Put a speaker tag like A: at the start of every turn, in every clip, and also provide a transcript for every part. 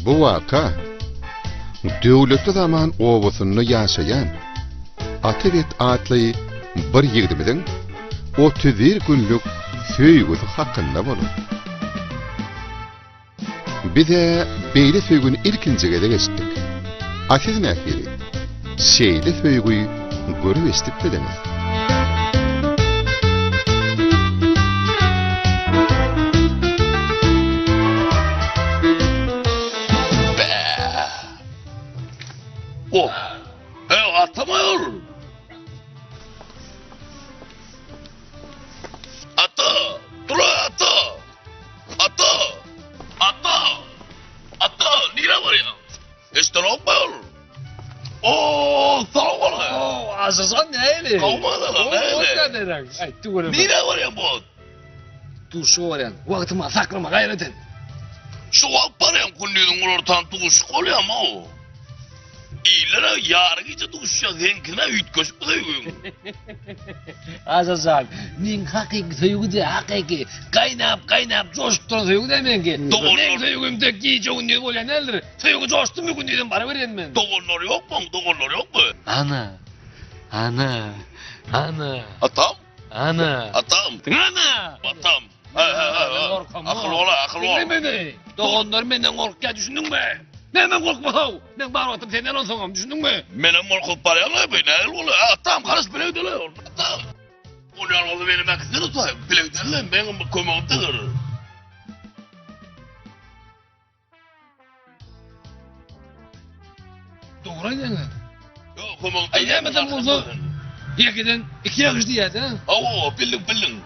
A: Bu vaka döwletli zaman owasyny ýaşaýan Atabet atly bir ýigdimiň 31 günlük söýgüsi hakynda bolar. Bize beýle söýgüni ilkinjige de geçdik. Asyz nähiri şeýle söýgüi görüp estip bileňiz.
B: Oh, atamıyor. Ata, dur ata. Ata, nire var ya? İşte olmuyor. Sağ ol.
C: Azazan neyle?
B: Kalmadı lan neyle?
C: Ay, dur.
B: Nire var ya bu?
C: Dur şu var yani. Vaktimi saklama gayret et.
B: Şu akbaryan kulliyordun ortadan tuşuk oluyor ama o. İyilere yarın gece tuşuya zenkine ütköşüp de yürüyün.
C: Azazan, min hakiki söygüde hakiki kaynap coşup duran söygü demeyin ki.
B: Doğru.
C: Ne söygümde giyece ünlü böyle neler? Söygü coştu mu gün dedim bana verin ben.
B: Doğurlar yok mu?
C: Ana.
B: Atam.
C: Ana.
B: Atam. Akıl ola.
C: Dinlemedi. Doğanlar benden korkya düşündün mü? Hemen korkma hav. Ben bana attım senden on sonam düşündün mü?
B: Benim korkup var ya lan be ne oluyor? Atam karış bile ödele. Atam. Onu yalnız benim akısını tutayım. Bile ödele benim kömektedir.
C: Doğraydı mı?
B: Yok kömektedir.
C: Ay demeden bozu. Yekiden iki yakıştı ya da.
B: Oo bildim.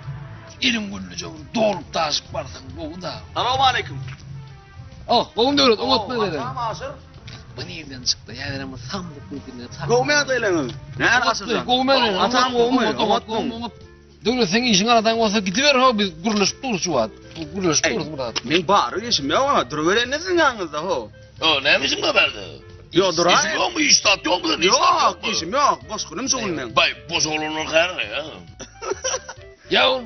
C: İlim güllüce vur. Doğrup taşıp varsın bu da.
D: Selamun aleyküm.
C: Oh, babam diyor, unutma dedi.
D: Tamam asır.
C: Bu nereden çıktı? Yani ama sandık mıydın ya?
D: Kovmaya dayılanın. Ne asırcan?
C: Kovmaya.
D: Atan kovmuyor.
C: Dur sen işin aradan olsa gidiver ha biz guruluşup duruz şu an. Guruluşup duruz burada.
D: Men barı yeşim ya ama duruverenizin yanınızda ho.
B: O neymişim haberde?
D: Yo duray.
B: İşim yok mu? İştat yok mu?
D: Yok yeşim yok. Boş kunum soğundan.
B: Bay boş olunur kayar ya.
C: Ya.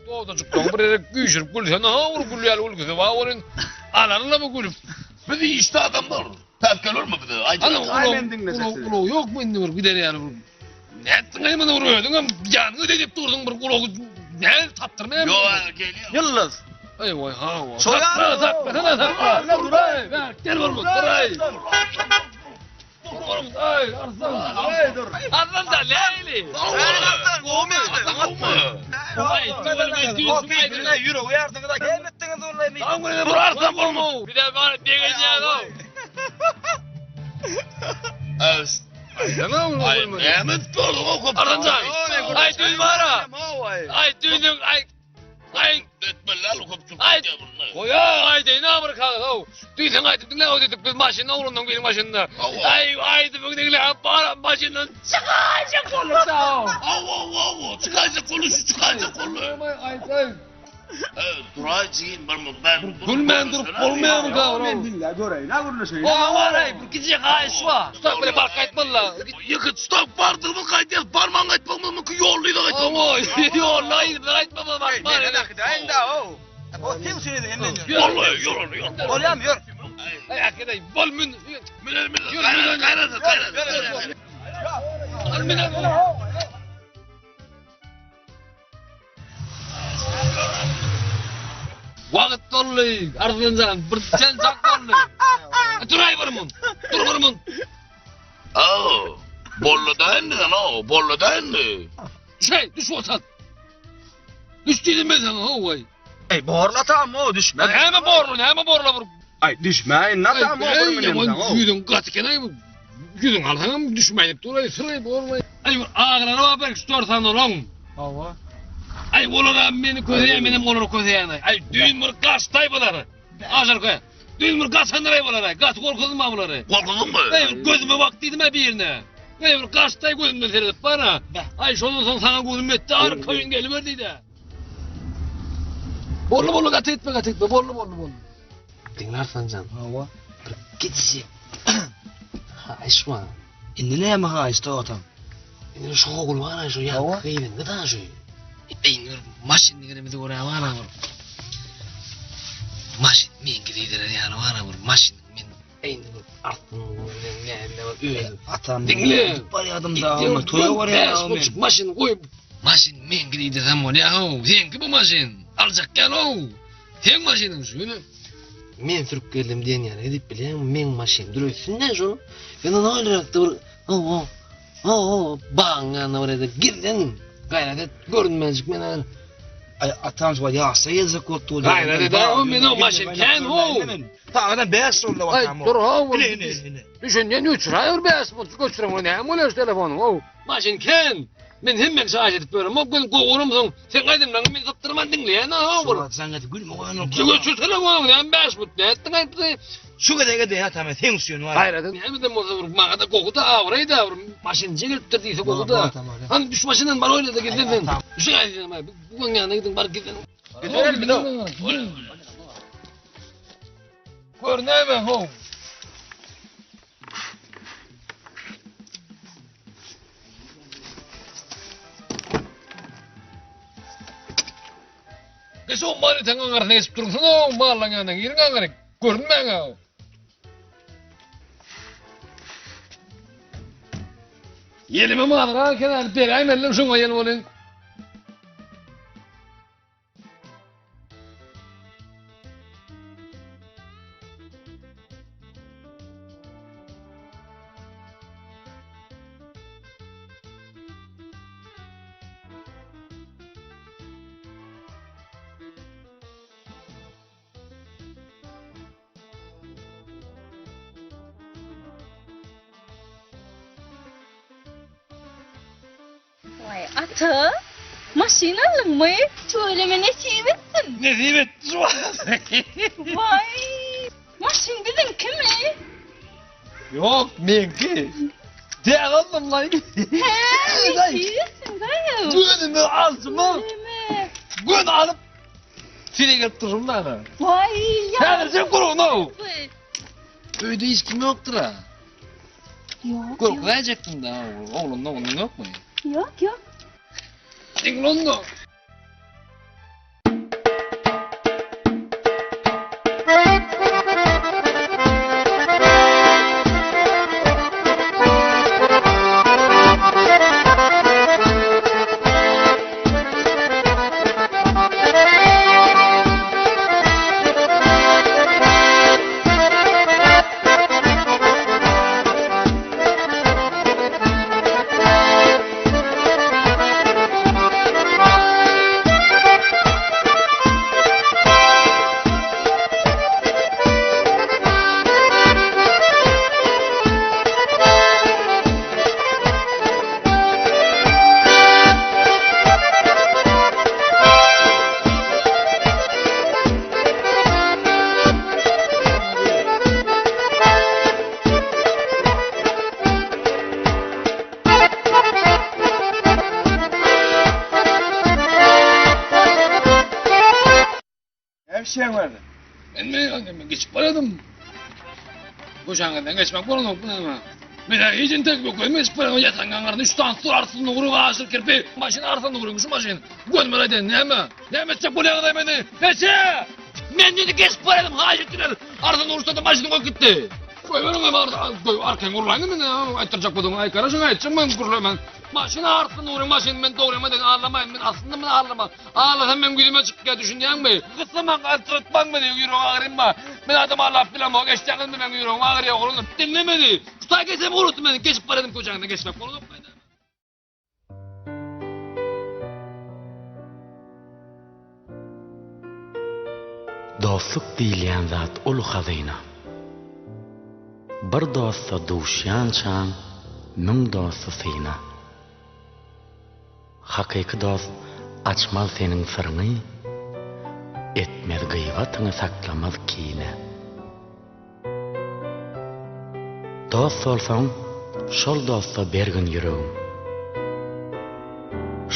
C: Doğda çıktı. Buraya güçürüp gülüyor. Ne vur gülüyor gülüyor. Va onun ananla mı gülüp?
B: Bir de işte adamlar. Tepkel olur mu bir de?
D: Aynen dinlesesi.
C: Kulu yok mu indi bir gider yani. Ne ettin ayı mı vuruyordun ama canını ödeyip durdun bir kulu. Ne taptırmaya mı?
B: Yok geliyor.
D: Yıldız.
C: Ay vay ha vay.
D: Soyar.
C: Sakla. Duray. Gel var mı? Duray. Ay arslan.
D: Ay dur.
C: Arslan da Leyli.
D: Aynen kovmuyor.
C: Ay dur.
D: Yürü uyarsınız da gelmettiniz onları.
C: Tamam böyle dur arslan olma. Bir de bana diyeceğim o. Tamam mı?
B: Ay Mehmet gördüm o koptu.
C: Arıncan. Ay düğün var ha. Ay düğünün ay.
B: Etmeler koptu.
C: Ay. Koya ay de ne yapar kaldı? Düğün ay dedik ne ödedik biz maşinle uğrundan benim maşinle. Ay de bugün ne para maşinden çıkacak olursa.
B: Av. Çıkacak kolu.
C: Ay.
B: Duracığım ben.
C: Gülmen durup olmayan mı kavram?
D: Dinle görey. Ne vurursun?
C: O var ay bir gidecek ayış var. Tutak böyle bark etmeli.
B: Yıkıt stok vardır mı kaydıyız parmağın etmem mi ki yollayı da etmem.
C: Ama yollayı da etmem bak.
D: Ne dakika aynda o. O kim söyledi enden?
B: Yol.
D: Olyam yor.
C: Ay hakikaten bol mün.
B: Kaynadı.
C: Vakit dollu. Arzıncan bir sen sak dollu. Duray varımın. Dur varımın. Bollu değildi. Düş olsan. Düş dedim ben sana vay.
D: Ey borla tam o düşme.
C: Hemen borla vur.
D: Ay düşmeyin ne tam o
C: Ay yüzün katıken ay bu. Yüzün alhanım düşmeyip durayı sırayı bormayı. Ay ağırlarına haber tutarsan oğlum. Hava. Ay oğlum beni közeyen benim oğlum közeyen ay. Ay düğün mür kaçtay bunları. Ağır koy. Düğün mür kaçandıray bunları. Kaç korkudun mu bunları?
B: Korkudun mu?
C: Ay gözüme baktıydım ha bir yerine. Ay bir kaçtay gözümden seyredip bana. Ay şundan sonra sana gözüm etti ağır köyün geliverdiydi. Borlu kat etme borlu. Dinlersen can. Hava. Gitsi. Ha isma.
D: İndile mi ha işte o tam.
C: İndir şu okul var ya şu ya. Kıyın ne daha şu. İndir maşin dinle bir de oraya var. maşin men gidiyor yani bana bir maşin men endi bir artın ne var öyle.
D: Atam.
C: Dinle.
D: Var ya adam da ama toya var ya.
C: Maşin koyup maşin men gidiyor desem o ne ya? Sen ki bu maşin alacak gel o. Sen maşinin şunu. Men sürüp geldim diyen yani edip bilen men maşin duruyorsun ne şu? Ben ona olarak da bana orada girdin. Gayret görünmezlik men.
D: Ay atam var ya sayılacak oldu.
C: Gayret de o men o maşin ken o.
D: Tamam ben sorula
C: Ay
D: bakalım.
C: dur ha.
D: Ne.
C: Düşünen uçurayır bes bu götürüm onu ne molar telefonu o. Maşin ken. Men hemen şahit edip böyle mokun koğurumsun. Sen kaydın lan men zaptırman dinleyen ha olur.
D: Sen hadi gülme o an.
C: Götür telefonu ne bes bu ne ettin ayıptı.
D: Şu kadar ya tamam tensiyon var.
C: Hayır adam hem de moza vurup mağada kokuda avraydı avrum. Maşin çekilip diyse kokuda. Hani düş maşından bana öyle de gidin. Düşün ayıdın abi. Bu yanına gidin bari gidin.
D: Gidelim bir de.
C: Gör ne be ho. Kız o mali tangan garne esip durursun o malan yanına girin garne. Görünme ha. Yelime malara kenar bir ay mellim şuna yelim olun.
E: Vay atı, maşinalın mı? Söyleme nasip etsin.
C: Nasip etti şu an.
E: Vay, maşin dedin kimi?
C: Yok menki. Değerlendim lan.
E: He, nasip etsin dayı.
C: Düğünümü altıma.
E: Söyleme.
C: Gün alıp seni getiririm lan.
E: Vay ya.
C: Yani sen kurun o.
E: Vay.
C: Öyle hiç kim yoktur ha.
E: Yok,
C: Korkacaktım da oğlum yok mu?
E: yok.
C: Dinlondu.
D: Hemşehrim vardı.
C: Ben geçip paradım. Boşangadan geçmek bana yok ama. Ben hiçin tek bir koymuş para yatan gangarın 3 tane su arsını vurup ağaçlı kirpi. Maşın arsını vurup şu maşın. Gönmer ayden ne mi? Ne mi çek buraya kadar beni? Neçe? Ben dedi geçip paradım hacettiler. Arsını vursa da maşını koy gitti. Koy benim hemen arkan kurulayını mı ne? Aytıracak budum ay karışın aytacağım ben kurulayım ben. Maşın arsını vurup maşın ben doğrayım ben ağlamayın ben aslında ben ağlama. Ağlasam ben gülüme çıkıp ya düşüneceğim mi? Kısımdan antrenman mı diyor yürüyorum ağrım mı? Ben adam Allah filan mı? Geçeceğim mi ben yürüyorum ağrıya oğlum dinlemedi. Tutar geçsem unuttum beni geçip paradım kocanına geçmek oğlum.
F: Dostluk diýilýän zat ulu hazyna. Bir dostsa duşýan çan, müň dostsa syna. Hakyky dost açmaz seniň syryny, etmez gıybatyny saklamaz kine. Dost bolsaň, şol dostsa bergin ýüregim.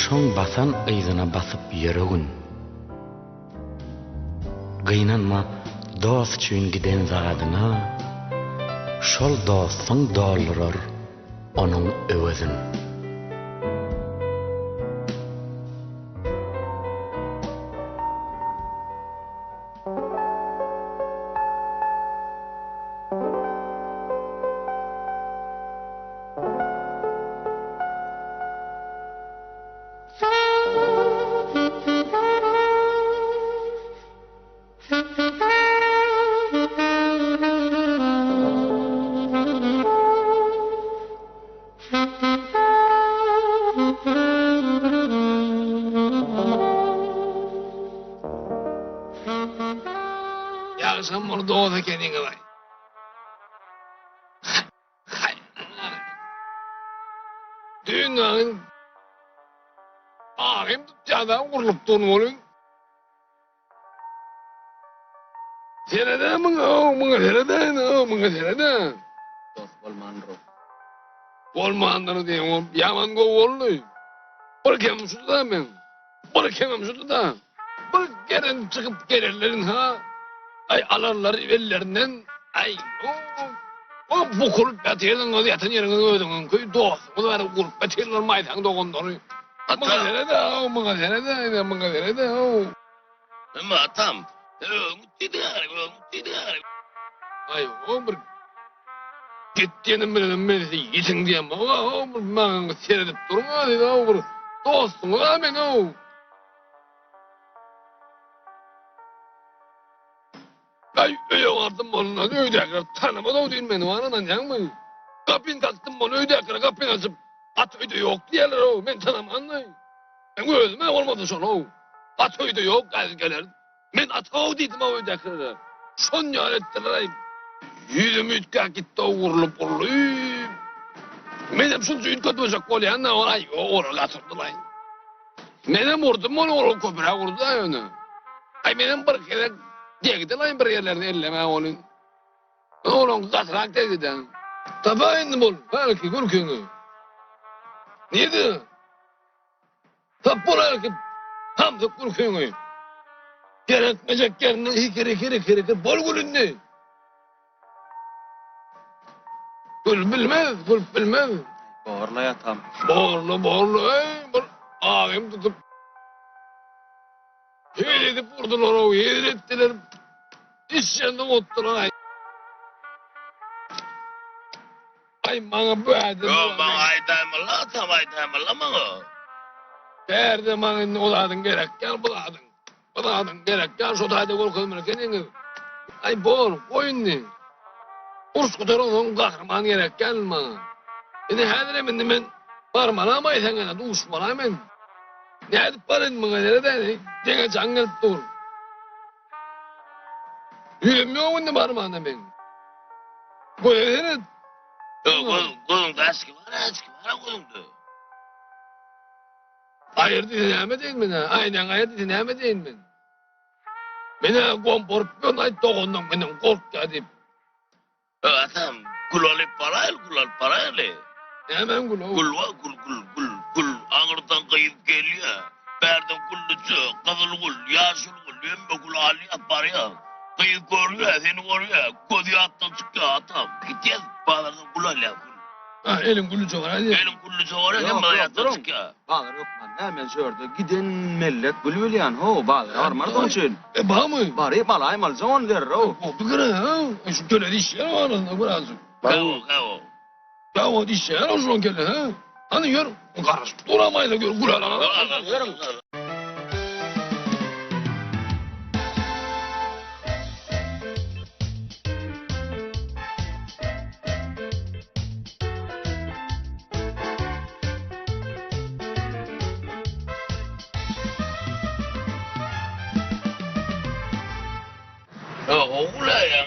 F: Şoň basan yzyna basyp ýüregin. Gynanma dost üçin giden zadyna, şol dostyň doldurar onuň öwezin.
C: sen bunu doğdu kendine vay. Hay. Dünyanın ağrım tutacağından vurulup durmalıyım. Serede mıngı serede.
F: Dost bolmanro.
C: Olmayanları diye o yaman oldu. Bırakayım şunu da ben. Bırakayım şunu da. Bırak gelen çıkıp gelirlerin ha. Ay alarlar evellerinden. Ay o bu kurup batırın o yatın yerine ödün köy dost. O da kurup batırlar maydan dokunları. Mıngı serede o mıngı serede o.
B: Ama atam. Mutidar.
C: Ay o bir gittiğinin birinin birisi yetin diyem. O bir bana seyredip durma dedi o bir dostum o ben o. Ay öyle vardım onunla öyle akar tanımadı o değil beni anadan yan mı? Kapın taktım onu öyle akar kapın açıp at öyle yok diyorlar o ben tanımam ne? Ben öyle mi olmadı sonra o. At öyle yok gelir. Ben at o dedim o öyle akar. Son yalettiler ay. Yüzüm ütkak gitti o vurulup vurulup. Benim şunca ütkat olacak kolyan da orayı oraya katırdılar. Benim vurdum onu oraya köpüre vurdu da onu. Ay benim bir kere Degdiler bir yerlerde elleme onun. Oğlum katırak dediden. Tabağa indim ol. Belki gürkünü. Neydi? Tabi belki hamdı gürkünü. Gerekmeyecek yerine hikiri bol gülündü. Gül bilmez.
F: Borla yatam.
C: Borlu ey. Ağım tutup. Yedirip vurdular o, yedirettiler. İşyandan ottular ay. Ay bana böyle.
B: Yo bana aydaymalı atam aydaymalı mı?
C: Derdi bana oladın gerek gel buladın gerek gel şu tayda korkulmuyor kendini. Ay bol koyun ne? Urs kutarının kahraman gerek gel bana. Beni her emindim ben parmağına sen gene duşmana ben. Ne edip barın bana nereden? Gene can gelip dur. Yürümüyor mu ne parmağına ben? Koyun
B: Kolumda eski var kolumda.
C: Hayır dinleme değil mi? Aynen hayır dinleme değil mi? Beni komportpiyon ay dokundum benim korktu deyip.
B: Atam kulali parayla.
C: Hemen gulu.
B: Kul. Ağırdan kayıp geliyor. Berden kullucu, kızıl kul, yaşıl kul, yembe kul ali yapar ya. Kayıp koruyor, seni koruyor. Kodi attan çıkıyor atam. Gideceğiz bağlardan kulali yapar.
C: Ha elim gulucu var hadi.
B: Benim kullucu var ya, sen bana yattan çıkıyor.
F: Bağır yokman. Hemen şurada giden millet bülbülyan ho bağır armar konuşun.
C: Bağ mı?
F: Bari balay mal zaman der o.
C: Oldu kere ha. Şu köle dişler var arasında birazcık.
B: Kavo.
C: Ya o dişler olsun köle ha. Hani gör. Karışık duramayla gör kulağına.
B: Oğula ya.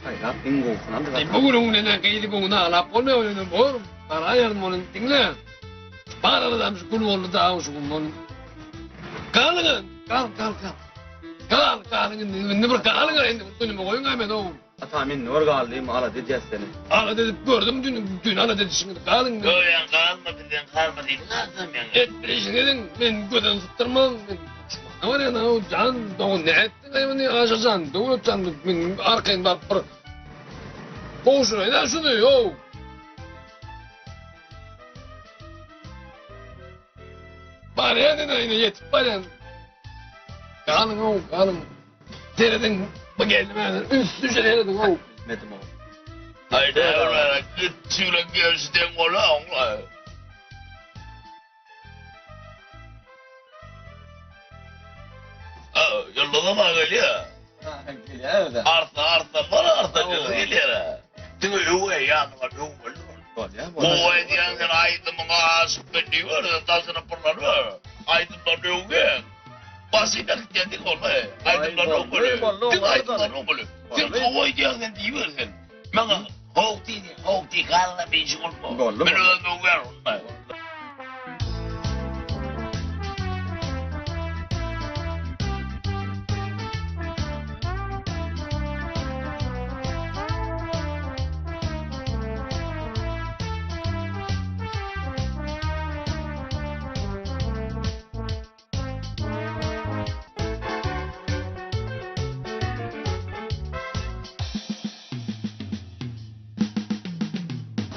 F: Hayır ingo falan da.
C: Bugün ne kaydı bugün ala pone oyunu bor. Para yarmanın dinle. Para da şu kul oldu da şu kul. Kalın. Kalın. Ne bir kalın indi. Bunu mu koyun hemen o.
F: Atamin nur galdi mala diyeceğiz seni.
C: Ala dedi gördüm dün ala dedi şimdi kalın.
B: Göğen kalmadı. Lazım yani.
C: Et bir işin edin. Ben göden tutturmam. Ne var ya o can doğu ne ettin ayımını aşacan. Doğru can ben arkayın bak. Boşuna eder şunu yo. Bari ya ne yine yetip bari ya. Kalın o kalın. Teredin bu geldi ben üst düşe teredin o.
F: Metim o.
B: Haydi oralara git çiğlen gelsin ola onla. Yollada mı geliyor?
F: Geliyor
B: Arta geliyor. Tüngü yuve yanıma yuve. Bu ediyanın aydın bana asıp beni var da tasına pırlar var. Aydın da yuve. Basıyla dedik olay. Aydınlar o böyle. Dik aydınlar o böyle. Sen kovay diyorsun diyorsun. Bana hoğuk değil kanla bir şey olma. Ben öyle uyar onlar.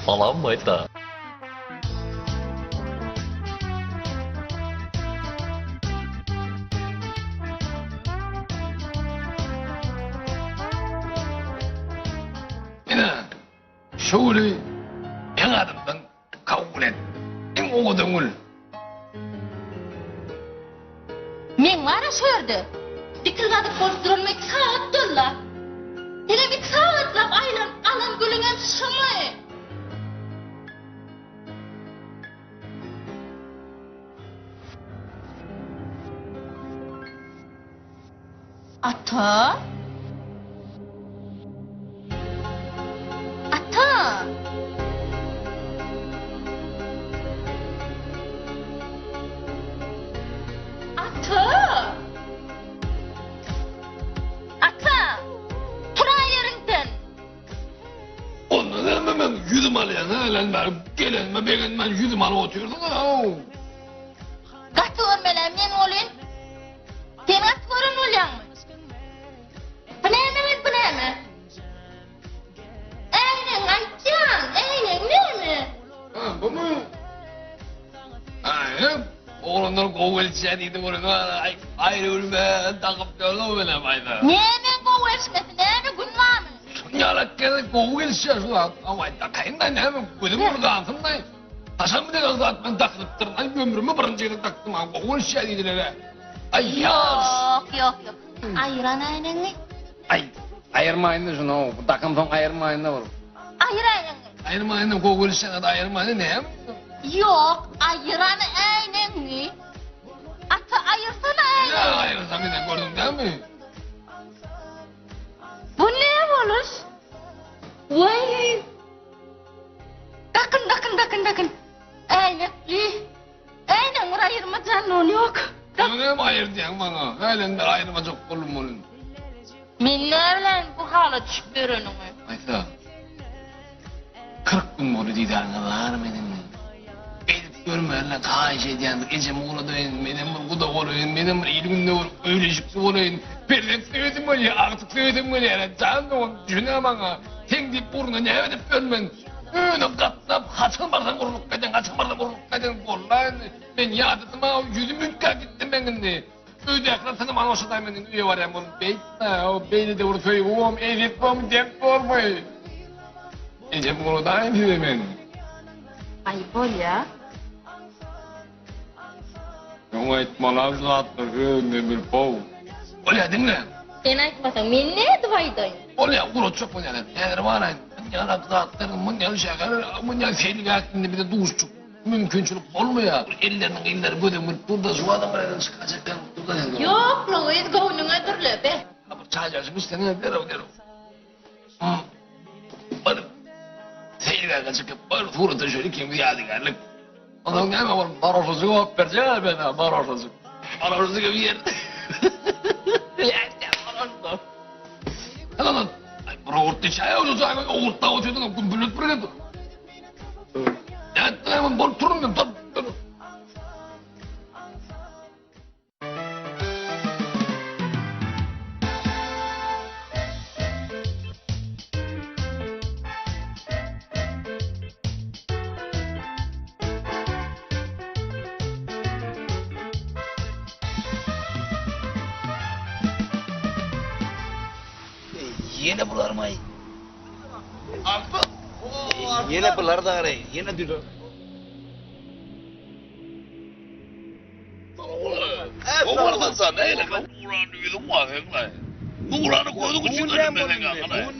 G: Falan mıydı da?
C: Yine şöyle en adımdan kabul et. En oğudun
E: Men var şöyle. Dikilgadı koşturulmak saat dolla. Hele bir saatlap aylan alan gülünen şamay. Ata? Ata? Ata? Ata? Tura yerinden.
C: Ondan hemen ben yüzüm alayan halen ben gelenme beğenmen yüzüm alıp oturdum ha.
E: Kaç görmelen men olin? Sen kaç görün olyan mı? Bu ne mi? Aynen aycan, aynen ne mi?
C: Ha bu mu? Aynen. Oğlanlar kovul içeriydi bunu. Ayrı ölme takıp dolu bile bayda.
E: Ne mi kovarsmesi, ne mi günmanı?
C: Yalak kere kovul içeriydi. Ama takayından ne mi? Gözüm burada altından. Taşan bir de kızat ben takılıp durun. Ay ömrümü birinci yere taktım. Kovul içeriydi. Ay yaz.
E: Yok. Ayıran aynen mi?
C: Ay ayırmayın da şunu. Bu takım son ayırmayın da var.
E: Ayıran
C: Ayırmayın da kovul içeriydi. Ayırmayın ne?
E: yok, ayıran aynen mi? Ata ayırsana
C: Ya
E: aynen.
C: ayırsam yine gördün değil mi?
E: Bu ne olur? Vay. Bakın. Aynen. Aynen ayırma canın yok.
C: Bunu ne mi ayır diyen bana? Halen bir ayırma çok kolum olun.
E: Men nereden bu hala düşüp görünümü?
C: Aysa. 40 gün oldu didarnalar benim. Edip görmeyenle kaç ediyandık. Gece muğla döyün, benim bir kuda olayın, benim bir iyi günde olur, öyle şıksı olayın. Perlep söyledim öyle, artık söyledim öyle. Yani can da onu düşüne bana. Sen deyip burnu ne edip görmen. Öyle katlap, kaçın bardan koruluk kadın, kollan. Ben yadıdım ha, yüzüm ülke gittim ben şimdi. Öyle yaklaştım bana o şadaymanın üye var ya, bunu beytme, o beyni de vurup söyleyeyim, oğlum, edip deyip durmayın. Gece bunu da aynı demen.
E: Ayıp ol ya.
C: Yok etmalar zaten öyle bir pov. Öyle dinle.
E: Sen aytmasan men ne duvaydayn?
C: Öyle kuru çok mu yani? Neler var aynı. Yanak zaten mınyal şeker, mınyal seylik hakkında bir de duşçuk. Mümkünçülük olmuyor. Elleri gödümür, burada su adam var, sıkacaklar, burada ne?
E: Yok, Louis gavnuna durla be.
C: Ama çaycağızım istene, dero. Bana seylik hakkında çıkıp, bana tuğrata şöyle kim yadigarlık. Adam ne mi var? Baroşası yok, vereceğim ben, baroşası. Baroşası gibi yer. Baroşası. Lan. Ay, bura orta çaya olacak, orta oturdun, bu bülüt bürüt. Ya, hemen bol turun ben, dur.
D: Yine bular mı?
C: Aklı.
D: Yine bular da arayın. Yine diyor.
B: Oğlan sen neyle kan? Nuran'ı yedim var hem lan. Nuran'ı koyduk için önüme sen kanka.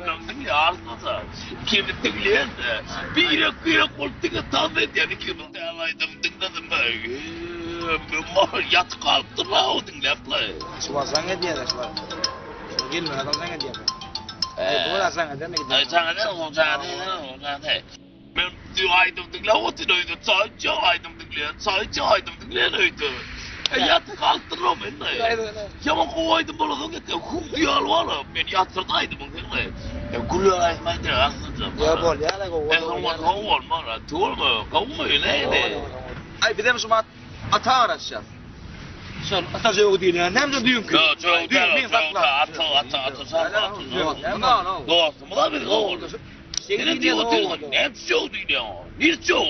B: Anladın ya arkadaşlar. Kimi tıklayınca bir yere koltuğu tam edeni kimi değerlaydım dinledim ben. Yat kalktı la o dinlepler.
D: Suasana dia dah suara. Gini lah sana dia. Bola sana dia nak.
B: Ay sana ne olacak ne? Ben aydım dinle o dinleydi. Sadece aydım dinle. Sadece aydım dinle neydi? Yat kalktı la ben ne? Yaman kovaydım bana da gitti. Kum diyal var la. Ben yatırdaydım dinle. Gülüyor aymaydı aslında.
D: Ya bol ya lah kau.
B: Kau mana? Tuh mah, kau mah ini.
D: Ay bir de Müslüman ata araçlar. Sen ata jauh dia ni. Nem jauh ki.
B: Atı Dost, mula bir gol. Senin diyorsun, ne diyor? Ne diyor?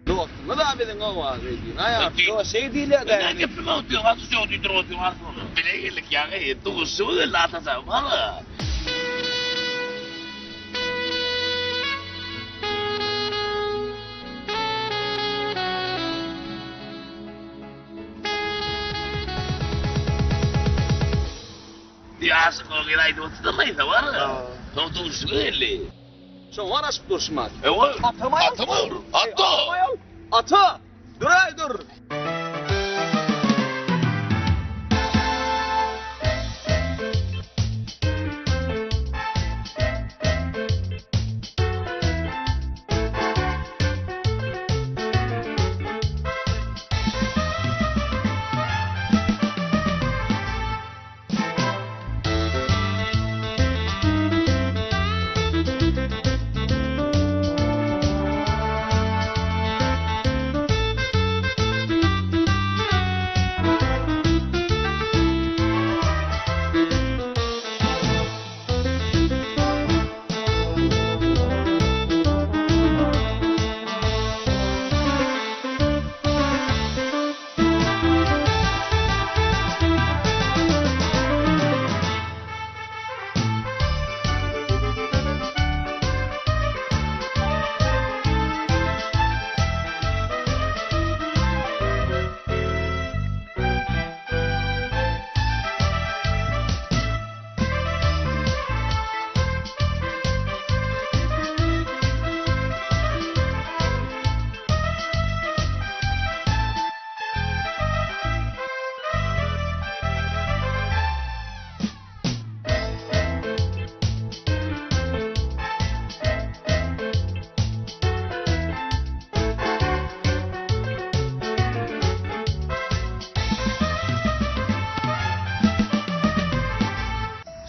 D: Dost, mana bir ngau ah ni. Naya, dost şey değil ya.
B: Ben ne yapayım diyor, atı diyor aslında. Bileğilik yani, tu suyu lata sana. Dia sekolah itu terlalu itu mana? Tahu tu sekali.
D: Sen var aşk duruşmaz.
B: Ewa,
D: Atama ya.
B: Atı.
D: Ata. Dur ay dur.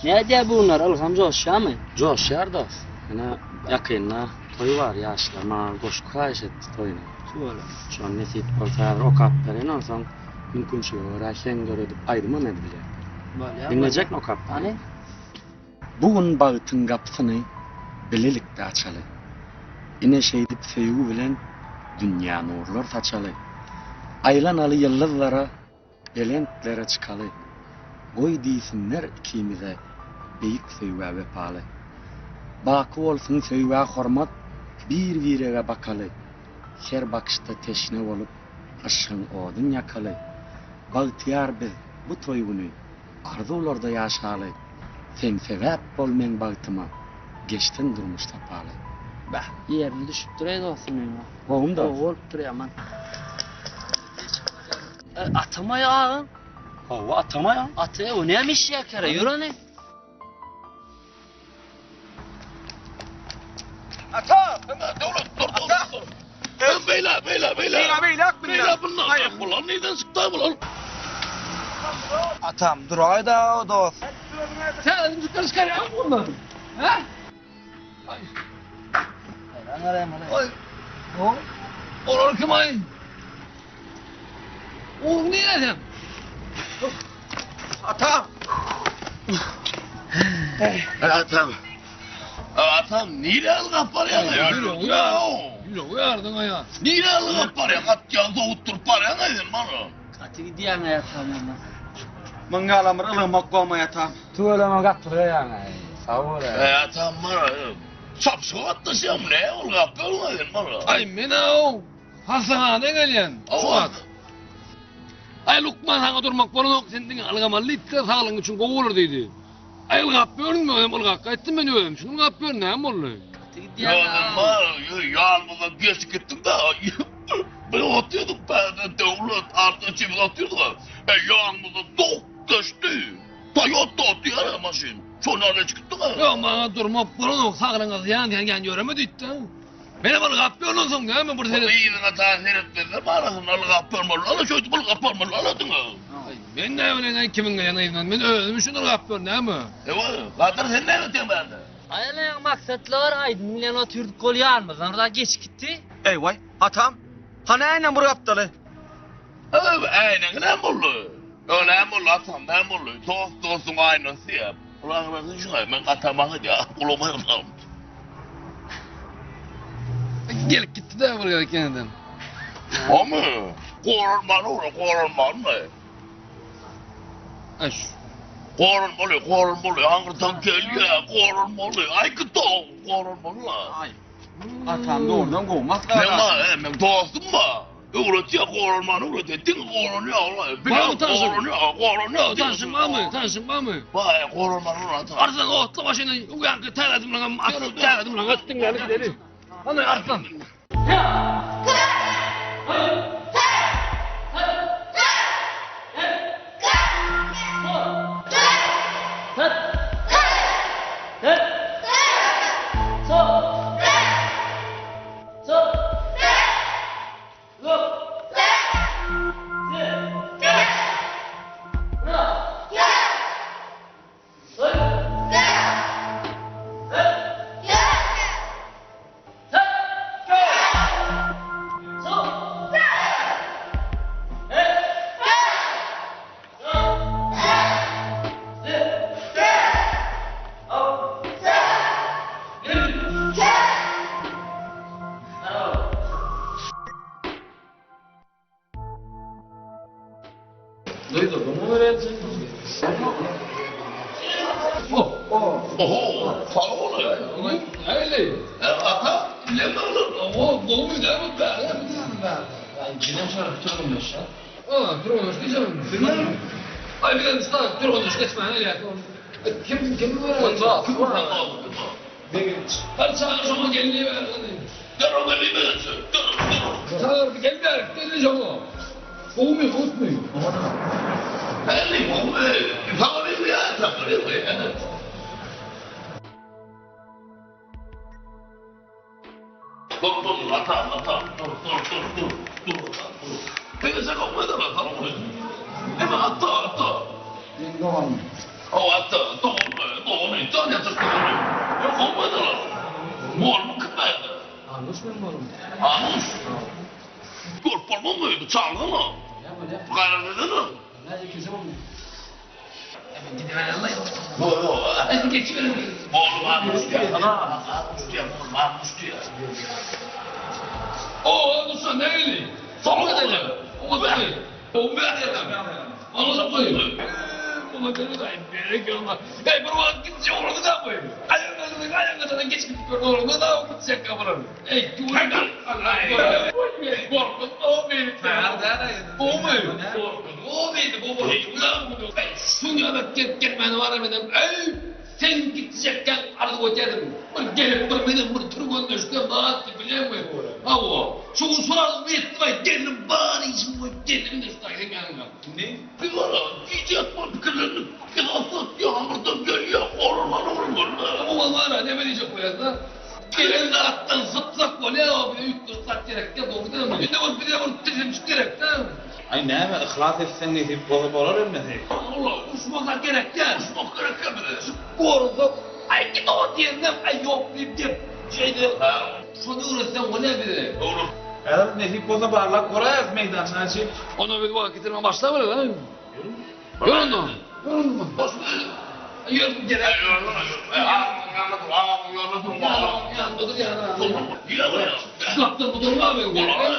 G: Ne diye bunlar alham coşya mı?
H: Coşar da. Yani yakınına toy var yaşlama, koşku kayış etti toyuna.
G: Şöyle.
H: Şu an nesit olsa o kapların olsan mümkün şey olur. Ayşen görüp ayrımı ne bilecek?
G: Böyle.
H: Dinleyecek mi o kapları?
G: Hani?
H: Bugün bağıtın kapısını bililikte açalı. Yine şeydip feygu bilen dünya nurlar saçalı. Aylanalı yıldızlara, elentlere çıkalı. Koy deysinler ikimize, beyik feyga vepalı. Bakı olsun feyga hormat, bir virege bakalı. Her bakışta teşne olup, aşkın odun yakalı. Bağıtıyar biz bu toygunu, arzularda yaşalı. Sen sebep olmen bağıtıma, geçtin durmuş tapalı.
G: Bah, yerini düşüp duraydı olsun benim.
H: Oğlum da.
G: O olup duruyor aman. Atama ya.
H: Hava atama ya.
G: Ataya o neymiş ya kere yürü ne?
D: Ata.
B: Dur. Beyler. Beyler bunlar. Ulan neden sıktı ulan?
D: Atam dur ay da o dost.
C: Sen yukarı çıkar ya bunlar. Ha? Ay. O. Olur kim ay? Oğlum ne dedim?
D: Atam.
B: Atam niye alga paraya
C: Yürü uyardın ayağa.
B: Niye alga paraya? Kat yazı otur paraya ne edin bana?
G: Katı gidiyen ya tamam.
D: Menggalamar mak gua maya tam.
H: Tuğlama kaptırıyor yani. Sağ ol ya.
B: Atam bana. Sapsı attı sen ne olga ne edin bana?
C: Ay mena o. Hastanede gelen. Suat. Ay Lukman sana durmak bana yok. Sen dinle algamallı itte sağlığın için kovulur dedi. Ay kapıyorum mu? Hem ılgak ettim ben öldüm. Şunu kapıyorum ne oldu?
B: Ya yalnızca geç gittim de. Ben atıyordum ben devlet artı atıyordum. Yalnızca dok geçti. Toyota atıyor maşin. Sonra ne çıktı mı?
C: Yok bana durma bunu sağlığınız yan göremedi itti. Beni bana kapıyorsun değil mi burada?
B: Bu iyiliğine tahir etmedi. Bana hınalı kapırmalı. Ala şöyle bunu kapırmalı. Aladın mı?
C: Ben de öyle kimin yanıyım ben öldüm şunu kapıyorum değil mi?
B: Kadar sen ne ötüyorsun bende?
G: Ayalayan maksatlar aydın milyon oturduk kol yarmaz. Orada geç gitti.
D: Ey vay, atam. Hani aynen buraya aptalı.
B: Aynen ne buldu? Öyle ne buldu atam ne buldu? Dostun aynısı yap. Ulan ben şuna ben atamağı ya. Ulamayım lan.
C: Gelip gitti de buraya kendim.
B: O mu? Korunmalı mı?
C: Aş.
B: Korunmalı. Hangidan geliyor? Korunmalı. Ay kıta korunmalı.
F: Ay. Atam da oradan kovmaz da.
B: Ne var hemen dostum mu? Öğretiyor korunmanı öğretettin korunuyor Allah. Korunuyor.
C: Tansın var mı?
B: Vay korunmanı öğretin.
C: Arslan otla başına uyanık terledim lan. Terledim lan. Attın yani gidelim. Hadi Arslan.
B: Oho, sağ ol.
C: Öyle.
B: Ata, ne olur?
C: O boğumu da mı da?
G: Ben cinem sonra tuturdum yaşa.
C: Aa, durmuş diyeceğim. Bilmem. Ay bir de sana durmuş geçme öyle. Kim var?
G: Kontra.
C: Hadi sana şoma gelini ver.
B: Dur o beni ver.
C: Sana bir gel ver. Gel şoma. Boğumu unutmuyor.
B: Belli bu. Favori ya, favori ya. Dur, ata. Dur. Peki sen olmadı mı? Tamam mı? Hemen ata. O ata, doğru. Can yatır doğru. Yok olmadı mı? Mor mu kıtmaydı? Anus. Korkma mıydı? Çaldı mı? Gayrı mı? Yok.
C: Hadi geçelim.
B: Oğlum Anus ya. Anus ya.
C: Oo, Musa ne öyle? Sana gideceğim. O da değil. O ben yedim. Onu da koyayım. Ona göre de gerek yok. Hey bu vakit gidecek orada da koyayım. Ayağına geç gidip orada da gidecek kapılarım. Hey güven al. Allah'ım. Korkun o benim. O mu? O benim. O mu? Şunu bak gitmeni var benim. Ey sen gidecekken arada koyacaktım. Gelip benim turgun düştü bağıttı biliyor musun? Havo. Şunu sorardım etti vay gelin bari işim bu gelin de sayın yanına. Ne?
B: Bir var diyecek var fikirlerini. Kılasat yağmurdan geliyor. Orman.
C: Ama var ne verecek bu yazda? Gelin de attan sıpsak böyle abi 3-4 saat gerekten doğru değil mi? Bir de var tezim gerekten.
F: Ay ne mi? İhlas etsen ne deyip bolup olur ölmedi.
C: Allah uçmak gerekten. Korkup ay git o diyelim ay yok deyip şeyde şunu uğraşsan o ne bir?
B: Doğru.
F: Eğer ne deyip bolup barlak korayaz meydanına açıp.
C: Ona bir vakitin başla böyle lan. Yorulma.
B: Boş
C: Yürü gerek.
B: Anladım.
C: Yanmadır yani.
B: Ya.
C: Kaptan bu durma abi.
B: Ulan.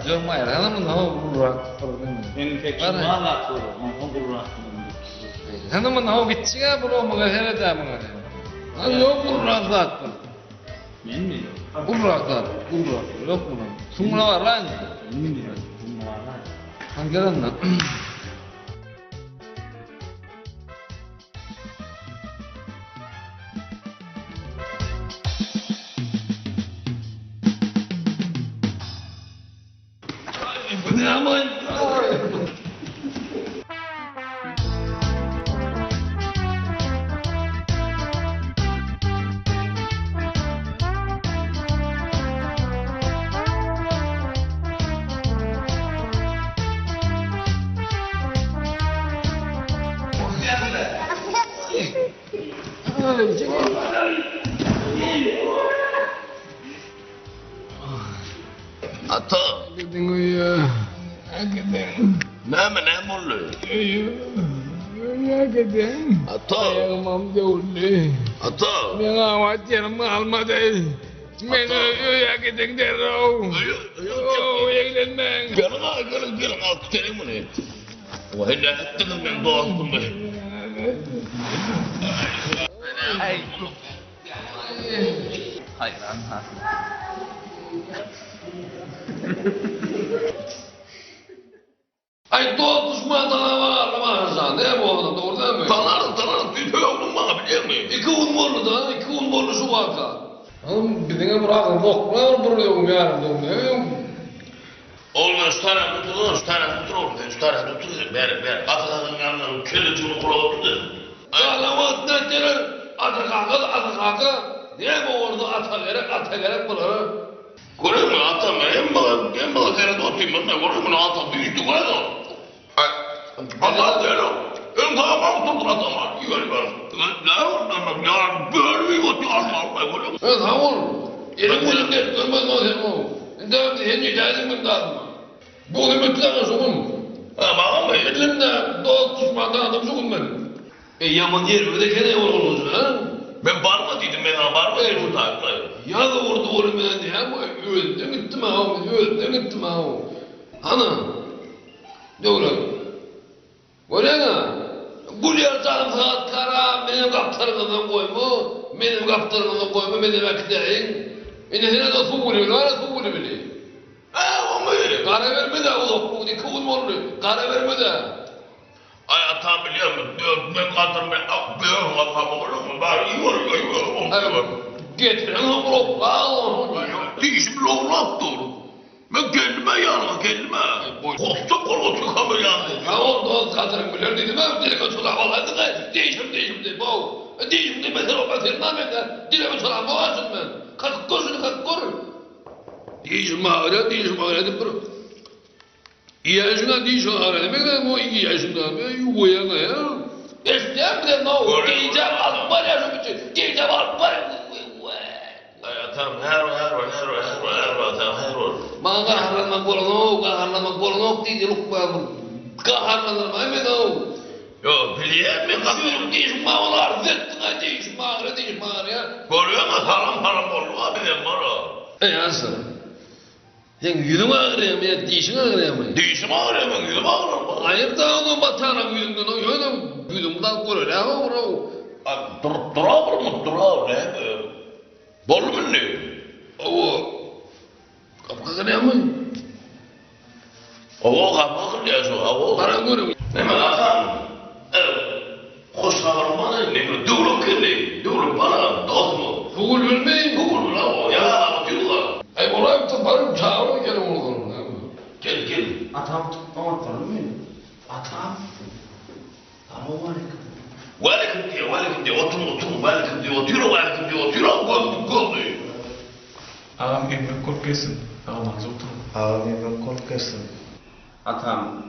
C: Yok mu ayran mı? Ne olur?
D: Infeksiyon valla turu. Onu durur.
C: Sen mi ne o gitsin ya bunu mu gel de mi? Lan yok bu rahat.
D: Men mi?
C: Bu rahat. Yok mu? Şunlar var lan.
D: Men mi? Bunlar var.
C: Hangi lan? Bu ne aman?
B: Ata,
C: Gidin uyu. Gidin.
B: ne oluyor?
C: Ya gidin.
B: Ata,
C: Ayağım amca oldu.
B: ata.
C: Ben avat yanıma almadı. Beni uyuya gidin derro. Uyuya gidin ben.
B: Gelin al kutelim bunu. O hele ettim ben doğasın be.
D: Hayran ha.
C: Ay doğu düşmandan var ne bu adam doğru değil mi?
B: Tanarım, bir oğlum bana biliyor musun?
C: İki un morlu şu vaka. Oğlum birine bırakın boklar vuruyorum yarın diyorum.
B: Oğlum şu taraf tutur oğlum. Şu taraf tutur. Ver. Ataların yanına kelicini kula oturdu.
C: Alamat ne der? Atı kaka. Niye bu orada ata gerek bunları?
B: Görüyor musun atam en bala kerede oturayım ben de görüyor musun atam büyüktü görüyor musun? Allah der o. Ön tamam oturdu atam var. Yürü ben. Ne oradan ya böyle oturuyor Allah görüyor musun?
C: Evet hamur. Elim elimde durmaz o sen o. Devam et henüz lazım ben dağıtma. Bu ne mütlaka soğun.
B: Ama mı?
C: Elimde doğu düşmandan adam soğun ben. Yaman yer öde kene oluruz ha.
B: Ben barma dedim ben barma dedim takla.
C: Ya da orada oğlum ben diye ama öldüm gittim ha. Ana. Doğru. Öyle ha. Bu yer canım saat kara benim kaptarımdan koyma benim vakitlerin. Yine de su buluyor bile.
B: O mu?
C: Kara verme de o iki un oldu. Kara verme de.
B: Ay atam biliyor musun? Ben kadın ben aklıyorum atam olur mu? Bari iyi olur.
C: Getirin hamur
B: Dişim lov dur. Ben kendime. Kosta kolu çıkamıyor yani.
C: Ya orada kadın bilir dedim ben direkt uçulan olaydı da değişim dedi bu. Değişim de mesela o meselin namında direkt uçulan bu açın ben. Kalk koru. Değişim ağrı dedim bro. İyi yaşında değişim ağrı demek de bu iyi yaşında ben uyana ya. İsteyem de no diyeceğim alıp var ya şu bütün diyeceğim alıp var ya.
B: Ay atam her var.
C: Bana kaharlanmak bolano diye kaharlanırım hemen o.
B: Yo biliyor musun?
C: Kasıyorum değişim ağrı değişim ağrı ya.
B: Görüyor musun? Haram olur abi de moro.
C: Asıl. Sen yüzüm ağrıyor ya, dişin ağrıyor mu?
B: Dişim ağrıyor ben yüzüm ağrıyor.
C: Hayır da onu batarım yüzümden, o yöne yüzümden koruyor ya o.
B: Durar ne? Bol mu ne?
C: O kapı ne ama?
B: O kapı ne şu? O.
C: Bana görüyor.
B: Hemen atam. Hoş haber bana ne? Durum bana dost mu?
C: Kugul bilmeyin.
B: Kugul la o ya diyorlar.
C: Ay oraya tutarım çağırma gelin olur.
B: Gel.
H: Atam tutmamak var mı? Atam.
B: Welcome diyor. Oturun. Welcome diyor. Otur. Gol diyor.
I: Ağam emri kol kesin. Ağamanız oturun.
H: Ağam emri kol kesin.
F: Atam.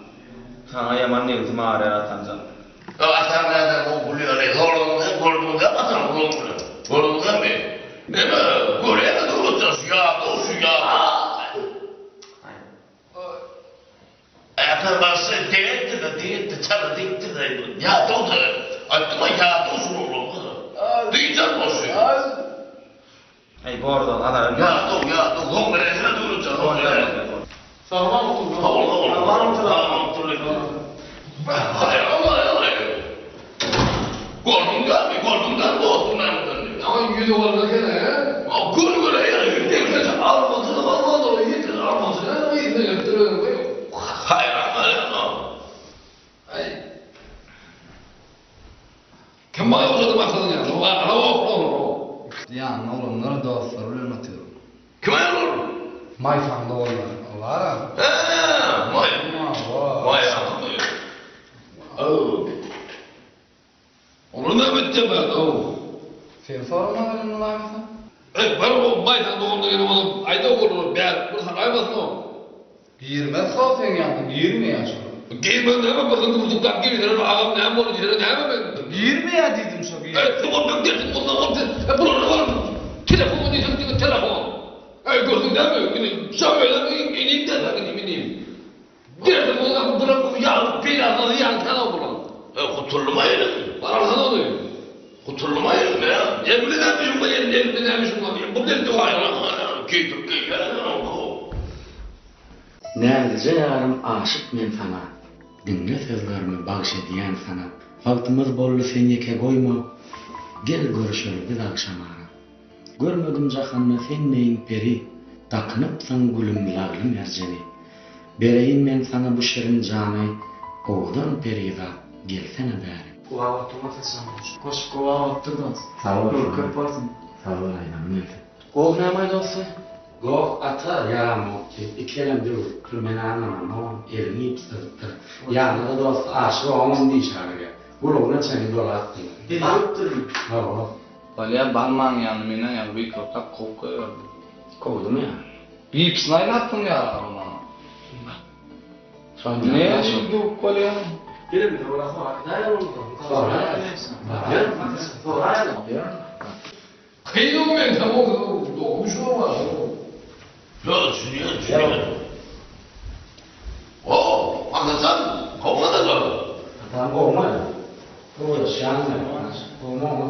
F: Sana yaman neydim ağrıyor atamcan.
B: Atam nereden o buluyor ne? Zorluğunu da atam zorluğunu da mı? Ne mi? Buraya da duracağız ya. Doğru ya. Atam varsa değildi. Çarı dikti de. Ya doğru. Aklıma ya doğru olur. Diyeceğim boşu.
F: Ey bu arada ana.
B: Ya doğru. Kongresi'ne duracağız.
C: Tamam oğlum. Hayır ama hayır. Korkumdan korktum ben bundan. Ama yüzü oldu gene ya. O gün böyle yani. Tekrar almadı. Yeter almadı. Yine götürüyorum. Hayır ama. Hayır. Kim bana uzadı maksadın ya? Hava olur.
J: Yani olanları dostlarıyla anlatıyorum.
C: Kime olur?
J: Mayfanda olanlar. Olar.
C: Vay anlıyor. Onu da bitti ben o.
J: Sen sorma verin Mayfanda.
C: Ben o maydan doğumda gelip onu ayda olur. Ben burası kaymasın o.
J: 20 sal sen yani 20 yaş.
C: Gelmem ne mi bakın tutuklar gelirler. Ağam ne mi olur ne mi ben?
J: 20 ya dedim şu bir.
C: Evet, ben derdim ondan. Bunu var. Telefonu diyeceğim telefon. Gördün değil mi? Şöyle ineyim de ineyim. Derdim ondan bırakıp ya biraz yan kana bulan. Kutulmayalım. Var arasında oluyor. Kutulmayalım ya. Emri demişim ben emri demişim ben. Bu derdi var ya. Keyif
H: Nerede yarım aşık men sana. Dinle sözlerimi bağış ediyen sana. Vaktimiz bollu sen yeke koyma. Gel görüşelim bir akşam ara. Görmedim cahanna sen neyin peri. Takınıpsan gülüm lağlı merceni. Bereyim men sana bu şirin canı. Oğlan periva gelsene bari.
J: Kulağa otomatik koş kulağa oturdan.
H: Sağ ol.
J: Kapatsın.
H: Sağ ol aynen. Oğul ne mayda olsun? Goh ata yaramı. İkilem dur. Kürmeni anlamam ama elini ipsirttir. Yanında dost aşığı onun dişarıya. Guloguna çeni dola attın.
J: Diliptirin.
H: Oğul.
F: Balya banman yanı menen yanı bir krotak kokuyor.
H: Kovdum ya.
F: Bir pısnayla attım ya ona.
H: Sonra
F: Ne yapıyorsun balya?
J: Gelin de bırakma bak. Dayan oğlum. Sonra.
C: Kıydım ben tamam doğmuş olmaz. Ya sürüyor. Anlatsan kovmadı da.
H: Tamam olma. Kovda şanlı. Olma olma.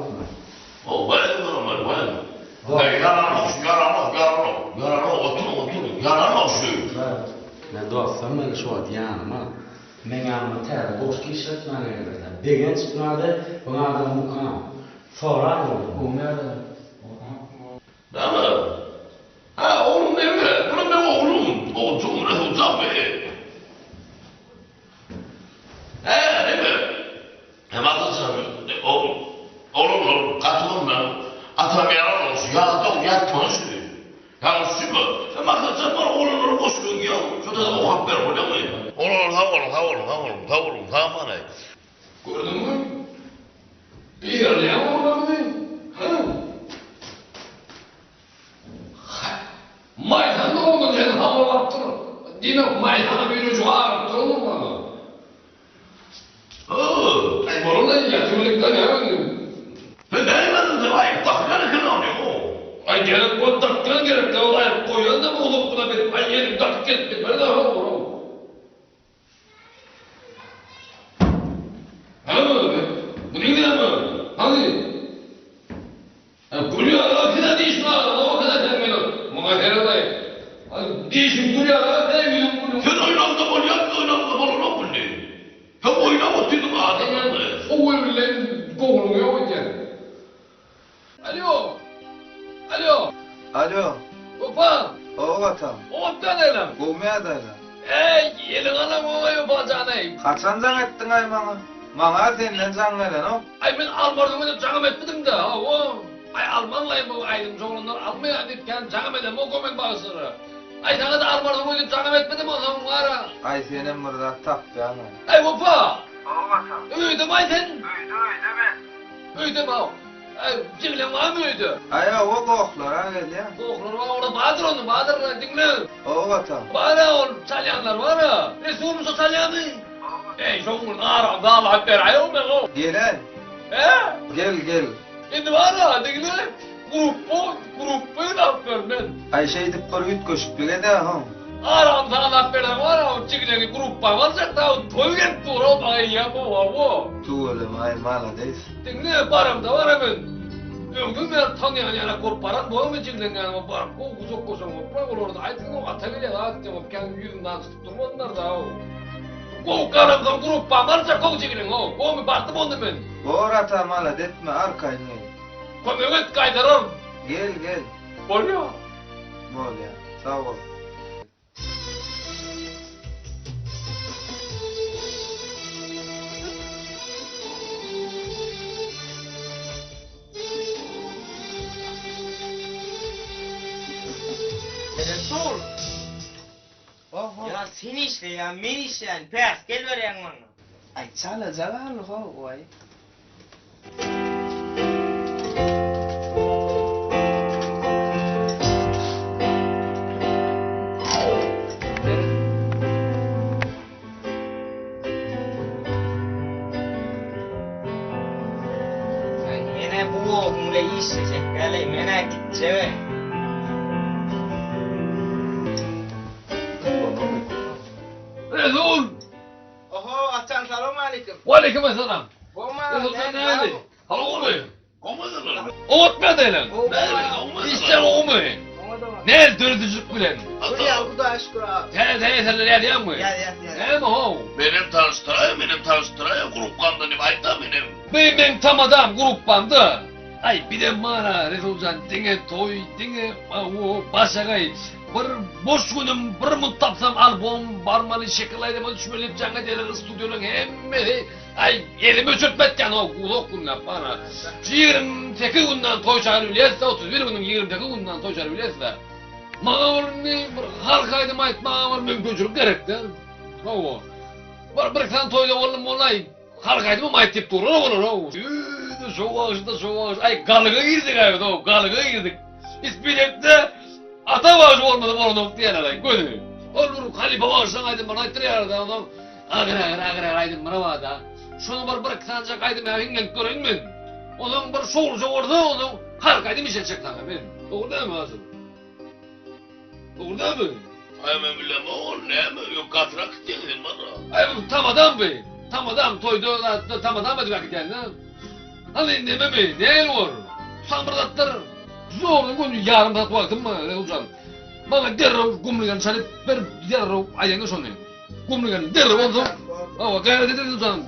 H: Ne dostum ben şu an yanıma. Men yanıma terde boş kişiletmene gelirler. Degen çıkmadı. Buna adam mukam. Sonra oldu. Bu nerede?
C: Oğlum değil mi? Bunun benim oğlum. O Cumhuriyet Hocam Bey. Değil mi? Hem haklısın. Oğlum katılım ben. Atamayan olsun. Yatma şimdi. Yani şimdi sen haklısın bana oğlumları boş gün ya. Şurada da o haber öyle mi? Oğlum tamam ne? Gördün mü? Bir yerde ya oğlum değil. Maydanda oldun sen havalattır. Yine maydana bir ucu ağrıttır olur mu? Bununla yatırılıktan hemen. Ben denemedim de ayıp takıları kırılıyor mu? Ay gerek bu takıları gerek de ayıp koyuyor da mı olup buna bir ay yerim takık ettim. Ben de olur mu? Bu ne mi? Hadi. Gülüyor akıda değişme o kadar terminal. Muhakkara dayı. Değişim gülüyor ne bileyim gülüyor. Sen oynamda bol yaptı oynamda bol ona gülüyor. Hem oynamadın mı adamlar? O evlilerin kovuluyor o iken. Alo.
D: Alo.
C: Opa.
D: O vatan.
C: Ottan eylem.
D: Kovmaya dayla.
C: Yelin anam olayı bacağınayım.
D: Kaçan zan ettin ay bana? Bana senden zan veren o.
C: Ay ben almadım edip canım etmedim de ha o. Ay Almanlayım bu aydım zorunlar almaya edip kendi canım edem o komen bağısırı. Ay sana da almadım edip canım etmedim o zaman var ha.
D: Ay senin burada taktı ama.
C: Ay baba.
D: O vatan.
C: Öydüm ay sen.
D: Öydü ben.
C: Öydüm ha. Ay cimlen var mı öydü?
D: Ay o koklar ha gel ya.
C: Koklar var orada Bahadır onu Bahadır dinle.
D: O vatan.
C: Var ha oğlum salyanlar var ha. Ne sorumsa salyanı. Ey şoğun ağram da Allah haber ayol ben o.
D: Gel ay. Gel.
C: Şimdi var ha dinle. Grubu da yapıyorum ben.
D: Ay şey dip bir üt koşup bile de ha.
C: Aram da Allah haber var ha. Çıkıları grup varacak da toy get dur o ay ya bu.
D: Tu öyle ay mala deyiz.
C: Dinle param da var hemen. Öňdün ben tanıyan ýa-da gorparan bolmy jiglengen ama bar gowy jok bolsaň bırak olordy. Aýtdyň o ata gelýär atdyň o kendi ýüzünden tutup durmanlar da o. Gowy karamdan gruppa barça gowy jiglen o. Gowy barty boldy men.
D: Bor ata mala detme arkayny.
C: Kömeget gaýdarar.
D: Gel gel.
C: Bolýar.
D: Bol ya. Sağ ol.
G: Sol.
D: Oho.
G: Ya sen işte ya, men işleyen. Pers, gel vereyim bana.
D: Ay çala zararlı ho oy.
G: Mene bu oğlumla işleyecek. Gel, mene gideceğim.
C: Resul.
D: Oho atan selam aleyküm.
C: Waleyküm selam.
D: Boma.
C: Resul sen nerede? Halo oğlum. Oğutma deylen. İşte oğumu. Ne dördücük bilen.
D: Buraya kuda aşkı abi.
C: Sen ýa-da mı?
D: Gel.
C: Näme ho?
B: Benim tanıştırayım gruppandan ayta benim.
C: Ben tam adam gruppandı. Ay bir de bana Resulcan dine toy dine o başagay bir boş günüm bir mut tapsam albom barmalı şekillaydı bana şöyle canga deler stüdyonun hemme ay elimi çöpmetken o günler bana 28 günden toy çağırıyorsa 31 günün 28 günden toy çağırıyorsa bana ne bir halkaydım aytmama var mümkünçülük gerekti. O bir kan toyda oğlum olay halkaydım ama aytıp durur olur. Soğuk. Ay galıga girdik abi o galıga girdik. İspilekte ata bağışı olmadı bunu diyorlar. Gördün. Olur halife bağırsan aydın bana aytırıyor da adam. Agır aydın bana var da. Şunu bir kısancak aydın ben hingen görün ben. Onun bir soğurca orada onu halkaydım işe çıktan ben. Doğru değil mi hazır? Doğru değil mi?
B: Ay ben bilmem o ne mi? Yok katrak dedim bana.
C: Ay tam adam be. Tam adam toydu tam adam hadi vakit yani. Hani ne mi? Ne olur? Samırdatlar. Zorlu gün yarım saat vaktim var Resul. Bana derro kumlugan salit bir derro ayağını sonu. Kumlugan derro oldu. Ama gayret edin Resul.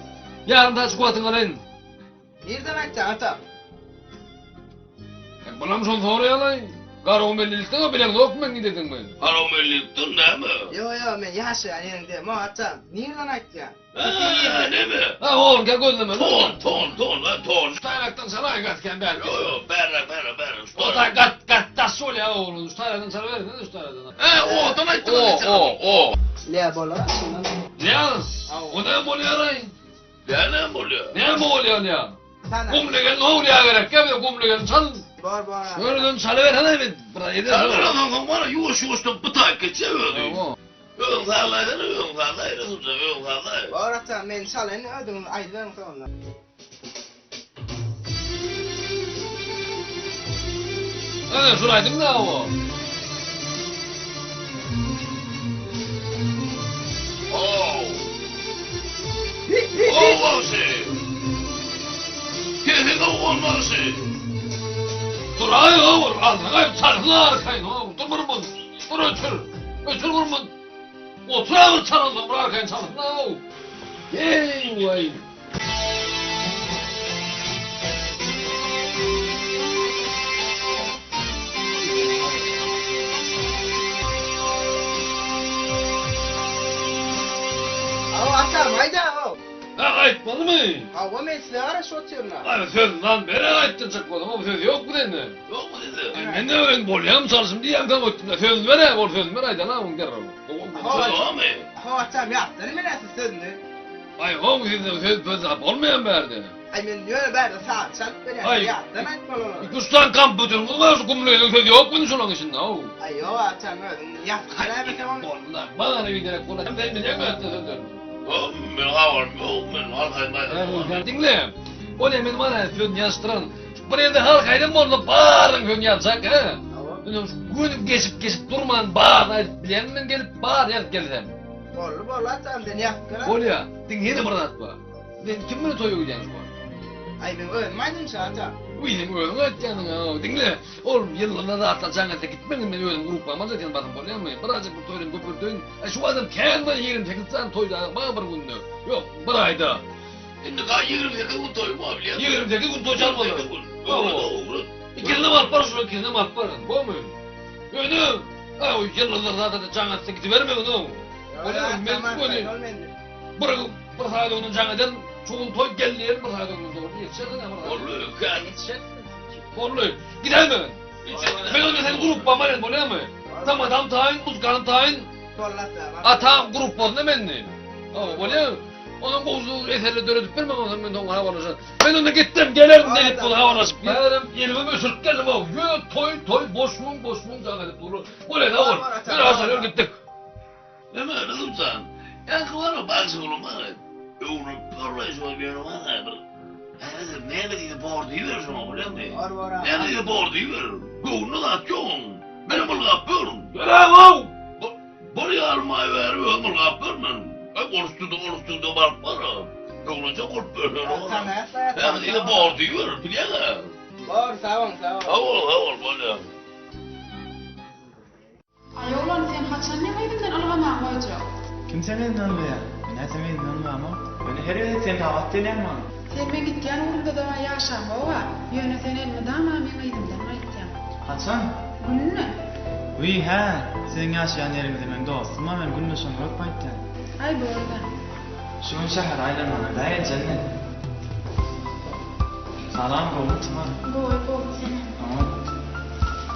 C: Yarım saat kuatın alın.
D: Nereden açtın ata?
C: Bana mı son soruyor lan? Karo mellilikten o bilen yok mu gidedin mi?
B: Haromelliktin ne mi?
D: Yo men yaşayan yerinde ma ata. Nereden açtın?
B: Ne mi?
C: Ha oğlum gel gözleme.
B: Ton.
C: Ustayraktan sana gatken belki.
B: Yo berre.
C: O da gat sol ya oğlum. Ustayraktan sana verin ne ustayraktan?
B: Odan ayttım.
C: O.
D: Le bola.
C: Ya o ne oluyor lan?
B: Ne oluyor?
C: Ne oluyor ya?
D: Sana.
C: Kumlugan ne oluyor gerek? Gel bir kumlugan çal.
D: Bor.
C: Şöyle çalıver hadi bir. Bura yedir.
B: Sen adam bana yuvuştan bıtak geçiyordu. Öğünlerden.
D: Bor ata men çalın ödüm aydın sonra.
C: Hadi şuraydım da o.
B: Şey. Kesin olmaz şey.
C: Dur ay olur. Arkayım çarpılar arkayım. Dur vurmun. Dur ötür vurmun. Otur ağır çarpılar. Dur arkayım çarpılar. Ey vay.
D: Ata mayda o.
C: Ha aytmadı mı?
D: Hava mesle ara şoturna.
C: Abi söz lan beri ayttın çıkmadım ama söz yok mu dedi?
B: Yok mu dedi?
C: Ben de öyle bolyam çalışım diye tam öttüm de söz vere or söz ver aydan ha bunu derrim.
B: Tamam mı?
D: Ha ata yaptın mı nasıl sözünü?
C: Ay o mu dedi söz olmayan verdi.
D: Ay men diyor ben de sağ çalıp beni
C: Ay.
D: yaptın etmeli.
C: Kustan kamp bütün bu kadar kumluyor söz yok mu şunun içinde o.
D: Ay yo ata ben yap kana bir tamam.
C: Onlar bana ne bir direkt buna ben ne gördü sözü.
B: Ben havar yok ben halkayım.
C: Dinle. O ne benim bana fön yazdıran. Buraya da halkaydım orada bağırın fön yapacak ha. Gün geçip durman bağır. Bilen mi gelip bağır yer geldim.
D: Bol ata ben yap kana.
C: Olya, dinle de bana atma. Ben kim bunu toyu gideceğim şu an?
D: Ay ben ölmedim ata.
C: Benim öyle etcanın ha. Dinle. Oğlum yıllarına atacağına da gitmedim ben öyle grupama zaten bakın böyle mi? Birazcık bu toyun köpürdün. Şu adam kendi 28 tane toyda bana bir günde. Yok bir ayda.
B: Şimdi kaç 28 gün toy mu abi ya?
C: 28 gün toy çalmadı.
B: Doğru.
C: İkinde mal para şuna ikinde mal para. Bu mu? Öyle. Ha o yıllarına zaten canına gidiverme onu. Öyle ben bunu. Bırakın bir sayede onun canıdan çoğun toy geldiler bir sayede onun doğru yetişedin ama.
B: Olur kan.
C: Orlu, gidelim mi? Ben onu sen grup bamalet böyle mi? Tam adam tayin, uzkan tayin. Atam grup var ne benni? Ama böyle onun bozu eserle döredip vermem o zaman ben de ona havalaşan. Ben ona gittim gelirim deyip bunu havalaşıp gelirim. Elime ösürüp geldim o. Yo toy boşmun can edip bunu. Böyle ne olur? Ben hastaneye gittik.
B: Deme kızım sen. Yankı var mı baksın oğlum bana. Yoğunup parlayış var bir yanıma ne? Ne dedi borduyu ver sana öyle mi? Ne dedi borduyu ver? Yoğunu da atıyorsun. Benim bunu yapıyorum.
C: Gelen o!
B: Buraya almayı veriyor bunu yapıyorum ben. Oruçlu'da bak var. Yoğunca korkmuyor. Ne dedi borduyu ver biliyor musun?
D: Doğru, sağ ol.
B: Havol böyle.
E: Ayolun sen haçan ne kaydımdan alğaman koyacak?
J: Kimse beni tanımıyor. Ben seni tanımıyorum ama. Ben her yerde seni davet edeyim ama.
E: Sen ben gitken orada da yaşam baba. Yöne sen elime dama men kaydımdan aytacağım.
J: Haçan?
E: Günne?
J: Uy ha. Sen yaşayan yerimde ben dostum ama ben gününü sonra yok bayttan.
E: Ay bu arada.
J: Şu şehir aylanana dayan cennet. Salam oğlum Tımar.
E: Boy senin.
J: Tamam.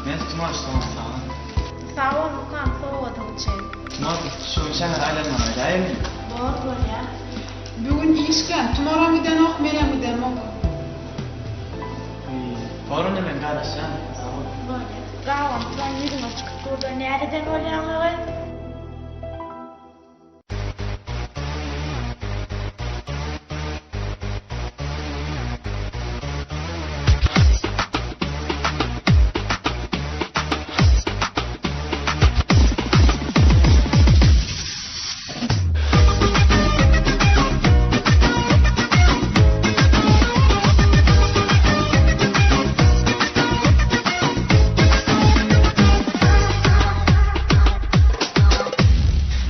J: Ben Tımar sana salam.
E: Sağ ol Lukan soğudum için.
J: Tımar şu şehir aylanana dayan mı?
E: Doğru ya. Bugün işken, tomorrow miden ok, meren miden ok.
J: Torun ne ben kardeşim? Sağ ol.
E: Böyle. Ravam, ben yüzüme çıkıp burada nereden oluyor?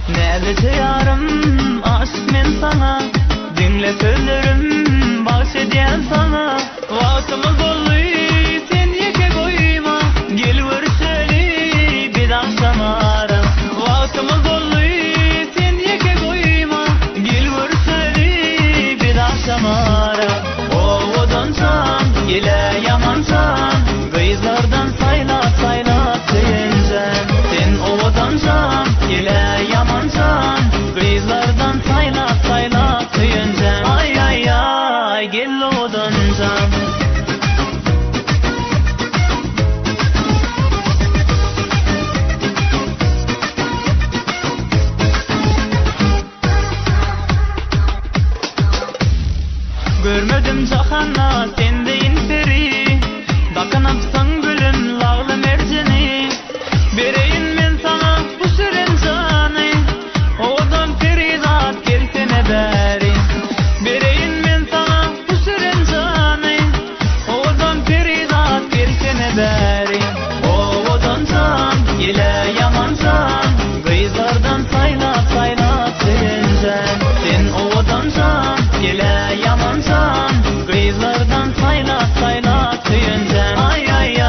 K: Nerede yarım aşk men sana. Dinle sözlerim bahşediyen sana. Vaktimiz oldu sen yeke koyma. Gel vurşeli bir akşam ara. Vaktimiz oldu sen yeke koyma. Gel vurşeli bir akşam ara. Oğudansan ile yamansan. Kızlardan saylat sayıncan. Sen oğudansan ile yamansan. Kızlardan saylat sayıncan. Ay ay ay gel oğudansan. Görmedim cahana sendeyin peri. Bakınıpsan gülüm lağlı merceni. Bereyin men sana bu süren canı. Odan ferizat gelsene beri. Bereyin men sana bu süren canı. Odan ferizat gelsene beri. Odansan ile yamansan. Kızlardan saylat sayıncan. Sen odansan ile yamansan. Kızlardan saylat sayıncan. Ay ay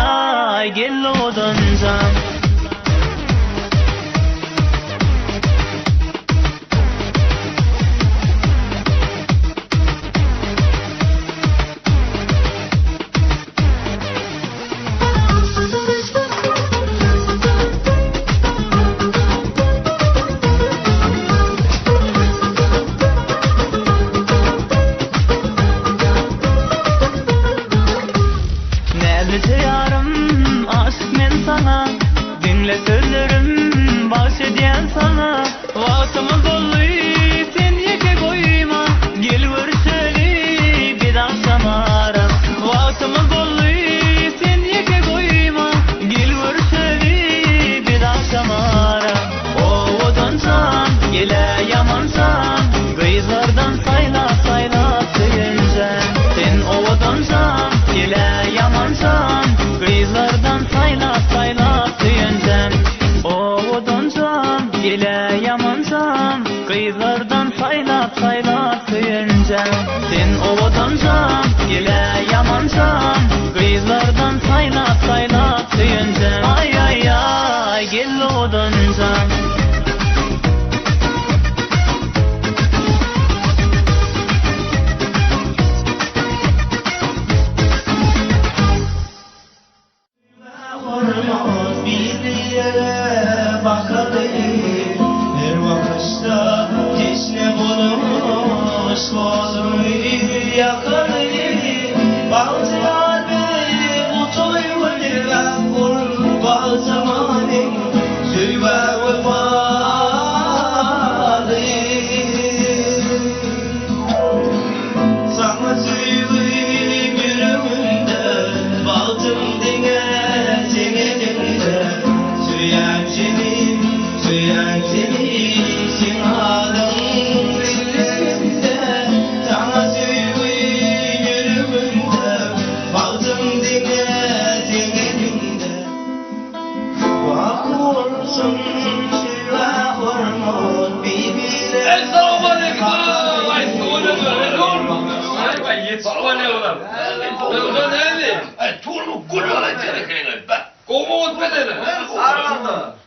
K: ovadansam, gele yamansam, kızlardan saynap saynap söyünsem, ay ay ay, gel ovadansam.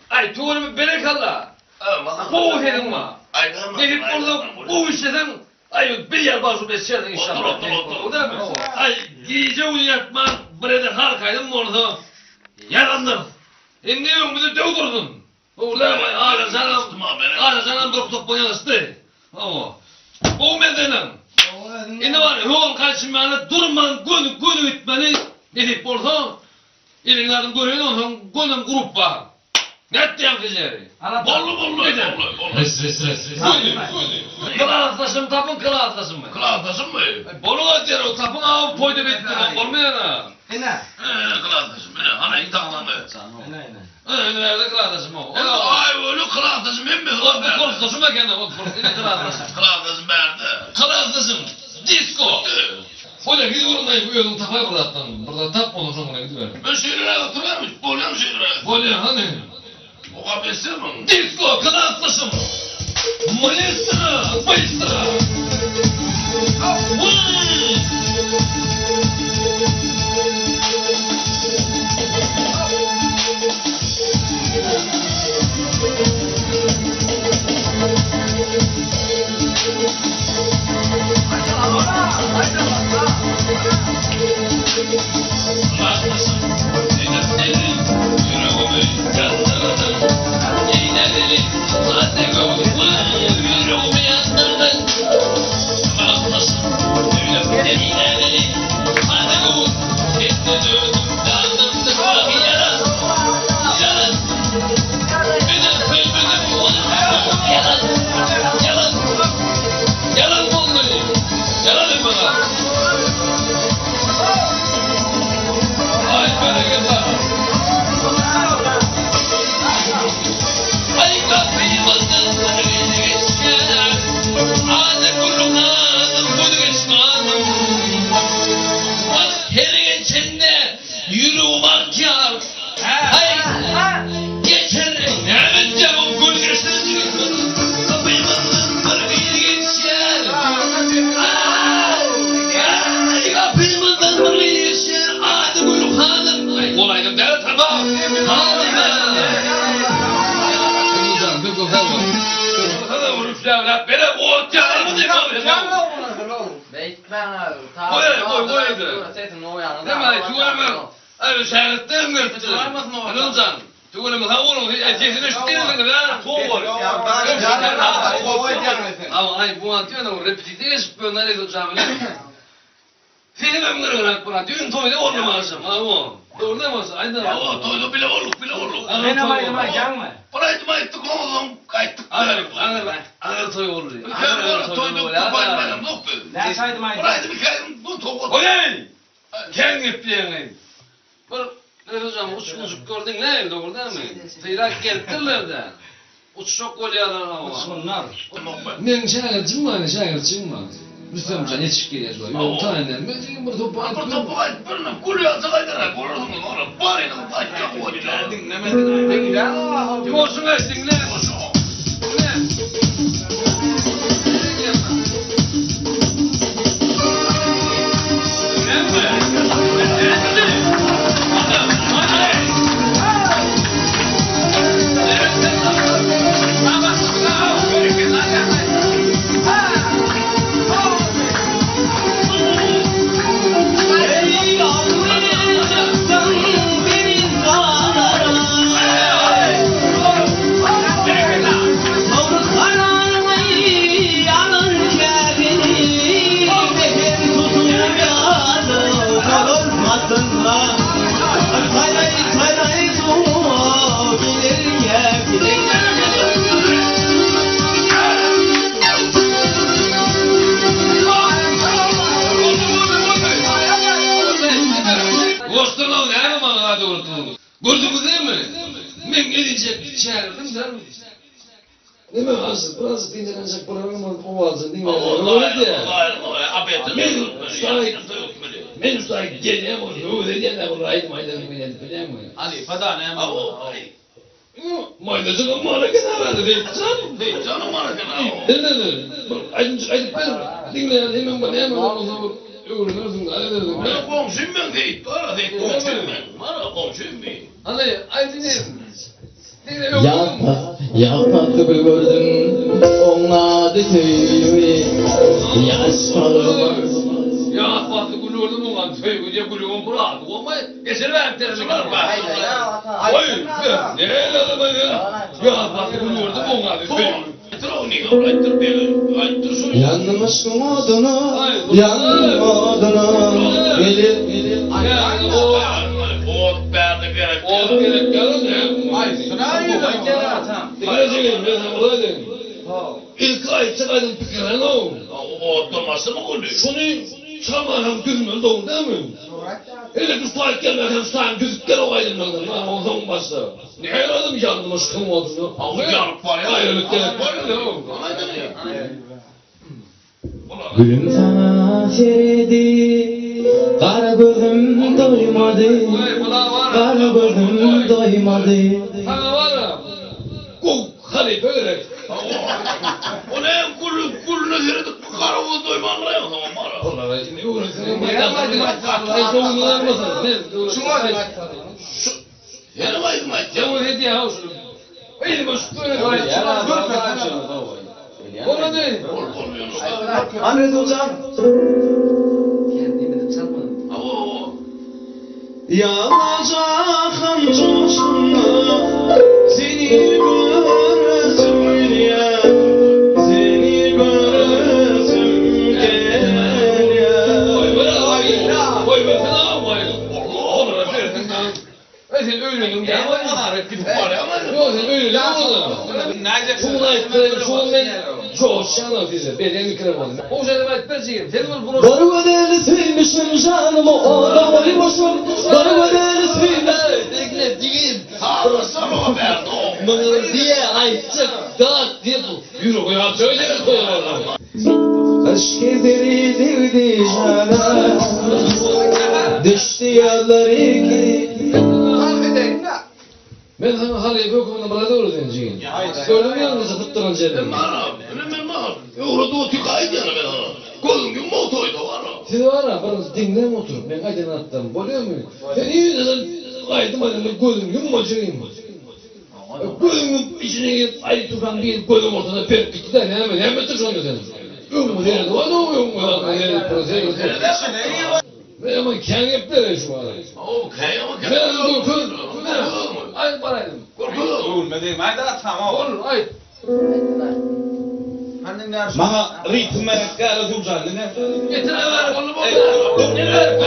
C: Ay tuğurumu bere kalla. Bu dedim ma. Gidip burada bu işleden ay bir yer bazı beslerden inşallah. O da mı? Ay gece uyuyatma buraya halkaydım orada. Yarandım. Ne yok bizi dövdürdün. Orada ağla canım durup toplanıyordu. Ama bu medenim. Ne var yol karşımda durman günü bitmeni gidip orada ilinlerin görüyor ondan gönlüm grup var. Ne diyeyim kızları? Bollu. Res. Kılaatlasım tapın kılaatlasım mı? Kılaatlasım mı? Bolu var o tapın ağabey poydu bitti. Olmuyor ha. Kılaatlasım. Ana iyi taklandı. Nerede kılaatlasım o? Ay öyle kılaatlasım hem mi? O kılaatlasım da kendine. Kılaatlasım nerede? Kılaatlasım. Disko. Öyle gidiyorum da bu yolun tapayı buradan. Burada tap onu sonra gidiyorum. Ben şehirlere oturuyormuş. Bolyan şehirlere. Bolyan hani? O kabesi mi? Disko kılaatlasım. Maestra. Düğün toyda olmamazsın. Doğru değil mi? Aynen. Toyda bile olur.
G: Ne var canım?
C: Paraydı ettik oğlum. Kayıttık. Anır toy olur. Toyda kupaydım yoktu.
G: Ne saydım aydı?
C: Paraydı bir kaydım. Bu toy olur. Oley! Kendi ettiğini. Ne hocam uçmuş gördün ne evde orada mı? Tıyrak geldiler de. Uçuşok kolyalar ama.
G: Uçsunlar.
C: Men şaircim mi? Rüstem Can yetişik geliyor. Yok taneden. Ben burada topu ayıp. Topu ayıp. Ben kulüye takaydılar. Korudum onu. Bari de başka koydular. Dinlemedin. Yosun açtın ne? sen. Ne mi hazır? Biraz dinlenecek programın ovazın dinlenecek. Men ustayı geleyim onu. Ne diye ne bu rayet maydanı bileyim mi?
J: Ali pada ne ama?
C: Maydacı mı mara kenara değil canım mara kenara. Ne. Aydın ben dinleyen hemen bana hemen o zaman öğrenirsin aydın. Ben komşum ben değil. Para değil komşum ben. Mara komşum ben. Hani aydın
K: Yapmadı gördüm ona detayı yaşmadım.
C: Ya fatı gülürdüm ulan tüy diye gülüyorum bırak. Olma geçer ver terimi kalma. Hayır. Ne lazım ya? Ya fatı gülürdüm ona tüy.
K: Yanmış moduna, yanmadına, gelir.
B: Ot berdi gerek.
C: Ot gerek gelin.
J: Ay sırayı da gel.
C: Dinleyeceğim ben buradayım. İlk ay çıkardım fikirlerini o.
B: O durması mı oluyor?
C: Şunu çamarım gözümün doğum değil mi? Hele bir saat gelmeden saat gözükler o aydınlanır. O zaman başla. Ne yaradım yandım aşkım olduğunu.
B: Ama yanık var ya.
C: Ayrılık gerek var ya.
K: Gülüm sana seredi, kara gözüm doymadı, kara gözüm doymadı.
C: Sana var ya. Kuk halife öyle.
B: O ne kulunu seyredip bu karavu doymanla ya o zaman bana.
C: Onlara şimdi uğraşsın. Ne soğunlular mısın?
J: Şunu hadi.
B: Yerim aydım
C: Ya bu hediye ha şunu. Öyle boş böyle var. Ona değil.
J: Ahmet hocam. Yanacağım coşkunla seni görsün ya, seni görsün gel ya.
C: Vay be sana vay. Onlara versin lan. Sen öyleyim ya. Yok sen öyle olmadı. Çok şanlı bize. Benim kıramadım. O şeyde ben etmeyeceğim. Sen bunu
K: Barı bedeli silmişim canımı o da boymuşum. Barı bedeli silmişim.
C: Tekne değil.
B: Harlasana o berdi o.
C: Bana diye ayçık dağıt diye bu. Yürü koyar söyle koyarlar.
K: Aşk ederildi cana, düştü yolları ki.
C: Ben sana halife okumuna bana doğru deneyeceğim. Gördün mü yalnız fıttıran cennet?
B: Bana önemli mi? Orada o tükaydı yana ben ona. Gözüm gün motoydu var o.
C: Siz var ya bana dinleme oturup ben aydın attım. Biliyor musun? Ben iyi dedim kaydım adamı gözüm yummacıyım. Gözümün içine girip ay tutan bir gözüm ortada perip gitti de hemen tıklanıyor senin. Yummu derdi var o yummu derdi proseye götürdü. Ben ama kendi yaptılar şu an.
B: Okey ama
C: Ben korkun. Ay paraydım.
J: Ölmedi. Ben de tamam.
C: Olur ay.
J: Bana ritme kara durcan ne?
C: Getir ver onu bana. Ne ver?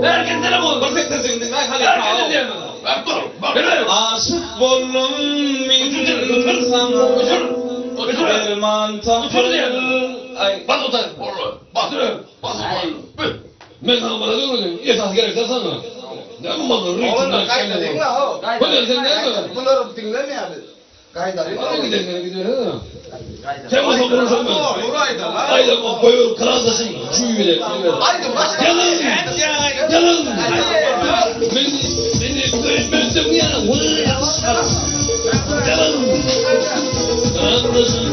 C: Ver kendine bul.
J: Bak sen de ben hadi
C: Ver kendine diyemem.
B: Bak dur. Bak.
J: Aşık bollum min sana. Erman tahıl. Ay.
C: Bak otur. Bak. Bak. Ben sana bana diyorum. Esas gerekse sana. Ne malı ritme kendine. Böyle sen ne yapıyorsun?
J: Bunları dinlemiyor abi.
C: Bana gidiyor ha. Sen bu zaman konuşamıyorsun.
J: Oraydı lan.
C: Ayda o koyur krasasın. Çuyu bile.
J: Haydi başla.
C: Gelin. Beni öğretmezdim ya. Gelin. Krasasın.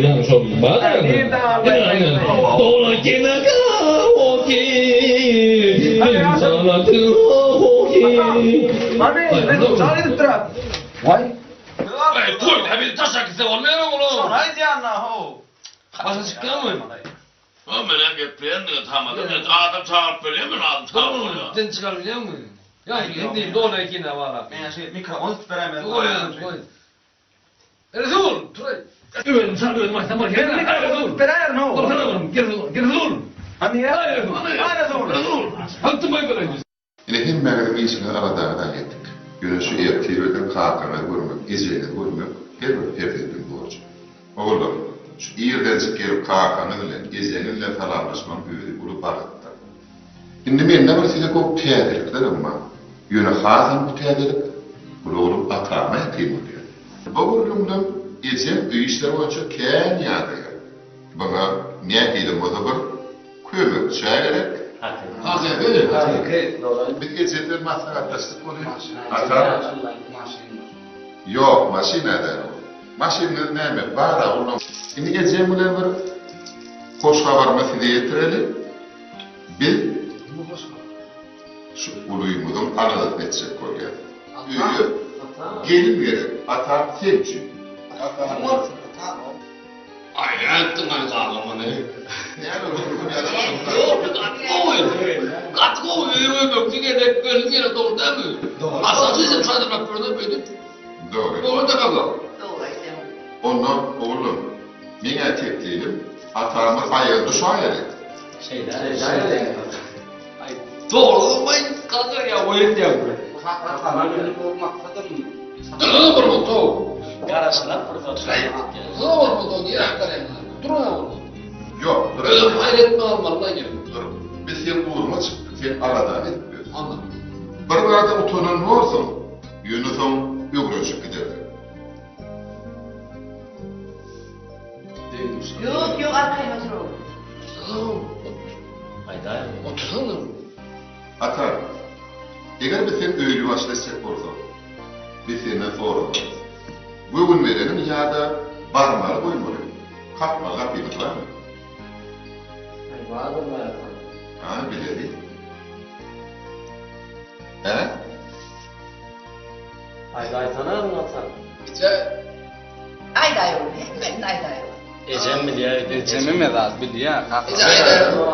C: Yanlış oldu. Bak. Koy da bir taş akısı olmuyor mu oğlum?
J: Haydi anna ho.
C: Başa çıkıyor mu?
B: O merak etmeyen de tamamen adam çağırıp veriyor mu adam çağırıp veriyor.
C: Sen çıkarabiliyor musun? Ya hindi doğru ikine var.
J: Ben şey mikrofon tutarım ben.
C: Koy. Resul, Turay. Öldüm sana öldüm açtan bak.
J: Beraber ne oldu?
C: Geri dur.
J: Hani ya?
C: Aynen doğru. Hattım ben böyle.
A: Yine hem mağarada iyisini aladağından ettik. Güneşi ertiğirden kalkana görmek, izleyene görmek, her bir perdedin borcu. Oğlum, şu iyirden gelip kalkanınla, izleyeninle falanlaşman büyüdü, bunu barıttı. Şimdi men ne var size kok teyadelikler ama, yöne hazan bu teyadelik, bunu oğlum atama yapayım diyor. Bu oğlumdan izleyen büyü işler olacak kâyan yağdaya. Bana ne edelim o da bir kömür çay gerek. Hazır değil mi? Bir geceler maslahatlaştık oluyor. Atam. Yok, maşinede. Maşinede ne mi? Bara oğlum. Şimdi gecem bilen bir hoş haber mesele getirelim. Bir şu uluyumuzun aralık netsek koyuyor. Üyü. Gelin gerek. Atam sevci. Atam.
C: Aynen ay ağlamanı.
A: Yani oğlum ya da
C: Yok, katı kovuyor. Böktü gerek, gözüm gerek doğru değil mi? Asası ise çadırmak burada böyle.
A: Doğru.
C: Doğru da kalır.
A: Ondan oğlum, mine tepkiyelim, atamız ayağı duşa gerek.
C: Doğru olmayın, kalır ya, o et ya. Dur, dur, dur.
G: Garajlar burada.
C: Dur, dur, yer aktar ya. Dur,
A: Yok,
C: öyle
A: duracak.
C: hayret mi almalılar gibi.
A: Dur. Biz sen uğurma çıktık, sen aradan etmiyorsun.
C: Anladım.
A: Bir arada utanın ne olsun, yönüzün ögröşüp gider.
E: Yok arkaya otur.
C: Tamam.
G: Hayda.
C: Oturalım.
A: Atar, eğer biz sen öyle başlayacak olsa, biz senden sonra oluruz. Bugün verenin ya da barmalı koymalı. Kapmalı kapıyımız var mı?
G: Var mı var?
A: Ha, bilelim. He?
G: Hayda sana anlatsan.
C: Bize
E: Ayda yok. Hemen ayda yok.
G: Ecem mi diye?
F: Ecemi mi lazım bildi ya?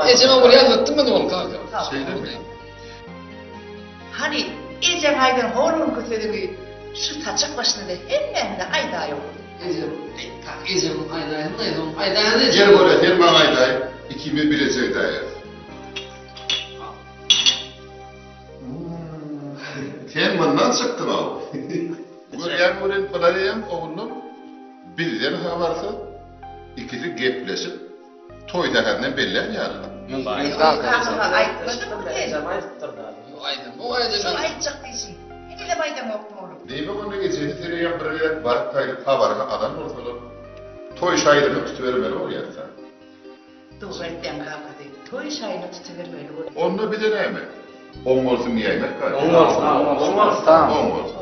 C: Ecem'e buraya anlattın mı ne oldu kanka?
A: Şeyler mi?
E: Hani Ecem Aydın horun kötülüğü şu taçak başında hemen de ayda yok.
C: Ecem, ayda ne?
A: Gel böyle, gel bana ayday. İkimi bilecek dayı. Sen bundan çıktın o. Gürgen burun pılarıyım oğlum. Bizden ha varsa ikisi gepleşip toyda herden bellen yarın.
E: Kalkına aytmıştım mı?
C: O ayda
E: Şu aytacak değilsin. Yine de baydan oktum oğlum.
A: Değil mi bunu geçeni tereyem bırıyan barık kaylıp havarına adam olsalı. Toy şairini tutuvermeli oraya sen.
E: Doğru ettiğim kalkadı. Toy şayını tutuvermeli olur.
A: Onu bir de mi? On olsun niye yemek var?
F: Tamam.
A: On olsun.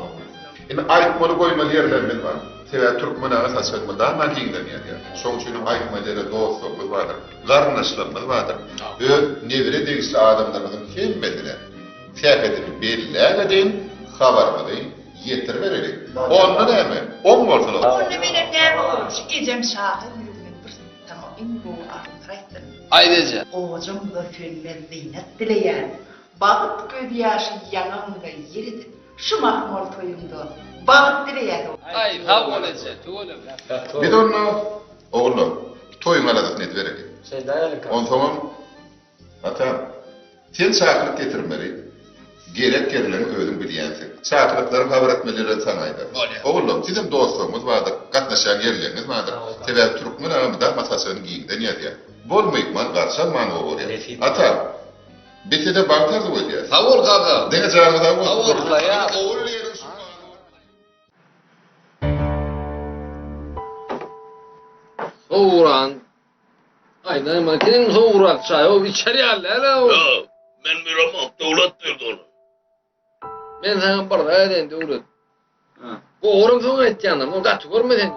A: Şimdi ayıkmalı koymalı yerlerimiz var. Sever Türkmen'e saçmalma daha nadiyden yani. Son için ayıkmaları dostluğumuz vardır. Karnaşlığımız vardır. Ve nevre değişli adamlarımızın kim bedine? Fiyaketini belli edin, havarmalayın, yetir verelim. Onunla da mi? On olsun o.
E: Onu benim ne olmuş? Ecem şahı yürümün bir tamam in bu arıntaytın.
C: Aydece.
E: Oğuzum da fönmen zeynet dileyen. Bağıt gödyaşı yanımda yeridir. Şu mahmur toyumda bağıt dileyen.
C: Ay, ha olacak, öyle.
A: Bir de onu, oğlum, toyun aladık net verelim.
G: Şey dayalı kal.
A: On zaman, atam, sen çakırık getirmeli. Gerek gerilerini ödüm biliyensin. Çakırıkların haber etmeleri sanaydı. Oğlum, sizin dostluğumuz vardır, katlaşan yerleriniz vardır. Tebel Türkmen ağımda masasının giyinden yediyor. Bol mıyıkman, karşan manı olur ya. Atam, bitede bantardı bu diye.
C: Sağ ol kanka.
A: Dene çağırdı da bu.
C: Sağ ol.
F: Ya.
A: Oğul yerin şu
C: Soğuran. Aynen makinenin soğurak çay. O içeri al hele o.
B: Ya ben bir ramak devlet verdi onu.
C: Ben sana burada edin devlet. Bu oğlum sonra etti yanım. O katı görmedin.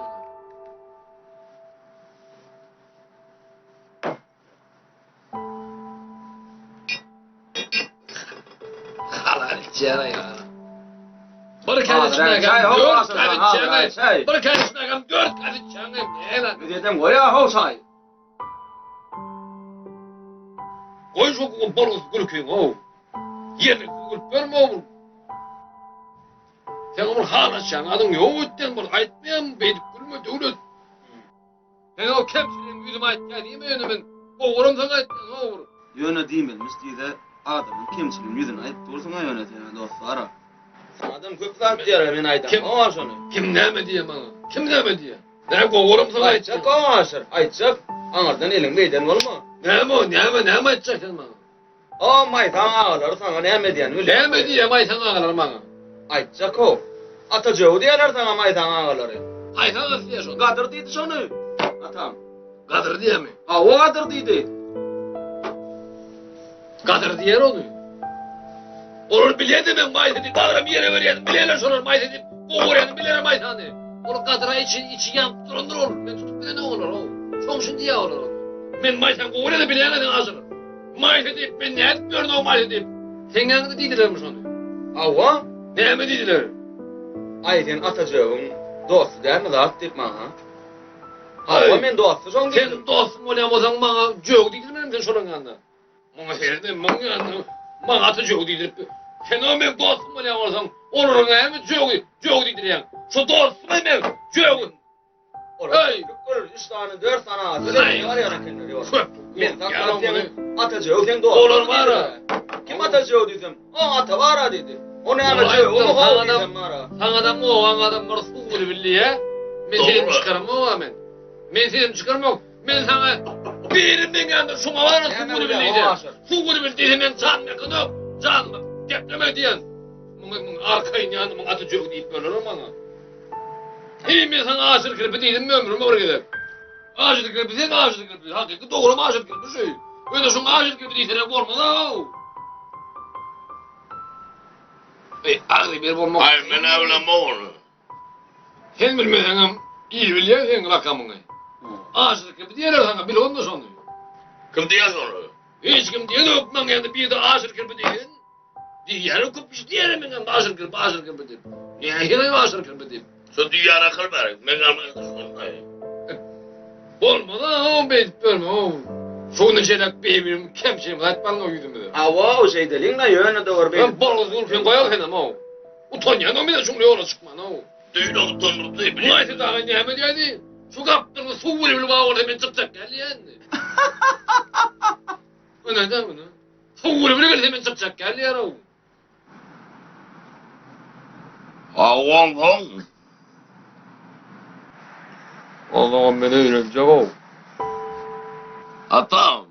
C: Halal içeri ya. Bir karışına gam 4 karışına. Bir karışına gam 4 karışına. Ne lan?
F: Dedim o ya hoşay.
C: Koy şu balık gülkün o. Yemek gülüp verme oğlum. Sen onu hala çan adın yok etten bunu aytmayan mı? Beydik gülme devlet. Ben o kemçiliğim yüzüme aytken değil mi önümün? Oğurum sana aytken oğur.
D: Yöne değilmiş diye adamın kimçiliğin yüzüne ayıp dursun ya yönetene dostlar. Adam köpler diyor ben aytam.
C: Kim?
D: O şunu.
C: Kim ne diye bana? Kim ne diye? Ne oğurum sana aytken?
D: Aytacak o aşır. Aytacak. Anardan elin beyden olma.
C: Ne mi? Ne mi aytacaksın bana?
D: O maytan ağlar sana ne diyen öyle.
C: Ne mi diye maytan ağlar bana?
D: Aytacak o. Atacağı diyorlar sana maytan ağları.
C: Aytan nasıl diye şunu?
D: Kadir dedi şunu. Atam.
C: Kadir diye mi?
D: Ha o kadir dedi.
C: Kadir diyer onu. Olur biliyordum ben maytanı. Kadır'a bir yere veriyordum. Bileyle sorar maytanı. Oğuryanı bilere maytanı. Onu Kadır'a içi yanıp durundur olur. Ben tutup bile ne olur o? Çoğuşun diye olur o. Ben maytan oğuryanı bileyle hazırım. Maytanı deyip ben ne etmiyorum o maytanı deyip. Sen yanında değildirlermiş onu.
D: Ava?
C: Ne mi değildiler?
D: Ayten atacağım. Dostu der mi zat deyip bana?
C: Ay.
D: Ava men dostu son dedim.
C: Sen dostum olayamazsan bana cöğ değildirmem sen şuranın yanında. Bana herdim bana yanında. Bana atı cöğ değildirip. Sen o men dostum olayamazsan olurun hem cöğ değildiren. Şu dostum hem cöğ. Hey.
D: Olur 3 tane 4 tane
C: Ay.
D: atacağım. Var ya kendileri var.
C: Çöp.
D: Men
C: Yalan
D: taklar
C: bunu.
D: sen atacağım sen dostu.
C: Olur var ha.
D: Kim atacağım dedim. O ata var ha dedi. O ne
C: Ulan
D: atacağım? Onu
C: adam-
D: hava dedim var ha.
C: Hangadan o hangadan var su gibi billiye. Men senin çıkarım o men. Men senin çıkarım yok. Men sana birimin yanında şuna var su
D: Hemen
C: gibi
D: öyle,
C: billiydi.
D: o aşır.
C: Su gibi billiydi men can yakın yok. Can mı? Gepleme diyen. Bunun arkayın yanında bunun atı çok deyip böyle bana. Hem ben sana aşırı kirpi değilim mi ömrüm oraya gider. Aşırı kirpi sen aşırı kirpi. Hakiki doğru mu aşırı kirpi şey. Öyle şuna aşırı kirpi değilse ne olmaz ha. Ağzı bir olmak.
B: Ay ben evlenme onu.
C: Sen bilmeden iyi biliyor sen rakamını. Aşırı kirpi diyeler sana bil onu sanıyor.
B: Kim diye onu?
C: Hiç kim diye de okman yani bir de aşırı kirpi diyen. Diğeri kupmuş diyelim ben aşırı kirpi deyip. Niye yine aşırı kirpi deyip.
B: Şu dünyana kıl verin. Ben almayı kısmındayım.
C: Olmadı ha ben bölme o. Şunun şeyler bebeğim kemşeyim hadi bana o yüzümü de.
D: Ava o şey delin de yöne de var benim.
C: Ben boruz gülfen koyal henem o. Utanyan o bir de şunu yola çıkman o.
B: Düğün utanır değil mi?
C: Maytı daha ne hemen geldi. Şu kaptırma su vuruyor bile bağır hemen çıkacak geldi yani. O neden bunu? Su vuruyor bile hemen çıkacak geldi ya o.
B: Avan hong.
C: O zaman beni öğrenecek o.
B: Atam,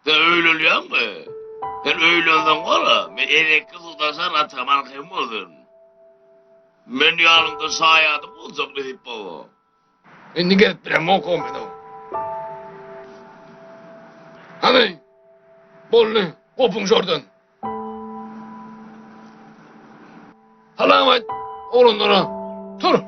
B: sen öylülüyor mu? Sen öylüyorsan var ya, ben erek kızı da sen atam arkayım olsun. Ben yanımda sayadım olsam da hep baba.
C: Şimdi gelip bir ama okum ben o. Hadi. Bollu, kopun şuradan. Halamat, oğlunlara. Tur.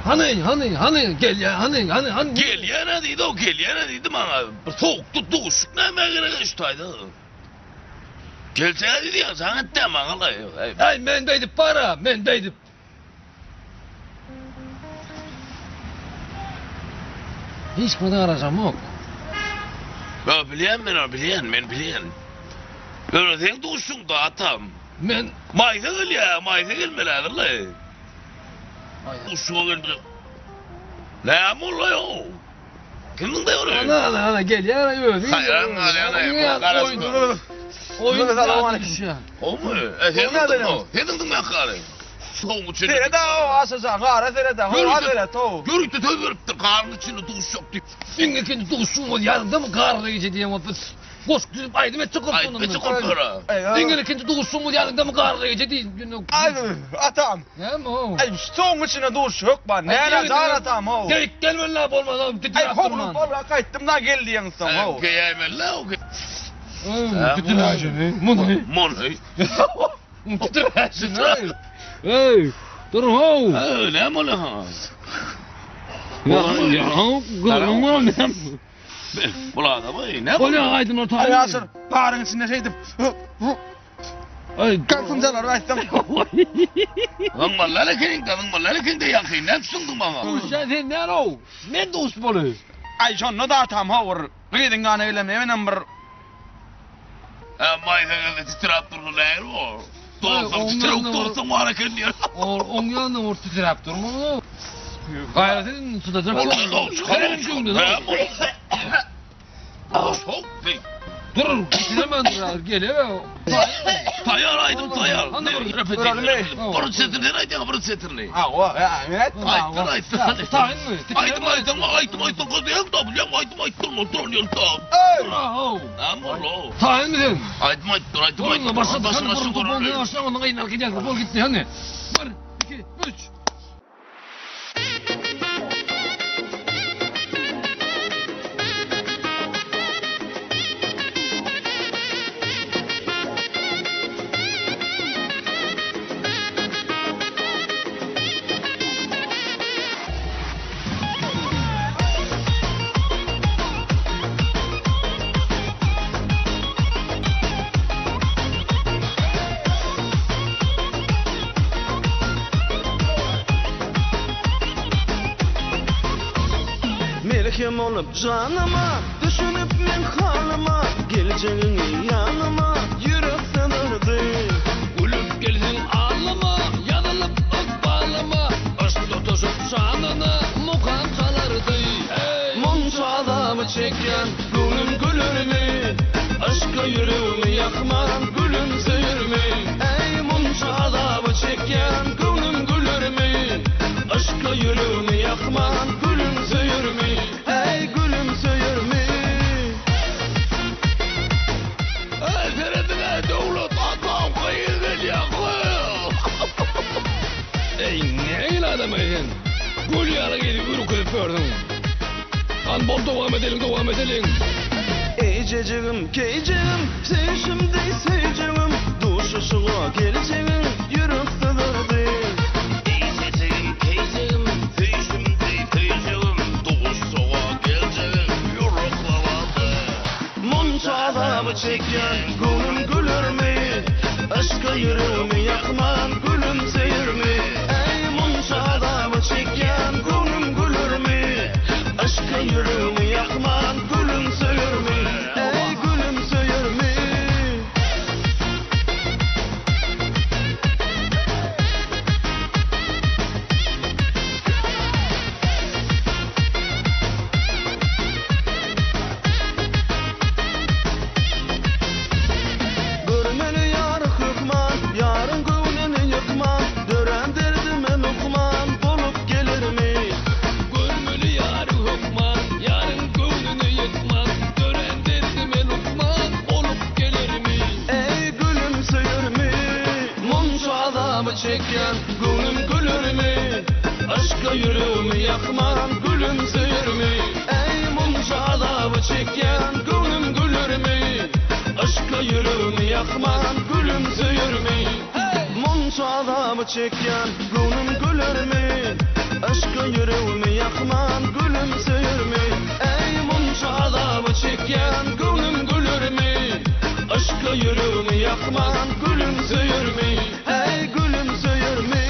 C: Hani gel ya hani.
B: Gel yana deydi o gel yana deydi bana. Soğuk tuttu uşuk ne meğere geçtaydı. Gelsene dedi ya sana ettim bana.
C: Ay mendeydi para, mendeydi. Hiç kadar arayacağım yok.
B: Ben biliyen. Böyle sen duşun da atam.
C: Ben...
B: Maysa gel ya, maysa gelmeler la. Duşun gelmeler. Ne amurla yo? Kimin de oraya?
C: Ana gel ya arıyor.
B: Hayır ana karışma.
C: Oyun
B: O mu? Hedin ben karı. Soğuk içinde.
D: Sere de o asacak ha sere de ha sere to.
B: Görüktü tö görüp de karnın içinde duş yok diye.
C: Sen kendi duşun var yanında mı karlı gece diye ama biz koş gidip aydım et çıkıp
B: Ay be çıkıp para.
C: Sen kendi duşun var yanında mı karlı gece diye.
D: Ay atam.
C: Ne mi o?
D: Ay soğuk içine duş yok ben. Ne zar atam o.
C: Gelmen la olmaz oğlum.
D: Ay hovlu balla kayıttım da geldi yansan o.
B: Ke yemen la o ke.
C: Titracın. Mun ne?
B: Mon hey.
C: Titracın. Hey. Dur ho.
B: Ne mon ha?
C: Ya görmüyorum ben.
B: Bula da bay ne?
C: Kolya aydın orta.
D: Ay asır. Parın içinde şeydim.
C: Ay
D: kalsıncalar baktım.
B: Lan malları kenin de yakın. Ne sundun bana?
C: Sen ne o? Ne dost böyle?
D: Ay şonu da atam ha vur. Gidin gane öyle hemen bir.
B: Maysa geldi titrap durdu ne o? Doğrusu titrap durdu var ya.
C: On yanına vur titrap durma. Gayret edin tutacağım. Senin cümle. Dur, hemen dur. Geliyor.
B: Tayaraydım tayar.
C: Anne,
B: Bunu setirleyin haydi bunu setirleyin.
J: Ha o ya evet.
B: Aytım kızıyım da biliyorum aytım oturuyorum tam.
C: Bravo.
B: Amolo.
C: Tayin misin?
B: Aytım
C: Bununla başladık. Hani burun topuğunu aşağı ondan kayın arkayacağız. Bol gitti hani. 1, 2, 3.
K: Melkem olup canıma, düşünüp men halıma, geleceğini yanıma, yürek sınırdı.
C: Gülüp gelsin ağlama, yanılıp bağlama, aşkta tozup şanına mukan çalardı.
K: Munca adamı çeken gülüm gülür mü? Aşka yüreğimi yakman gülüm söyür mü? Ey munca adamı çeken gülüm gülür mü? Aşka yüreğimi yakman gülüm söyür mü? Ey gülüm söyür mü?
B: Eferedine devlet atam kıyırdır yakıl.
C: Ey ne eyle adam edin? Gül yara gelip ürük edip gördüm. Kan bol devam edelim.
K: Ececeğim, keyeceğim, sevişimde seveceğim, duşuşuna geleceğim, yürek sınırdı.
B: Ececeğim, keyeceğim, sevişimde doğuşsuğa geleceğim, yürek lavadı.
K: Munca adamı çeken gülüm gülür mü? Aşka yüreğimi yakman gülüm söyür mü? Ey munca adamı çeken gülüm gülür mü? Aşka yüreğimi yakman gülüm söyür mü? Ey gülüm söyür mü? Görmeli yarı hükman, yarın gönlünü yıkman, dören derdime lukman, bulup gelir mi?
C: Görmeli yarı hükman, yarın gönlünü yıkman, gören derdime lukman olup gelir mi?
K: Ey gülüm söyür mü? Munca adamı çeken gülüm gülür mü? Aşka yüreğimi yakman gülüm söyür mü? Ey munca adamı çeken gülüm gülür mü? Aşka yüreğimi yakman gülüm söyür mü? Munca adamı çeken gülüm gülür mü? Aşka yüreğimi yakman gülüm söyür mü? Ey munca adamı çeken gülüm gülür mü? Aşka yüreğimi yakman gülüm söyür mü? Ey gülüm söyür mü?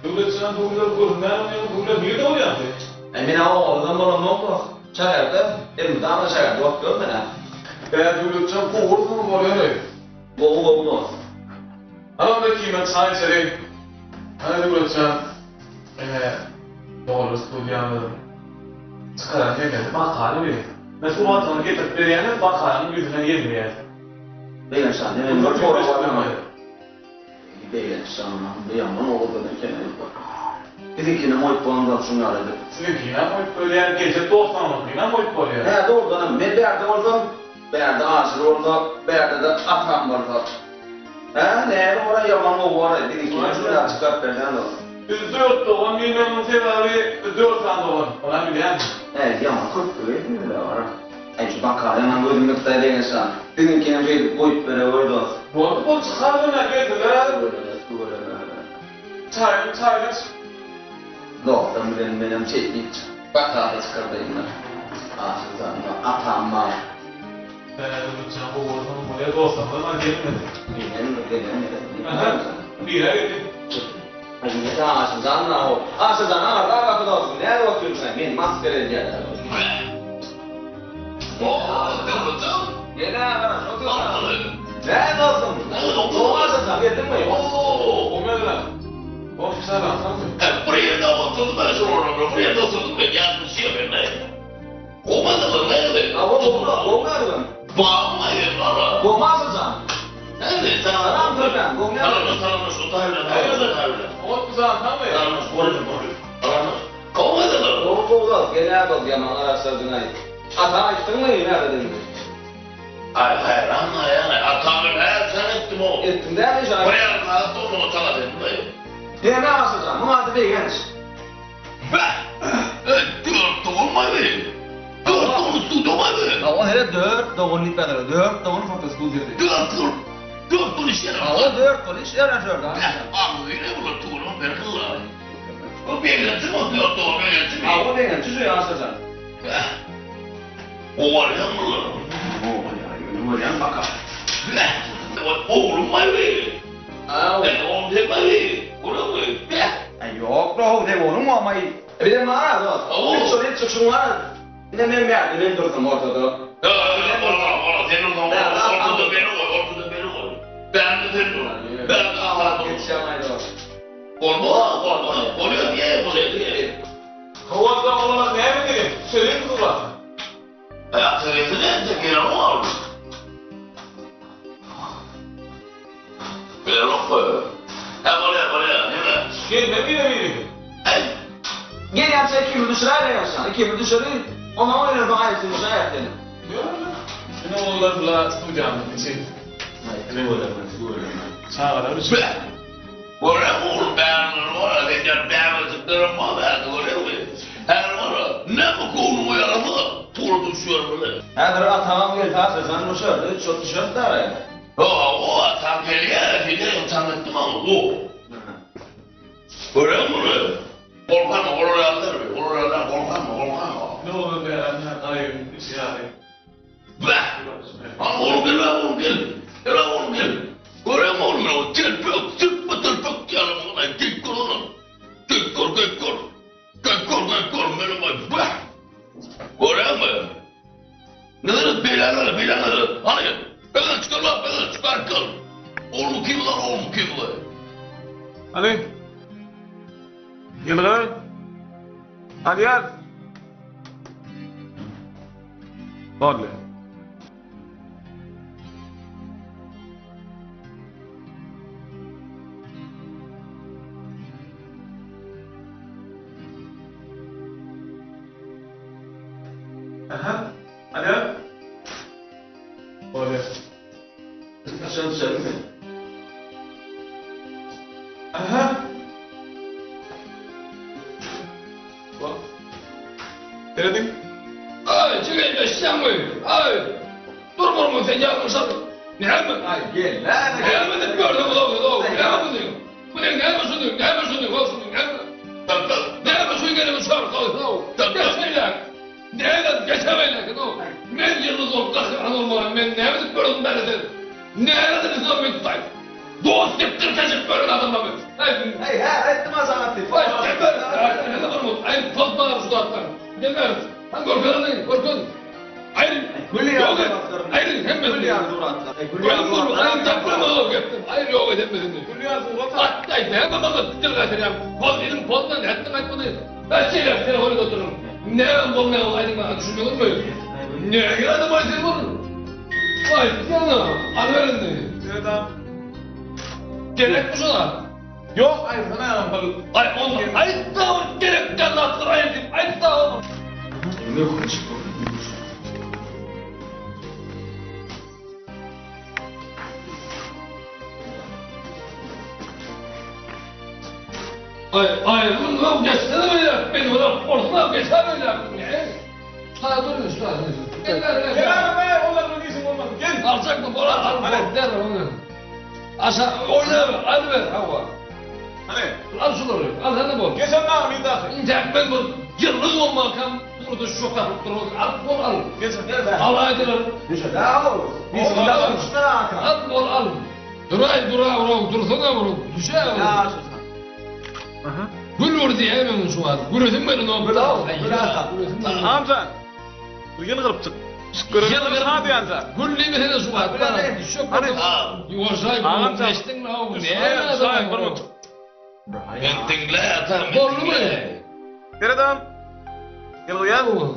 I: Devletçiden doğruları görünmeyen doğrular bir de oluyor.
D: Men ağladan bana ne oldu? Çağırdı. Elimde ana çağırdı. Bak görme ne?
I: Ben devletçiden kovurdu mu var yani?
D: Boğulu.
I: Aramda kıymet sayın serin. Hani devletçiden doğru stüdyanı çıkaran herkese bakarını verir. Mesela o vatanı getirip veriyene bakarının yüzüne yermeye.
D: Beyan sen de benim bir doğru var mı? Beyan sen bir yaman oldu da kendine bak. Bizimkine moy puandan şunu aradı.
I: Sizinkine moy böyle yani gece 90'lıkına moy koyuyor.
D: He doğrudan ben berde oldum. Berde ağzı orada, berde de atam vardı. He ne oraya yaman o var. Bizimkine şunu açıklar berden de.
I: Biz 4 doğan bilmem sebebi 4 tane doğan. Ona bilen mi?
D: He yaman 40 öyle mi var? Ay şu bakar hemen gözüm yıktay degen şan. Dinkinden şey koyup bere orada.
I: Bu çıkarına geldiler. Çaylar.
D: Doktor benim çektik. Bakar çıkardayım ben. Aslında atam var.
I: Lütfen bu ortamı buraya dostlar ama gelmedi. Bir yere gittim.
D: Ne aşızan da o. Aşızan arada kapıda olsun. Nerede oturuyorsun sen? Benim maskere diye. Gel abi, otur. Nerede olsun? Doğmazsan yedin mi?
I: O melek. Of selam.
B: Buraya da oturdum ben sonra. Buraya da oturdum ben yazmışım ben. Olmadı mı? Nerede?
D: Olmadı.
B: Bağırmayın bana.
D: Olmazsan.
B: Nerede? Sen
D: Tamam dur ben.
B: Tanrı şu tayyip.
I: O güzel tamam mı?
B: Tanrı korusun. Kovmadı mı?
D: Kovdu. Genel bak yaman araştırdığına. Ata açtın mı yine dedim.
B: Hayır anla yani. Atamın her sen ettim o.
D: Ettim değil mi canım?
B: Buraya kalktı onu tanıdım.
D: Ne asacağım? Muhatabeye genç.
B: Dört doğmadı. Dört doğunu doğmadı.
D: O hele 4 doğun litbedir. 4 doğun fotosu dedi.
B: Dört doğunu işe yarar.
D: O 4 doğun işe yarar şurada.
B: Abi öyle bunu tuğunun bir kılla. O bir yönetim o dört doğunu yönetimi.
D: O değil, çiziyor asacağım.
B: O var ya mı?
D: O var ya bakar.
B: Oğlum var mı? Oğlum değil mi? Oğlum mu?
D: Yok da o değil oğlum ama iyi. Bir de mağara da. Bir soru çıksın var. Ne ben durdum ortada.
B: Orada beni var. Ben de seni var. Ben de anladım. Oluyor diye.
I: Kovakla olarak ne mi dedim? Söyleyin mi bak?
B: Hayatını ne çekiyor ama? Böyle lokma. Hem oraya, değil mi?
I: Gel ne bileyim.
D: Gel yapsa 2 yıl dışarı yapsan. 2 yıl dışarı. Ona öyle daha iyi dışarı yaptın.
I: Ne olur la hocam şey. Ne olur? Çağlar bir şey.
B: Oraya oğlum beğenir var. Tekrar beğenmezliklerim var. Oraya mı? Her var. Ne bu konu yaralı? Tuğla düşüyor böyle.
D: Her atam geldi asacağım dışarı. Çok dışarı da var.
B: O atam geliyor. Gidelim tanıttım ama o. Oraya mı? Korkan mı? Oraya alır mı? Oradan korkan mı?
I: Ne olur beğenler ayım şey arayım.
B: Oğlum gel. Oraya mı oğlum ya? Telpek, tırpık yanımına. Gel kor onu. Gel kor. Benim ay. Oraya mı? Nedir? Belanları. Hani? Beden çıkar. Oğlum kim lan?
I: Hadi. Gel lan. Hadi gel. Hadi. Aha. Hadi. Hadi.
D: Sen söyleme.
I: Aha. Bak. Denedim.
C: Ay çıkayım eşyan mı? Ay. Dur mu sen yapmışsın? Ne yapmadın?
D: Ay gel lan.
C: Ne yapmadın? Gördüm ulan. Ne yapmadın? Bu ne yapıyorsun? Ne yapıyorsun? Ne yapıyorsun? Gelin çağır kalk. Geçmeyle. Geçemeyle. Ben yıldız olup kahraman olmalıyım. Ben ne yapayım böyle ben de. Ne yaptınız lan ben tutayım? Dost yaptır kaçıp böyle adamla ben.
D: Hey ettim azamati.
C: Ay geber. Ne kadar mı? Ay fazla şu atlar. Geber. Sen korkun. Hayır. Yok et. Hayır hemen. Hayır yapma oğlum gittim. Hayır yok edemedin. Hatta hemen bana tıkır kaçıracağım. Pozdan ettim etmedi. Ben şeyler telefonu otururum. Ne olmaya olaydım bana düşünüyor muyum? Ne geldim ay telefonu? Vay canım. Anverin de.
I: Neden?
C: Gerekmiş olan.
I: Yok hayır sana yapalım.
C: Ay onu. Ay tamam gerekten attır ayıp. Ay tamam.
D: Ne konuşuyor?
C: Ay bunu geçsene böyle. Beni ona ortadan geçer böyle. Ne? Ha dur usta. Gel
I: Gel be, onların isim olmaz. Gel.
C: alacak mı? Bol atalım. Der onu. Aşağı oyna ver. Hadi ver. Hava.
I: Hani?
C: Al şunları. Al hadi bol.
I: Geçen ne yapayım daha?
C: İntek ben bu yıllık olmakam burada şu kadar durur. Al bol al.
I: Geçen gel be.
C: Al haydi lan.
D: Ya o. Biz
C: Al, al.
D: de usta.
C: Al bol al. Dursana vurun. Düşe ya.
D: Ya
C: Gül vur diye hemen şu an. Gülüzün beni ne yapıyor?
I: Hamza. Yıl kırıp çık. Yıl hadi yanza.
C: Güllü bir tane şu an. Şu
I: Hani?
C: Yuvarşay bunu geçtin mi? Ne
I: Sayın kurma.
B: Ben dinle atarım.
C: Bollu mu?
I: Keredam. Gel uyan.
C: Bolur.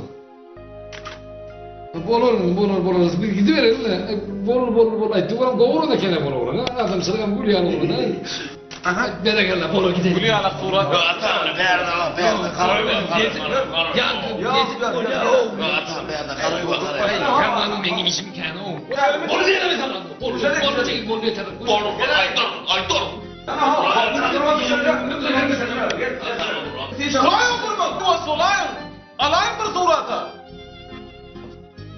C: Bir gidiverelim de. Bol. Ay duvarım doğru da kene bolur. Adam sırgan gül yanı olur. Berekelle bolur gidelim.
I: Gülü alak surat.
B: Atarım. Berde karayı
C: Kanmanın benim işim kanı o. Bol diye mi sana? Bol çekil bol getir.
B: Ay dur.
I: Solayın kurma. Dua solayın. Alayım bir surata.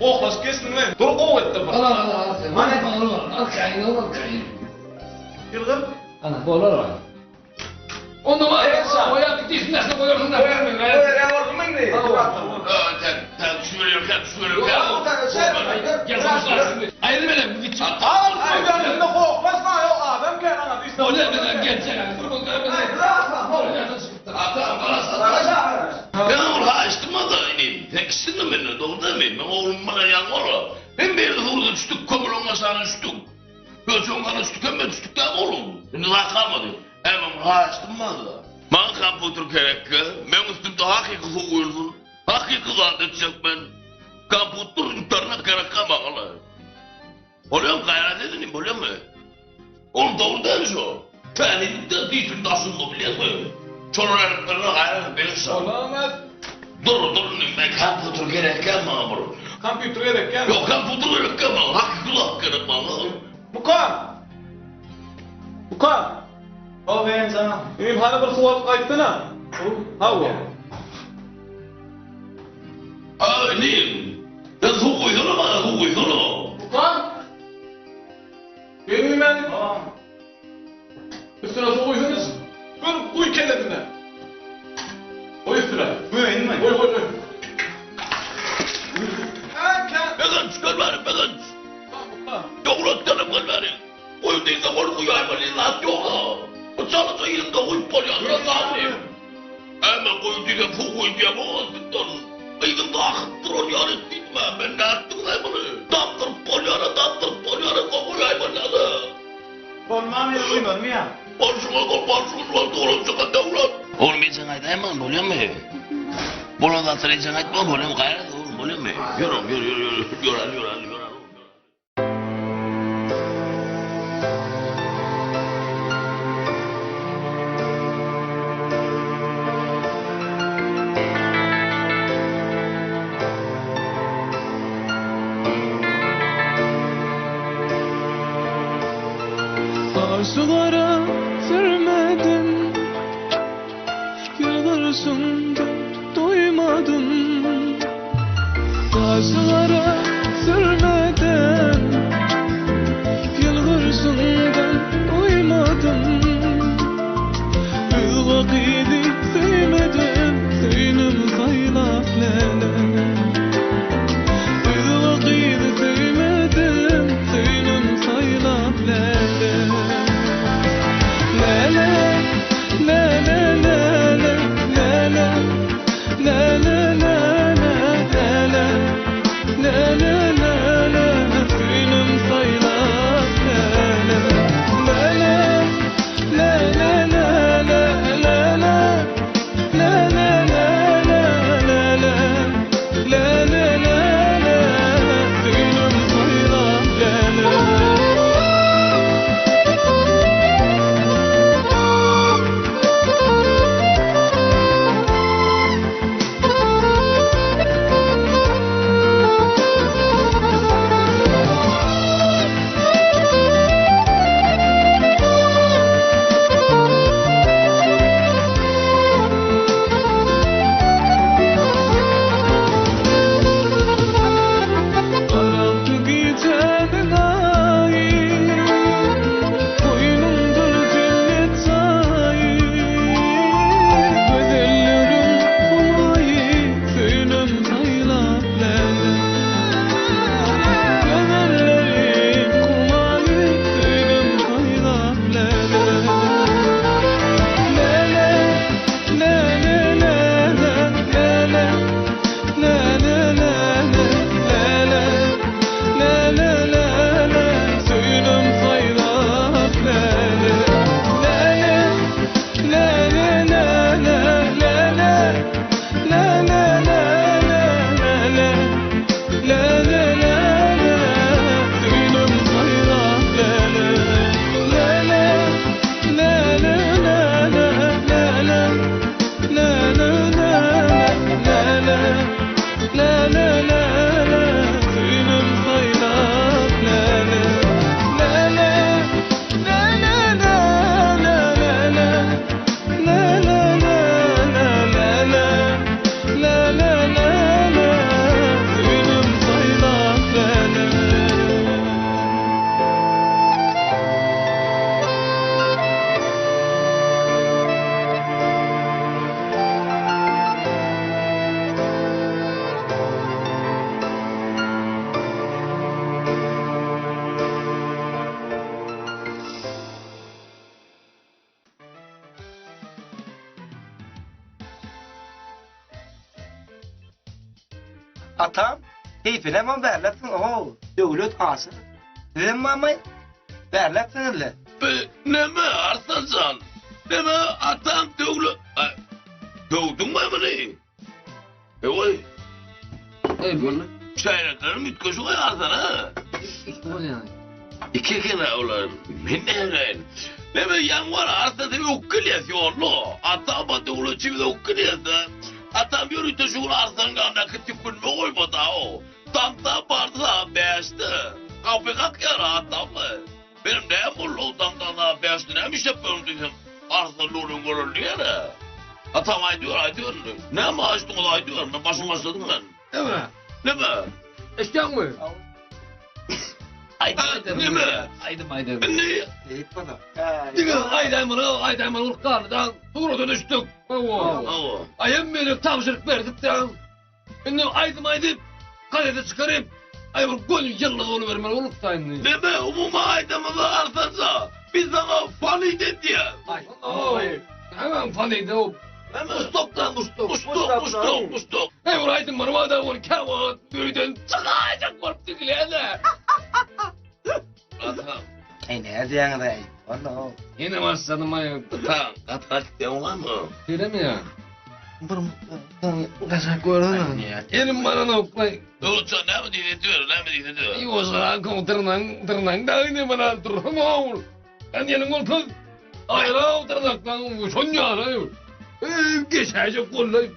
I: Oğlaş kesin lan. Dur kuvvetli bak.
C: Al. Al kayın.
I: Yılgın.
C: Ana bolur var. Onu var. O yaptık değilsin nasıl koyuyorsun da. Ayrı benim bu gidecek.
I: Al ayağını da korkmasma ya adam gel ana biz.
C: O ne benim geçecek.
B: Ben onu açtırmadı ineyim. Tek istedim beni doğru değil mi? Ben oğlum bana yan oğlum. Ben bir hurda düştük, kömürün masana düştük. Gözüm bana düştük, hem düştükten oğlum. Şimdi daha kalmadı. Hemen açtırmadı. Bana kompütür gerek ki. Ben üstümde hakiki hukukuyordum. Hakiki zat edecek ben. Kompütür yukarına gerek kalmakalı. Oluyor mu gayret edin, oluyor mu? Oğlum doğru değil mi o? Ben de değilsin aslında biliyor musun? Çorlarlıklarına gayret benim sağ.
I: Olamaz.
B: Dur, ben kompütür gerek gelmem bunu.
I: Kompütür gerek gel.
B: Yok kompütür gerek gelmem, hakiki zat gerek bana.
I: Bukan.
J: O ben sana.
I: Benim hani bir suat kayıttına. Ha bu.
B: Neyim? Ben hukuksunu bana hukuksunu.
I: Bukan. Benim ben. Üstüne su koysanız. Koy kendine. Koy üstüne.
J: Buyurun mu?
I: Koy.
B: Begenç, gel beni. Yok lan canım gel beni. Koy değilse koy hayvanı lat yok ha. O çalışsa yerinde koy polyanla sahibim. Hemen koy diye fukuy diye boğazlıktan. Aydın da akıttır onu yarettin mi? Ben ne ettim hayvanı? Daptır polyana koy hayvanları.
J: Olmam ya uymuyor mu ya?
B: Başıma doğru çıkan devlet. Oğlum ben sana aytayım mı? Biliyor musun? Bunu da sen aytma, bunu gayret oğlum, biliyor musun? Yürü.
K: Arzulara sürmedim, yıldırsın da doymadım. Arzulara sürmedim, yıldırsın da doymadım. Bir vakidi sevmedim, senin saylak lele. Bir vakidi sevmedim, senin saylak lele.
J: Atam, keyfine hemen berletsin. Oho, dövlet asır. Dedim mamay, berletsin öyle.
B: Neme Arslancan? Neme atan dövlü... Dövdün mü beni? Oy. Bunu çaylaklarım ütköşü koy Arslan ha. İki kere ulan. Minneğen. Neme yan var Arslan'da bir ukkiliyaz yollu. Atam ba dövlü çivide ukkiliyaz da. Atam bir ütköşü koy Arslan'ın kanına küçük günme koymadı o. Tam da bardı da beğeşti. Kapı kalk yara atamlı. Benim neyim bullu damdan beğeşti neymiş yapıyorum dedim. Arslan lulun gurur diye ne? Atam ay diyor. Ne mi açtın o ay diyor. Ben başım başladım ben.
C: Değil mi?
B: Ne mi?
C: Eşken mi?
B: Ne mi?
C: Aydım.
B: Ne?
J: Deyip bana.
C: Diyor aydan urkardan doğru dönüştük.
B: Avo.
C: Ayım beni tavşırık verdik de. Şimdi aydım kalede çıkarayım. Ay bu gönül yalnız onu vermen olup da aynı.
B: Ne mi? Umuma aydamızı arsansa. Biz sana fani de diye.
C: Hemen fanıydı o.
B: Mustok.
C: Hey uğraydın bana var da onu kavat büyüdün. Çıkacak korktu gülüyorlar.
B: Atam.
J: Ne diyen rey? Valla.
C: Yine başladım ayım.
B: Atak diyorsun var mı?
C: Öyle mi ya? Kaçak gördün mü? Elim bana ne oklayın.
B: Ulan ne mi diyor?
C: İyi o zaman tırnak da aynı bana durma olur. Ben yenim olsun. Ayra tırnaktan sonya arıyor. Geçecek kolay.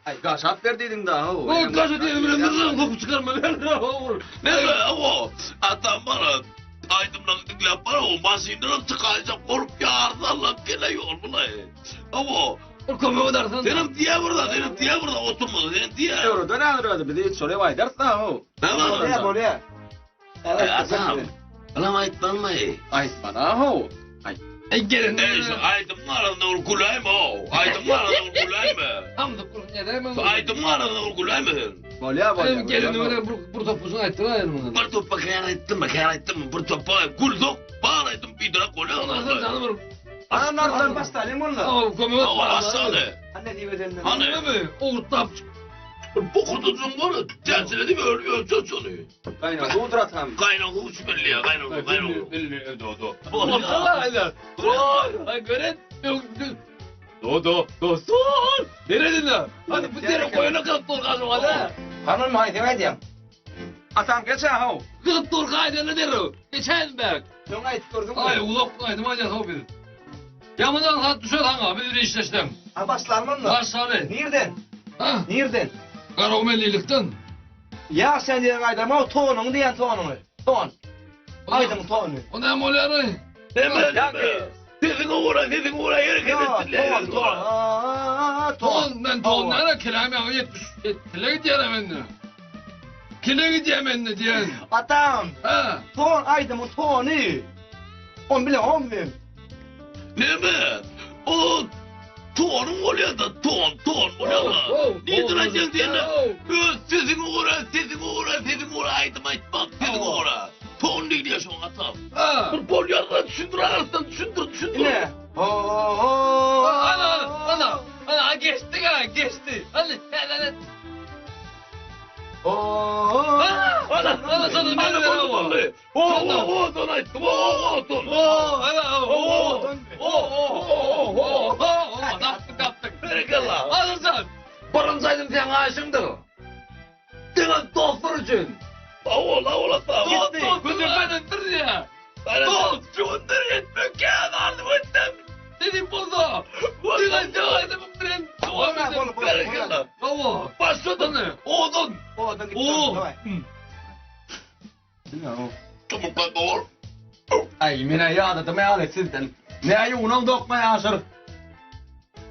F: Ay gaşat verdiydin daha o.
C: O kaçı diye bir mızın kopu çıkarma.
B: Ne mi? Avo. Atam bana. Aydımdan laf bana o masinlerin tıkayacak korup yardı Allah gene yol bulay. Avo.
C: Korkumu dersen.
B: Senin diye burada oturmadı. Senin diye.
F: Euro dönen öyle bir de soruya vay ders daha o.
B: Ne var?
J: Buraya.
B: Atam. Alam aytman mı?
F: Ay bana o.
C: Gelin.
B: Neyse aydımın arasında urkulay mı o? Aydımın arasında urkulay mı?
C: Hamdı kurun ya da
B: Aydımın arasında urkulay mı?
F: Bolya.
C: Gelin öyle burada pusun ayıttı var mı?
B: Bir topa kıyar ettim. Bir topa guldok bağlaydım bir drak kolay
C: Nasıl
B: oldu.
C: canım?
J: Anardan bastalim onunla.
C: Aa komu.
B: Aşağıda.
J: Anne diye bedenler.
B: Hani?
C: mi? Oğurtap.
B: Bokuduzun var ya, tersine mi ölüyor çocuğunu?
F: Kaynağı doğdur atam.
B: Kaynağı uç belli ya, kaynağı.
C: Belli. Do.
B: Vallahi.
C: Aynen. Ay gören. Do. Son. Neredin lan? Hadi bu tere koyuna kılıp torkazım hadi.
J: Hanım haydi haydi.
F: Atam geçe ha o.
C: Kılıp torkaydı ne derim? Geçen bak.
J: Yok ait gördün mü?
C: Ay uzaklaydım hadi tabii. Yamadan hat düşer hangi bir işleştim.
J: Ha baslarım onunla.
C: Var sarı.
J: Nereden?
C: Ha?
J: Nereden?
C: Karamellilikten.
J: Ya sen diye aydım o tonunu diyen tonunu. Ton. Aydım tonu.
C: O ne moları?
B: Deme. Dedin uğra yere kemetsinler.
C: Ton ben tonlara kelame 70. Kile gideceğim ben de. Kile gideceğim ben de diyen.
J: Atam.
C: Ha.
J: Ton aydım o tonu. On bile 10 bin.
B: Ne mi? O tonun oluyor da ton oluyor da. Niye duracaksın diye ne? Sizin uğra aydım aytmak sizin uğra. Ton değil ya şu an atam.
C: Ha.
B: Bir bol yarına düşündür arasından düşündür.
J: Ne?
C: Ana geçti ha geçti. Hadi. Ana sana ben de vallahi. O ton ayttım. O ton. Kaptık. Berekallah. Alırsan. Barınsaydın sen aşımdı. Senin dostlar için. Ola sağ. Gözüpedindir ya. Dost şundur etmek ya. Ardım ettim. Dedim burada. Senin cevaydım ben. Berekallah. Bravo. Başladın mı? Oğdun. Çabukla doğur.
F: Ay mina ya da me ale sizden. Ne ay unam dokma ya sır.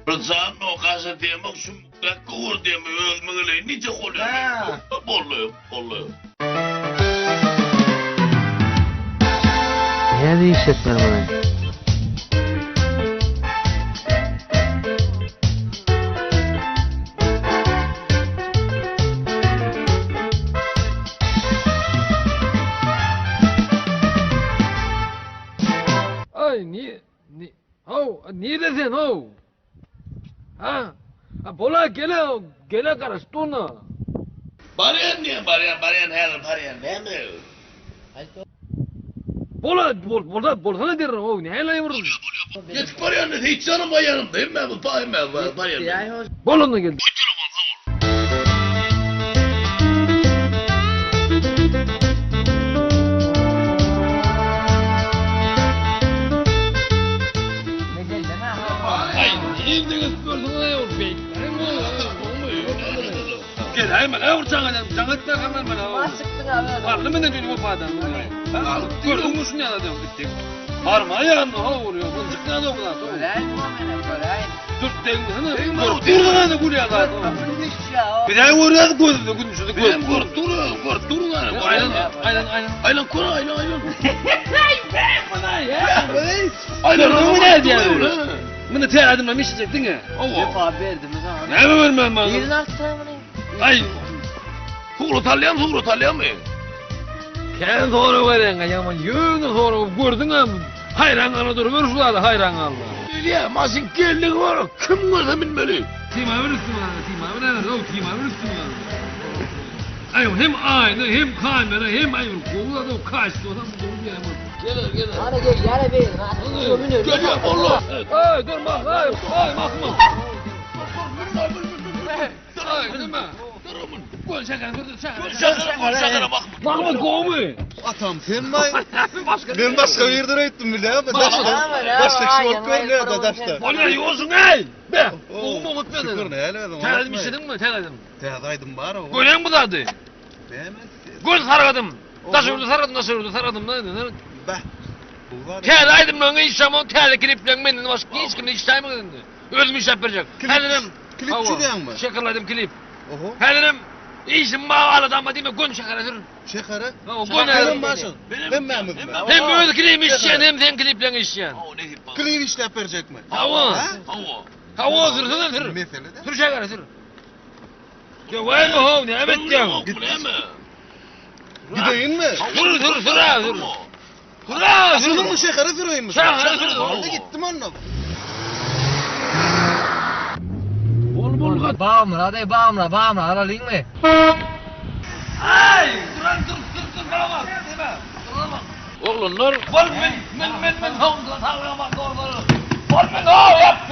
B: Rızan o kasa demek şu kavur demek özmegele nice oluyor. Bolluyor.
G: Ne diyecekler bana?
C: Ay niye dedin o? Ha? Bola gele karıştığına.
B: Baryan diye baryan her baryan değil mi?
C: Bolsana derim o ne helay vurdun.
B: Geç baryan da hiç canım bayanım değil mi? Bu baryan.
C: Bolonda geldi. Ay, evdeniz gördün ne olur bey. Gel hemen avurcan adam. Canıt da hemen bana.
G: Basıktın abi.
C: Varlı mı ne diyor bu fadan? Gördün mü şunu yana diyorum bittik. Parma ayağını ha vuruyor. Mıncık ne diyor buna? Dur değil mi? Dur lan buraya da. Bir daha vuruyor gözünü gülmüşsün.
B: Durun lan. Aynen konu aynen.
C: Aynen o ne diyor? Bunu te adımla mı işecektin ya?
G: Defa verdim ben.
C: Ne mi vermem ben?
G: Yerin altına mı ne?
C: Ay.
B: Hugro talyan mı?
C: Kendi sonra veren yaman yönü sonra gördün mü? Hayran ana dur ver şularda hayran Allah.
B: Ya masın geldi var. Kim görse bilmeli.
C: Tima verirsin bana. Tima verirsin bana. Ay hem aynı hem kamera hem ay kolla da kaçtı adam dur ya.
B: Gelir.
G: Hadi gel yere ver.
B: Geliyor Allah.
C: Ay dur bak ay Mahmut. Ay deme. Gol şaka
B: Şakara bak.
C: Mahmut gol mu?
K: Atam sen may. Ben başka yerden ettim bir daha. Başka kişi olup görünüyor da daşta.
C: Olya yiyorsun ey. Be. Oğlum Mahmut ben
K: Şükür
C: dedim.
K: ne elemedim.
C: Terledim işledin mi? Terledim.
K: Terledim var o.
C: Gölen bu dadı.
K: Beğenmez.
C: Gol sargadım. Taş vurdu sargadım. Ne?
K: Bah. Bu var.
C: Terledim lan iş zaman terle kliplen benden başka hiç kimde iş time dedi. Özüm iş yapacak. Helerim.
K: Klipçi diyen mi?
C: Şekerledim klip.
K: Oho.
C: Helerim. İşim bağladı ama değil mi? Gon şekerledir.
K: Şekerı.
C: Gon
K: başın. Ben memnunum.
C: Hem öz klip işleyen hem sen kliplen işleyen.
K: Klip işlep verecek mi?
C: Hava sür.
K: Mesele de.
C: Sür şeker sür. Ya vay mı ho ne evet ya.
K: Gideyim mi?
C: Sür.
K: Sürür mü şekerı süreyim mi?
C: Şekerı sür.
K: Orada gittim onunla.
C: Bol.
G: Bağımla aralıyın mı?
C: Ay! Dur bana. Oğlunlar. Bol men havuzla sağlamak doğruları. Bol men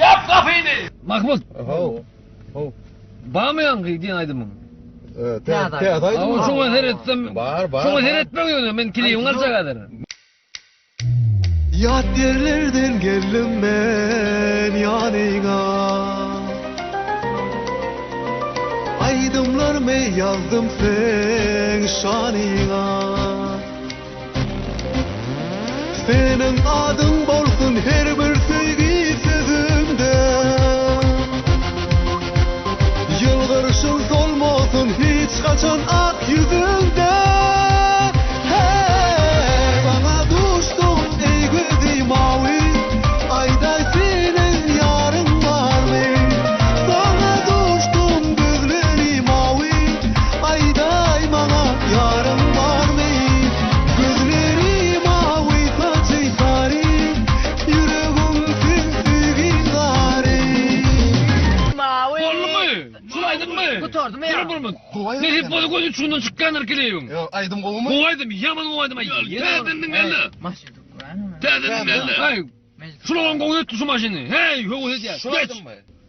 C: yap kafayı. Mahmut.
K: Ho.
C: Bağmayan gidiyen aydımın.
K: Teataydı
C: Ama
K: mı?
C: şuna seyrettim.
K: Var.
C: Şuna seyretmem diyorum ben kiliyim varsa kadar.
K: Yat yerlerden geldim ben yanına. Aydımlar mı yazdım sen şanına. Senin adın bolsun her bir sevgi sözümde. Yılgırışın solmasın hiç kaçan ak yüzünde. Hey, bana düştün ey gözü mavi. Ayda senin yarın var mı? Bana düştün gözleri mavi. Ayda bana yarın var mı? Gözleri mavi saçı sarı. Yüreğim simsizin zarı.
C: Bollu mu? Şuraydın mı?
G: Kurtardım ya.
C: Yürü bulmun. Ne hep bolu gözü şundan çıkanlar kiliyim.
K: Yo aydım kolu mu?
C: Kovaydım yaman kovaydım.
B: Terdin elle. Terdin elle.
C: Ay. Şuradan kovaydı tusu maşini. Hey kovaydı ya. Geç.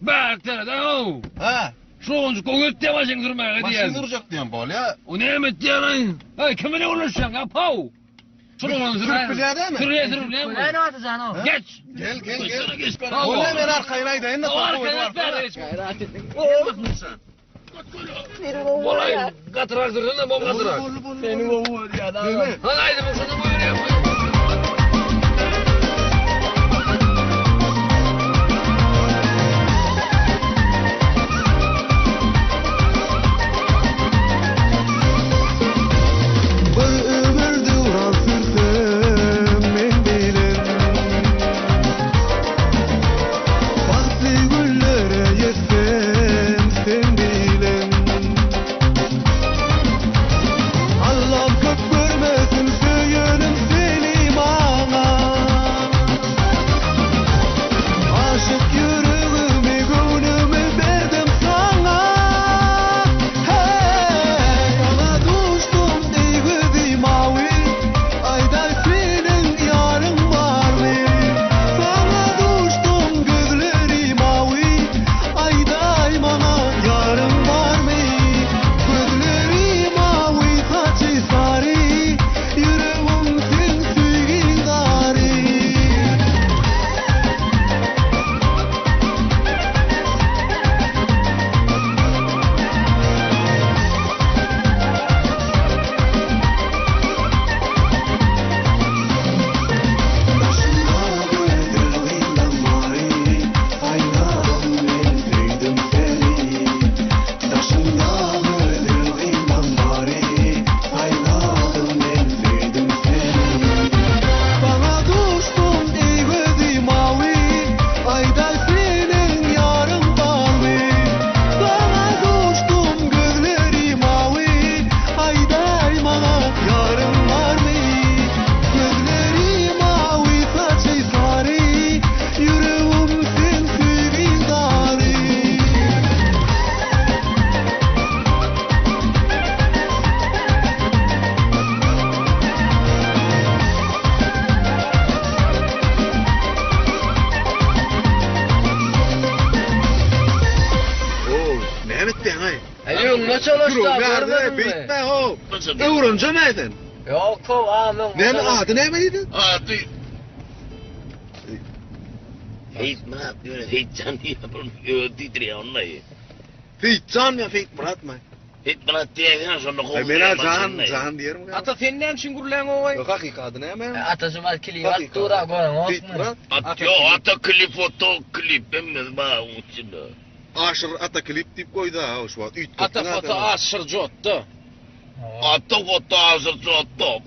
C: Bak tereden o.
K: Ha.
C: Şuradan kovaydı diye maşini durmaya hadi
K: Maşın
C: yani.
K: duracak diyen bol ya.
C: O ne emet diye lan. Ay kimine uğraşacaksın ya pav. Şuradan sür.
K: Türk bilya değil mi?
C: Sür ne
G: Ne
C: bu?
G: atacaksın o?
C: Geç.
K: Gel.
B: Geç ben.
K: O ne ben arkayına gideyim de
C: O
K: topu
C: arkaya
K: var.
C: ver. Olay katırar sürün de bom katırar.
K: Senin oğlu var ya. Değil mi?
C: Hadi haydi bu sana buyur ya.
K: Bir ömür duran sürsem men bilen. Farklı güllere yetsem sen bilen. Allah'ım köp görmesin söylenim seni. mağa yarım var mı? Gözleri mavi saçı sarı, yüreğim sensiz darı.
I: Ne bittin ay?
G: Yoluna çalıştı.
I: Nerede? Bitme ho. Öğrenci miydin?
G: Yok o ağamın.
I: Ne mi adı ne miydi?
B: Adı. Feyt Murat diyor. Feyt Can diye bunu titriyor onlayı.
I: Feytcan ya Feyt Murat mı?
B: Feyt Murat diye sonra
I: Ay bana can diyelim.
G: Ata sen ne için gurlan o?
I: Yok hakikaten ne mi?
G: Ata şu kili var tura goran
I: Feyt Murat.
B: Ata klip foto klip emmi ba uçunda.
I: Aşır ata klip tip koydu ha o şu an.
C: Ata foto aşır jottu.
B: Ata foto hazır tuttu.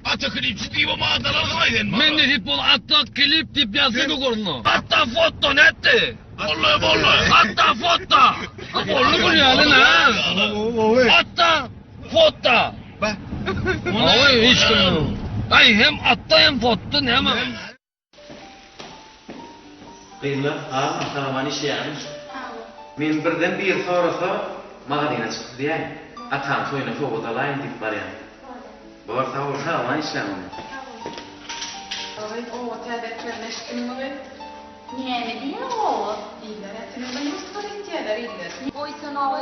B: Ata klipçi diye bu mağazalar kalaydın mı?
C: Men de dip bol atta klip dip yazdı gornu.
B: Ata foto netti? Vallahi. Ata foto.
C: Gornu bu yani ha.
B: Ata foto.
C: Oy hiç kim. Ay hem atta hem foto ne ama.
H: Kıyma, antrenman işleyemiş. Men birden bir sorasa magazine çıktı diye. Atam soyuna fotoğraflayın dip var yani. Borsa antrenman işlemem.
E: Ay, o tedeklerine çıkmıyor. Niye mi diye o? İller etinin ben yüz karıncalar iller. Oy sen o.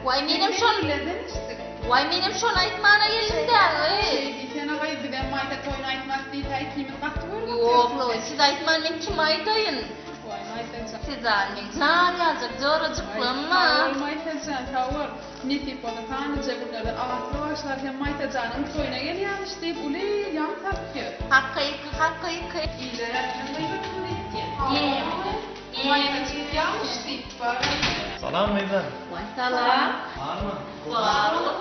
E: Vay benim şon aytmana geldim de. Yok, siz aytman men kim aytayın? Siz annem can yazık zoracıklama. Hakkı.
I: Salam meydan.
E: Vay salam.
I: Var mı?
E: Var oğlum.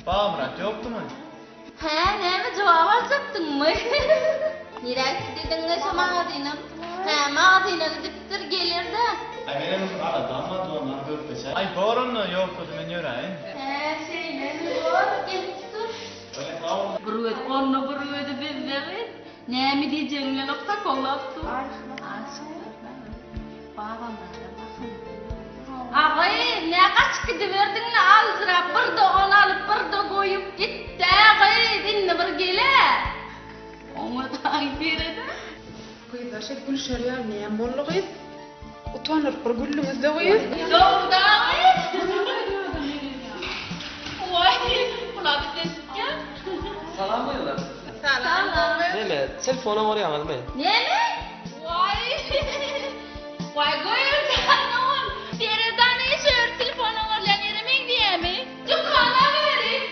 I: Bağ Murat yoktu mu?
E: He, ne mi cevap alacaktın mı? Neresi dedin ne mağazinem? He, mağazinem diptir gelir de.
I: Ay benim damat ondan dörtbeşe. Ay borunlu yok o zaman yörayın.
E: He, ne var? Gelip dur.
I: Öyle tamam.
E: Buruydu, onu buruydu bizleri. Ne mi diyeceğim ne nokta kollattı? Aşk. Babam da bakın. Ağay, ne kaç gidiverdin ne aldıra, bir de onu alıp bir de koyup gitti. Ağay, dinle bir gele. Onu da girdi.
L: Kıyda şey gül şeriyor neyem bollu kıyt. Utanır bir gülümüz de kıyt.
E: Doğru da ağay. Vay, ulan bir desikya.
G: Salam mıyla?
E: Salam.
G: Neme, telefona var ya mı?
E: Ne mi? Vay. Vay koyursan ne ol? Dereden işe telefonu var lan yerimin diye mi? Dükkana verin.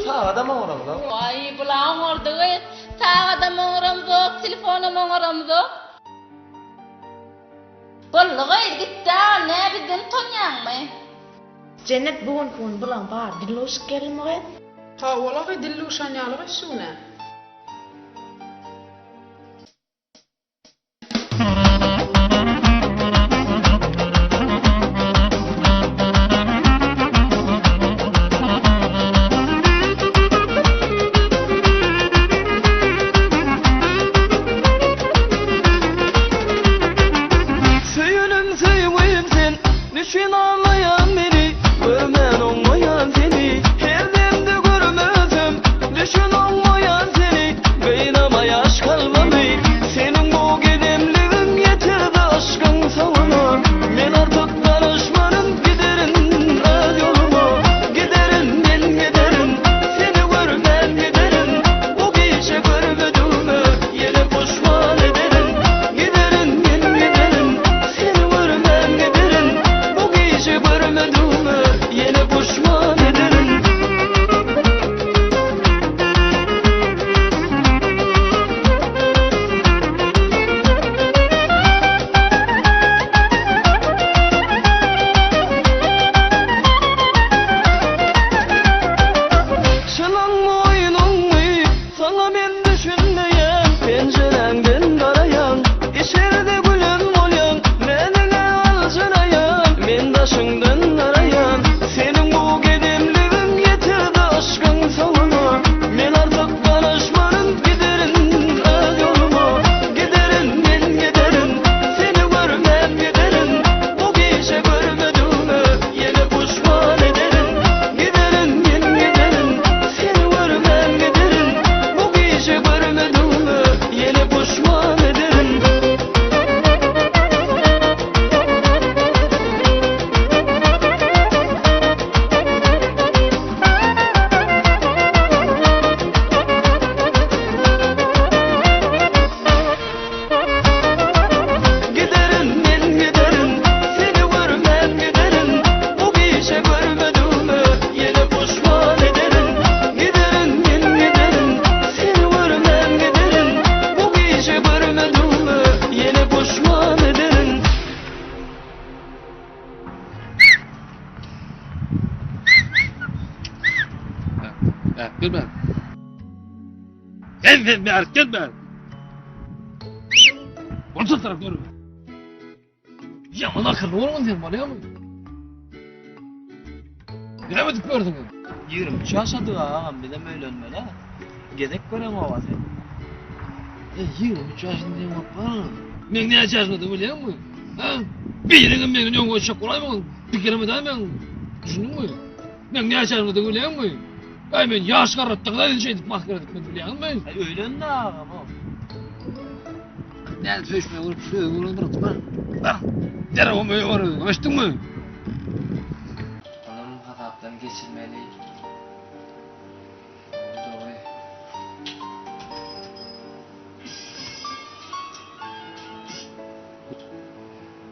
G: Sağda mı var mı?
E: Vay bulan orada gayet. Sağda mı oramda, telefonu mu oramda? Bollu gayet gitti ne bizden tonyan mı?
L: Cennet bugun kun bulan bar dilloş gelme kıyt. Ha ola kıyt dilloş anyalı kıyt şuna.
K: Söyünüm sevmeyim sen, düşün anlayan beni, görmen olmayan seni, her demde görmezim, düşün olmayan seni, beynama yaş kalmadı, senin bu gidemliğin yeterdi aşkın savana, men artık danışmanın giderin radyoluma, giderin ben giderin, seni görmem giderin, bu gece görmediğime yine pişman ederim, giderin ben giderin, seni görmem giderin, bu gece
C: Gel ben. Gel ben, gel ben. Orta taraf doğru. Yaman akıllı olman sen bana ya mı? Bilemedik gördün mü?
G: 23 yaşadı ağam bir de böyle ölmeli. Gedek görem o var.
C: 23 yaşındayım bana. Ben ne yaşadım biliyor musun? Ha? Birinin beni ne olacak kolay mı? Bir kere mi daha ben düşündün mü? Ben ne yaşadım biliyor musun? Ay ben yaş kararttık da şey edip mahkeme etmek biliyor musun?
G: Öyle mi ağam o?
C: Ne düşmeye vurup şuraya bıraktım ha? Ha? Telefon böyle var, açtın mı?
G: Onun hatatlarını geçirmeli. Doğru.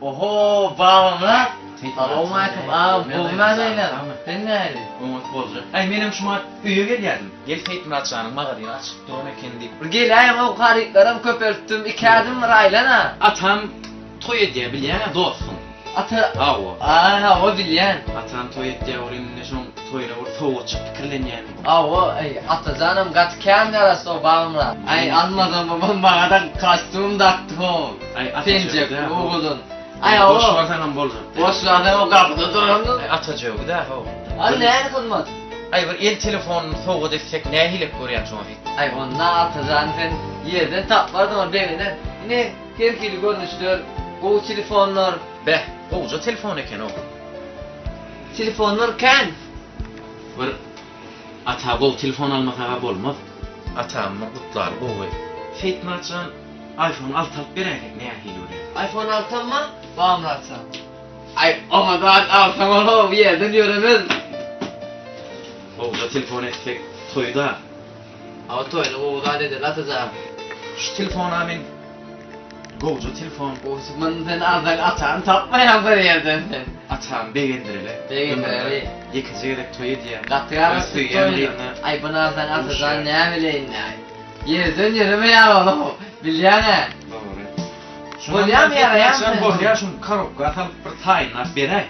G: Oho, bağım lan. Selamun aleyküm ağam, bu neyle? Sen neyle?
F: Umut bolca. Ay menem şuma üye geldim. Gel Feytun açanın mağarayı açıp durun eken deyip.
G: Gel ayım o kariklarım köpürttüm, iki adım var aylana.
F: Atam toy ediye bilyen dostum.
G: Ata...
F: Awo.
G: Aa, o bilyen.
F: Atam toy ediye orin neşon toyla vur soğuk çıktı kirlenyen.
G: Aa, ay ata canım kat kendi arası o bağımla. Ay anladım babam bağdan kastım daktı o.
F: Ay
G: Pencek,
F: atacak.
G: oğlun. Ay o.
F: Boş varsan bolca.
G: Boş varsan o kapıda durandı.
F: Ay atacak da o.
G: Ay ne kılmaz?
F: Ay bir el telefonunu soğuk desek ne hilep görüyen şuna hit.
G: Ay onu ne atacaksın sen yerden tapladın o devinden. Ne herkili görünüştür. Bu telefonlar.
F: Be, bolca telefon eken o.
G: Telefonlar ken.
F: Bir ata bol telefon almaka bolmaz. Atamın kutlar bu ve Feytun açan iPhone 6 alıp berek ne hilep.
G: iPhone alsam mı? Bağımlı alsam. Ay ama da alsam onu bir yerden yürümez.
F: Bolca telefon etsek toyda.
G: Ama toyunu bu da dedi atacağım.
F: Şu telefon amin. Bolca telefon.
G: Osman sen azal atan tapmayan bir yerden sen.
F: Atam beğendirele.
G: Beğendirele.
F: Yekizerek toy ediye.
G: Katıyarası toyunu. Ay bunu azal atacaksın ne bileyim ne. Yerden yürüme ya onu. Bilyane. Bolya mı yarayan?
F: Sen bolya şun karok atal bir tayin at berek.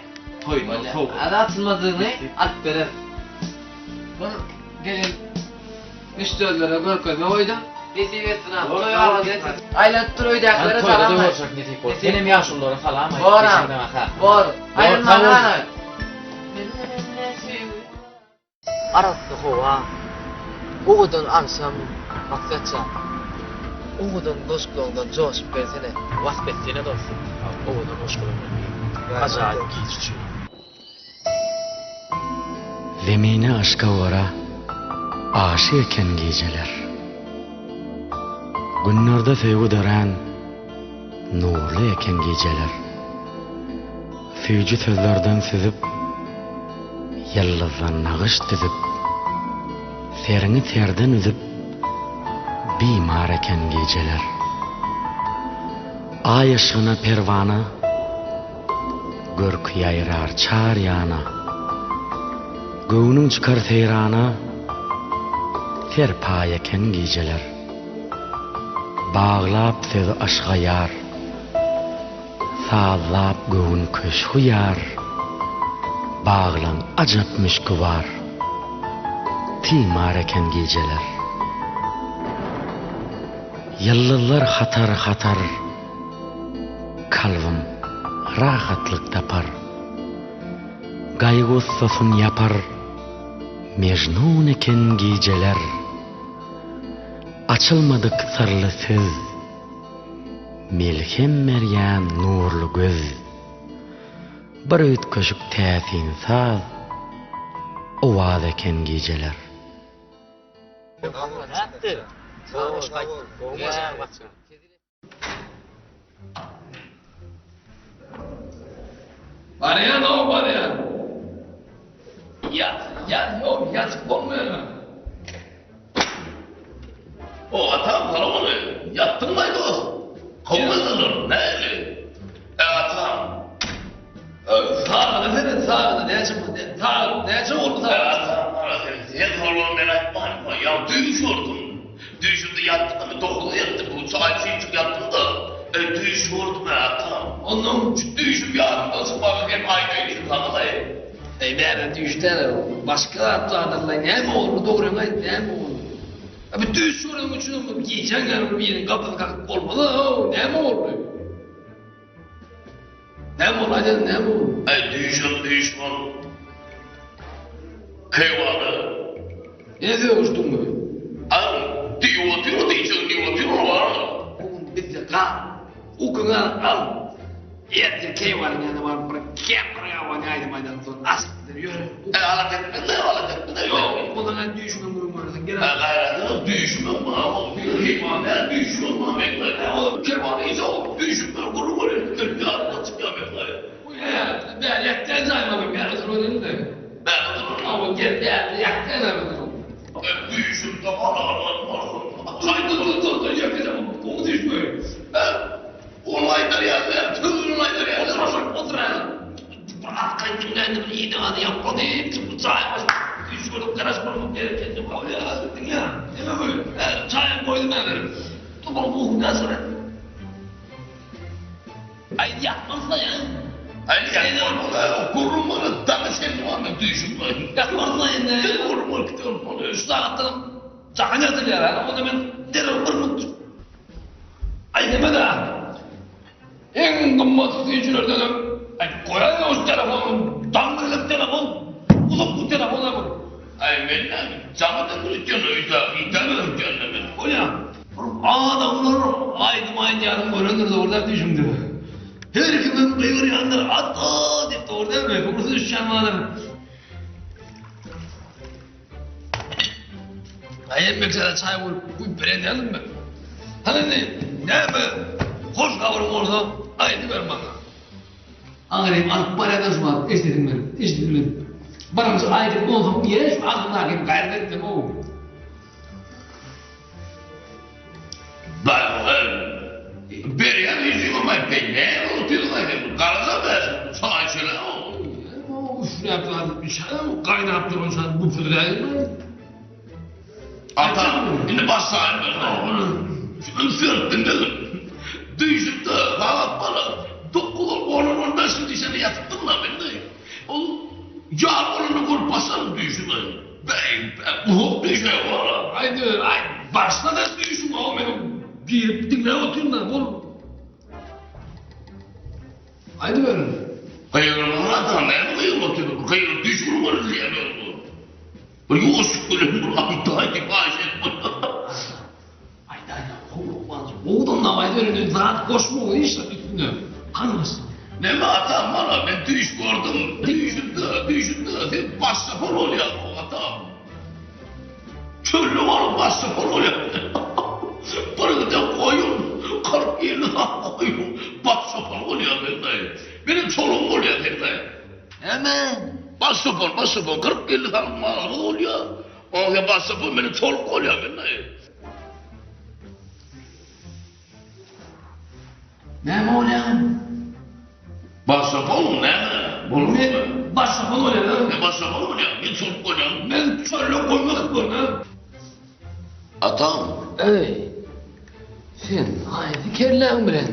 F: Toyunu soğuk.
G: Ada atılmadığını at verir. Bunu gelin müşterilere görkezme koydum. Desi versin abi. Bunu yalan etsin. Aylat dur oydakları
F: Toyda
G: tamam.
F: da olacak ne tek bol. Benim yaşulları falan ama.
G: Boran. Bor. Ayın bana. Aratlı hova. Oğudun ansam maksatsa. Oğudun boşluğundan coş bersene. Vasbettiğine dostum. Oğudun boşluğundan. Acayip giydirçi.
H: Zemine aşka vara, aşı eken geceler. Günlerde sevgi dören, nurlu eken geceler. Sevgi sözlerden süzüp, yıldızdan nağış düzüp, serini serden üzüp, bimar eken geceler. Ay ışığına pervana, görk yayrar çar yana. Göğünün çıkar seyrana, serpa eken geceler. Bağlap sözü aşka yar, sağlap göğün köşkü yar. Bağlan acapmış güvar, timar eken geceler. Yıllılar hatar hatar, kalbim rahatlık tapar. Gaygı sosun yapar, mecnun eken geceler. Açılmadık sırlı söz, melhem meryan nurlu göz. Bir ötköşük täsin saz, ovaz eken geceler.
C: Var ne o var ya? Yok yatıp olmuyor.
B: O atam sana onu yattın mıydı o? Kovmadın ne öyle? Atam.
C: Sağ efendim sağ ne çıktı? Sağ ne çıktı sağ?
B: Atam sen sorun merak etme ya düşürdüm. Düşürdü yattım mı dokuz yattı bu saat çünkü yattım da düşürdüm atam.
C: Onun düşüp yardım da sıkmak hep aynı düşüp sana da. Ay ben düştüler. Başka atlarlar. Ne mi olur doğru mu? Ne mi olur? Abi düş sorun için mi giyeceksin yani bir yerin kapını kalkıp olmalı. Ne mi olur? Ne mi olacak ne mi olur?
B: Ay düşman. Kayvalı.
C: Ne diyorsun mu?
B: Ay diyor var.
C: Oğlum bir dakika. Okunan al. Yeter ki var yani var bırak. Kemre var yani maydan sonra. Asıktır yürü.
B: Alacak mı?
C: Yok. Ulan düşman vurmarsın. Gel.
B: Düşman mı? Kayvalı düşman mı? Kayvalı ise o düşman kurulur. Yarın çıkamıyorlar.
C: Ben yaktan zayıfladım ya. Sonra de. Ama gel yaktan zayıfladım.
B: Düşman da var.
C: Dur yakacağım. Konu düşmüyor.
B: Olaylar ya. Tüm olaylar ya.
C: Otur. Bırak kendimden iyi de hadi yapmadı. Çay düşmanım karışmam gerekirdi. Ya dedin ya. Değil mi böyle? Çay koydum ben. Tamam bu nasıl? Ay yapmazsa ya.
B: Ay ya. Kurulmanı da sen muhabbet düşman.
C: Yapmazsa ya.
B: Ne kurulmak istiyorsun?
C: Üstü attım. Çağınyadır ya. O zaman derim vurmut. Ay deme de. En kımmatsız işçilerden ay koyayım o telefonu. Dangırlık telefon. Ulan bu telefona vur.
B: Ay ben camı da kırıkken öyle. İnternet gönderdim.
C: O ya. Adamlar aydım aynı görünür de orada düşündü. Her kimin kıyır yandır. Hatta deyip de orada mı? Burası düşen vardır. Ayem mesela çay vurup bu beğendiğim mi? Hani ne mi? Hoş kavrum orada. Haydi ver bana. Ağrıyım alıp bana da sunmadım. İstedim ben. Bana mesela ayrı olsam yere şu aklımdaki gayret ettim o.
B: Ben yüzüm ama ben ne oturuyorum? Karıza ver. Sana şöyle
C: Şunu yaptılar bir şey ama kaynattır onu sen bu fırlayı mı?
B: Ata, şimdi basayım ben. Isırttın dedim. Düşüp de halat bana. Dokulur onun 15 dişini yatıttım da ben de. O yar onunu kur basarım düşüme. Ben bu düşe var.
C: Haydi ay başla da düşüm o benim. Girip dinle oturun da oğlum. Haydi verin.
B: Hayır Murat'a ne koyayım oturup hayır düşürüm onu diyemiyorum. Yok şükürüm bu ayda
C: Haydi olmaz. Oğlum da haydi verin. Zaten koşma o işte üstüne. Kanmasın.
B: Ne mi atam bana ben düş gördüm. Düşüp de sen başsapor oluyor o atam. Çöllü var başsapor oluyor. Parayı da koyun. 40 yıllık koyun. Başsapor oluyor bende. Benim çoluğum oluyor bende.
C: Hemen.
B: Başsapor 40 yıllık mal oluyor. Ona başsapor benim çoluk oluyor bende.
C: Ne mi oluyor?
B: Başsapor mu ne mi?
C: Ne? Başsapor oluyor.
B: Ne başsapor oluyor? Ben çoluk oluyor.
C: Ben çölle koymak istiyorum.
B: Atam.
C: Ey. Sen haydi kellen bilen.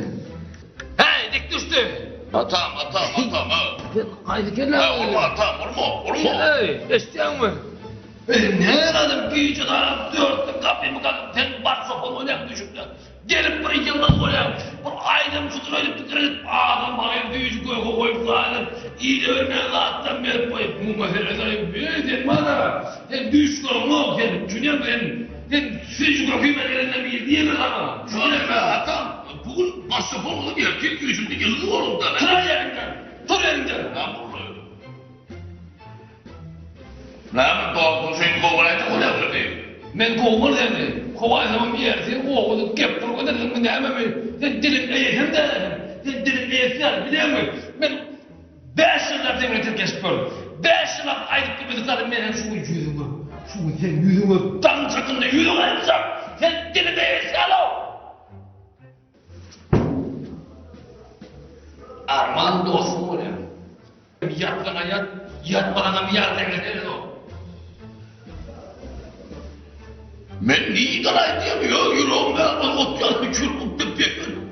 C: Hey dik düştü.
B: Atam ha.
C: Ben haydi kellen
B: Ha olma atam olma.
C: Hey isteyen mi? Ne aradım ki adam dörtlük kapıyı mı kaldım. Sen barsapon oynayak düşüp de. Gelip buraya yıldan oraya. Bu aydın tutur öyle tükürüp. Adam bana büyücü koyup falan. İyi de örneğe zaten bir koyup. Bu meseleden büyüdün bana. Sen düş korunu. Sen cüneyim ben. Sen sürecü koyup elinden bir diye mi sana?
B: Şöyle be atam. Bugün başsaponlu bir erkek yüzünde yıldız orunda.
C: Kırar yerinden. Tur yerinden.
B: Ne burada? Ne mi doğru seni kovalayacak o ne dedi?
C: Ben kovmalı dedi. Kovay zaman bir yer seni kovalı. Kep durgu dedim mi ne hemen sen dilimle yesem de sen dilimle yesen biliyor musun? Ben 5 yıllar devletin geçiyorum. 5 yıllar aylık gibi tıkladım ben şu yüzümü. Şu sen yüzümü tam çakında yüzümü etsem. Sen dilimle yesen o. Arman dostum o ne? Yat bana yat bana bir yer devlet o.
B: Ben niye idare edemiyor? Yüreğim ben ot yanı çürüp tepeyim.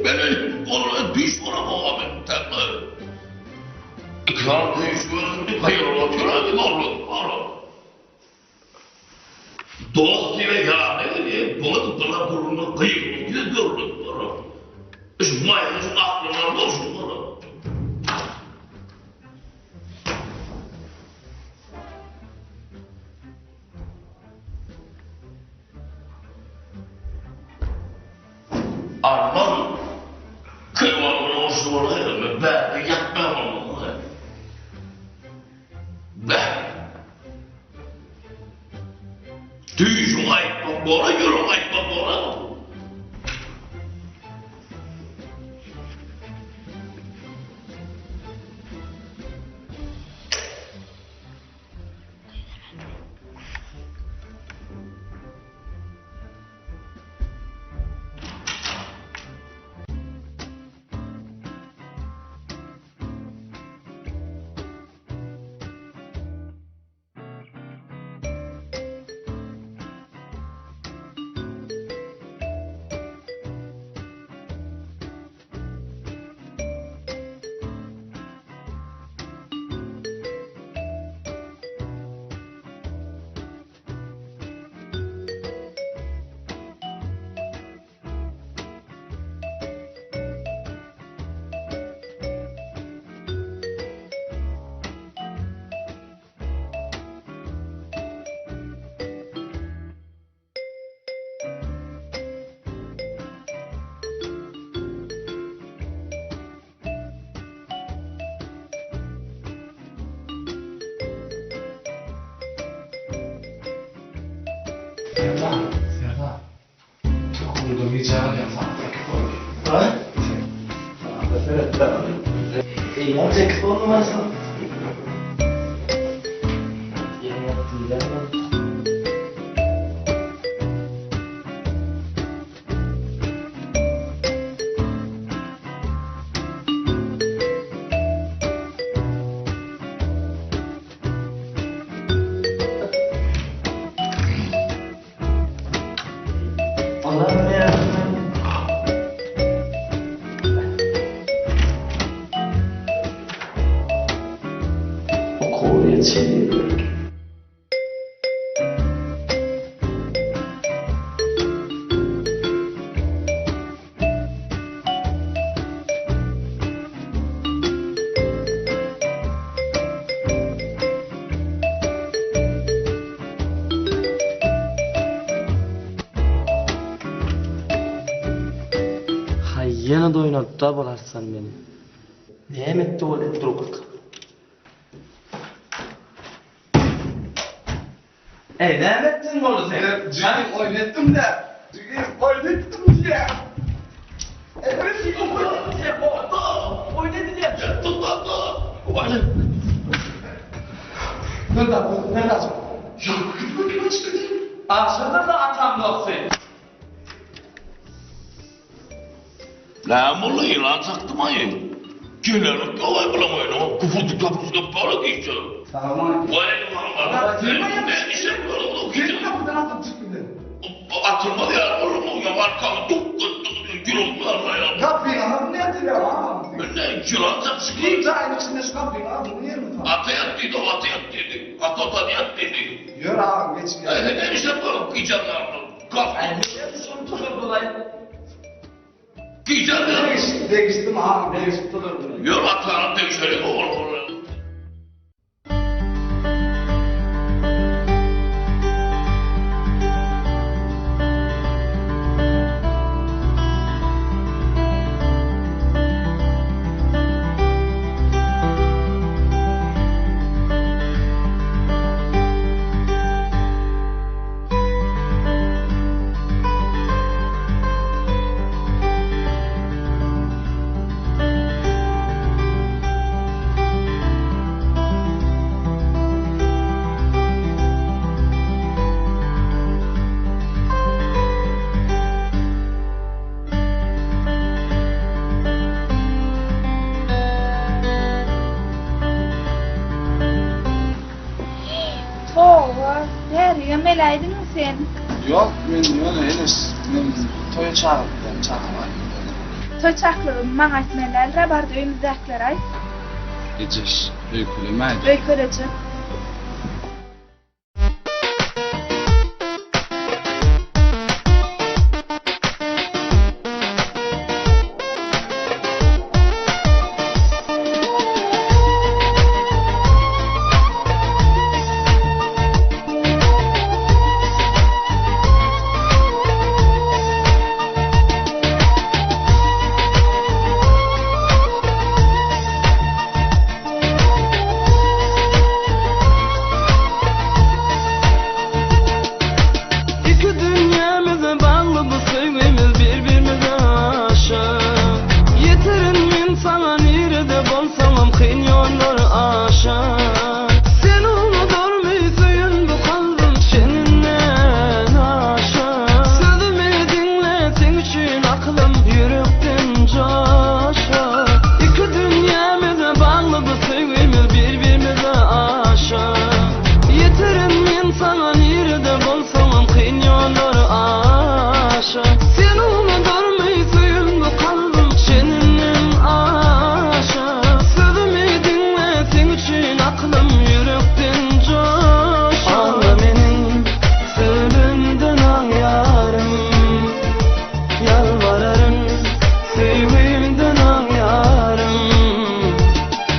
B: Ben koluna düş vuramam ben. Şarkı işimizi kayırla türedim oğlum. Dost diye yani diye bunu bana kurulma kayırla diye gördüm bana. İsmail'in aklına boşum bana. Arman kıymanın hoşluğuna yürüme. Ben de yapmam onunla. Ben. Düğüşüm ayıpma bora, yürüm ayıpma bora.
I: Serda. Çok uygun bir cevap yapsak.
J: Ha? Evet, tamam. Yapacak olmaz mı? Yeni yaptım ya. Allah'ım ya. O konuya çeviriyor. Yana da oynadı da bularsan beni. Ne emetti o elektrokut? Ne emettin onu sen?
I: Canım oynattım da. Oynattım ya.
B: Evet, oynattım ya. Oynadın ya. Tut lan da.
I: Ne lazım? Aşağıda da atam yok sen.
B: La mulla yılan taktım ayı. Gelelim kolay bulamayın ama kufulduk kapısına para diyeceğim.
I: Tamam.
B: Vay Allah. Ne işe böyle bunu okuyacağım.
I: Kapıdan atıp çıktı.
B: Atılmadı ya oğlum o yaman kanı gürültülerle ya.
I: Kapıyı anladın ne yapıyor ya?
B: Ne yılan taksın.
I: Bir tane içinde şu kapıyı anladın ne yerim tamam.
B: Ata yattıydı o ata yattıydı. Ata yattıydı.
I: Yürü abi geç gel.
B: Ne işe böyle okuyacağım ya. Kapı.
I: Ne yapıyorsun tutur dolayı?
B: Giyeceğim ya.
I: Değiştim abi değiştim tutur.
B: Yürü atlarım değişelim oğlum.
E: Melaydın mı sen?
I: Yok ben henüz toya çağırdım çağırma.
E: Toy çaklarım, mağa etmeler, rabarda önümüzdekiler ay.
C: Geçiş. Öykülemedi.
L: Öykülece.
K: İki dünyamıza bağlı bu sevgimiz birbirimize aşık. Yeterim min sana nerede bolsam kıyın yollar aşık. Sen unutur musun bu kalbim seninden aşık. Sözümü dinle sen için aklım yürekten coşuyor. İki dünyamıza bağlı bu sevgimiz birbirimize aşık. Yeterim min sana nerede bolsam kıyın yollar aşık. Sen unutur musun bu kalbim seninden aşık. Sözümü dinle sen için aklım yürekten coşuyor. Ağla benim sözümden ağlarım. Yalvarırım sevimden ağlarım.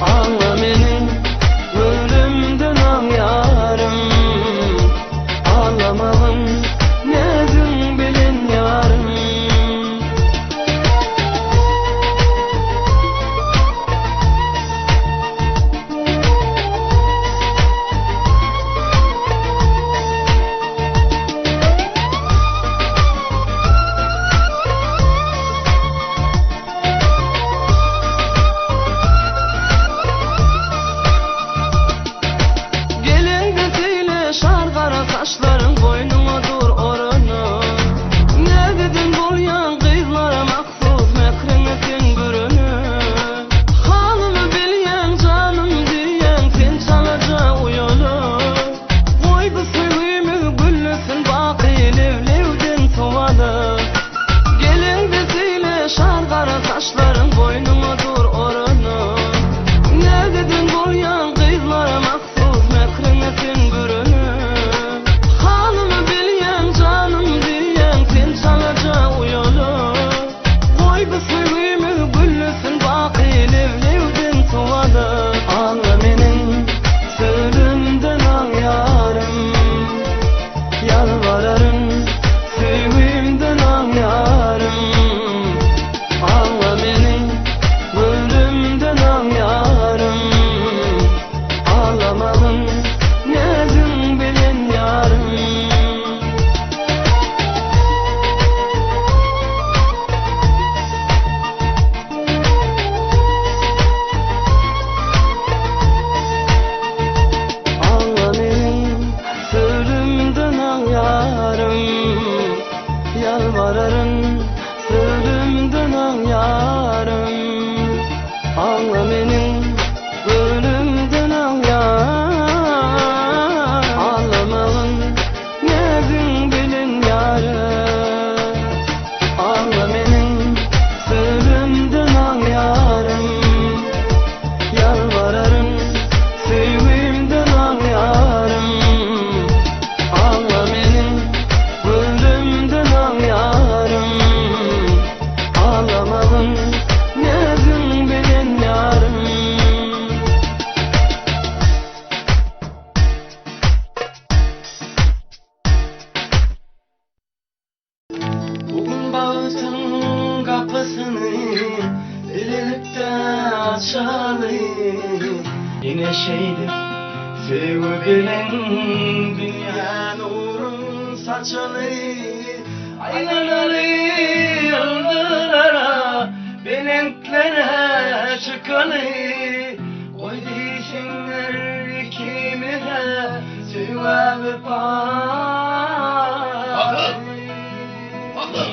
K: Ağla benim ölümden ağlarım. Ağlamalım nezin bilin yarım. Gelin de söyle şarkara saçların boynuma dur orunu. Ne dedin bol yan kızlara maksuz mekremetin bürünü. Halımı bilyen canım diyen sen çalaca uyulu. Koy bu sevgimi güllesin baki levlevden soğalı. Gelin de söyle şarkara saçların boynuma dur orunu. Ne dedin bol yan kızlara maksuz mekremetin bürünü. Halımı bilyen canım diyen sen çalaca uyulu. Koy bu sevgimi güllesin baki levlevden soğalı. Ağla benim sözümden ağlarım. Yalvarırım sevimden ağlarım. Ağla benim ölümden ağlarım. Ağlamalım nezin bilin yarım. Ağla benim sözümden ağlarım. Yalvarırım sözümden ağlarım. Ağla benim ölümden ağlarım. Ağlamalım nezin bilin yarım. Ağla benim sözümden ağlarım. Yalvarırım sevimden ağlarım. Ağla benim ölümden ağlarım. Ağlamalım nezin bilin yarım. Bugün bağıtın kapısını elenip de açalı. Yine şeydir sevgi bilen dünya nurun saçalı. Aynaları yıldırlara benenklere çıkalı. Koy değişinler ikimize sevgi
B: Bakın. Bakın.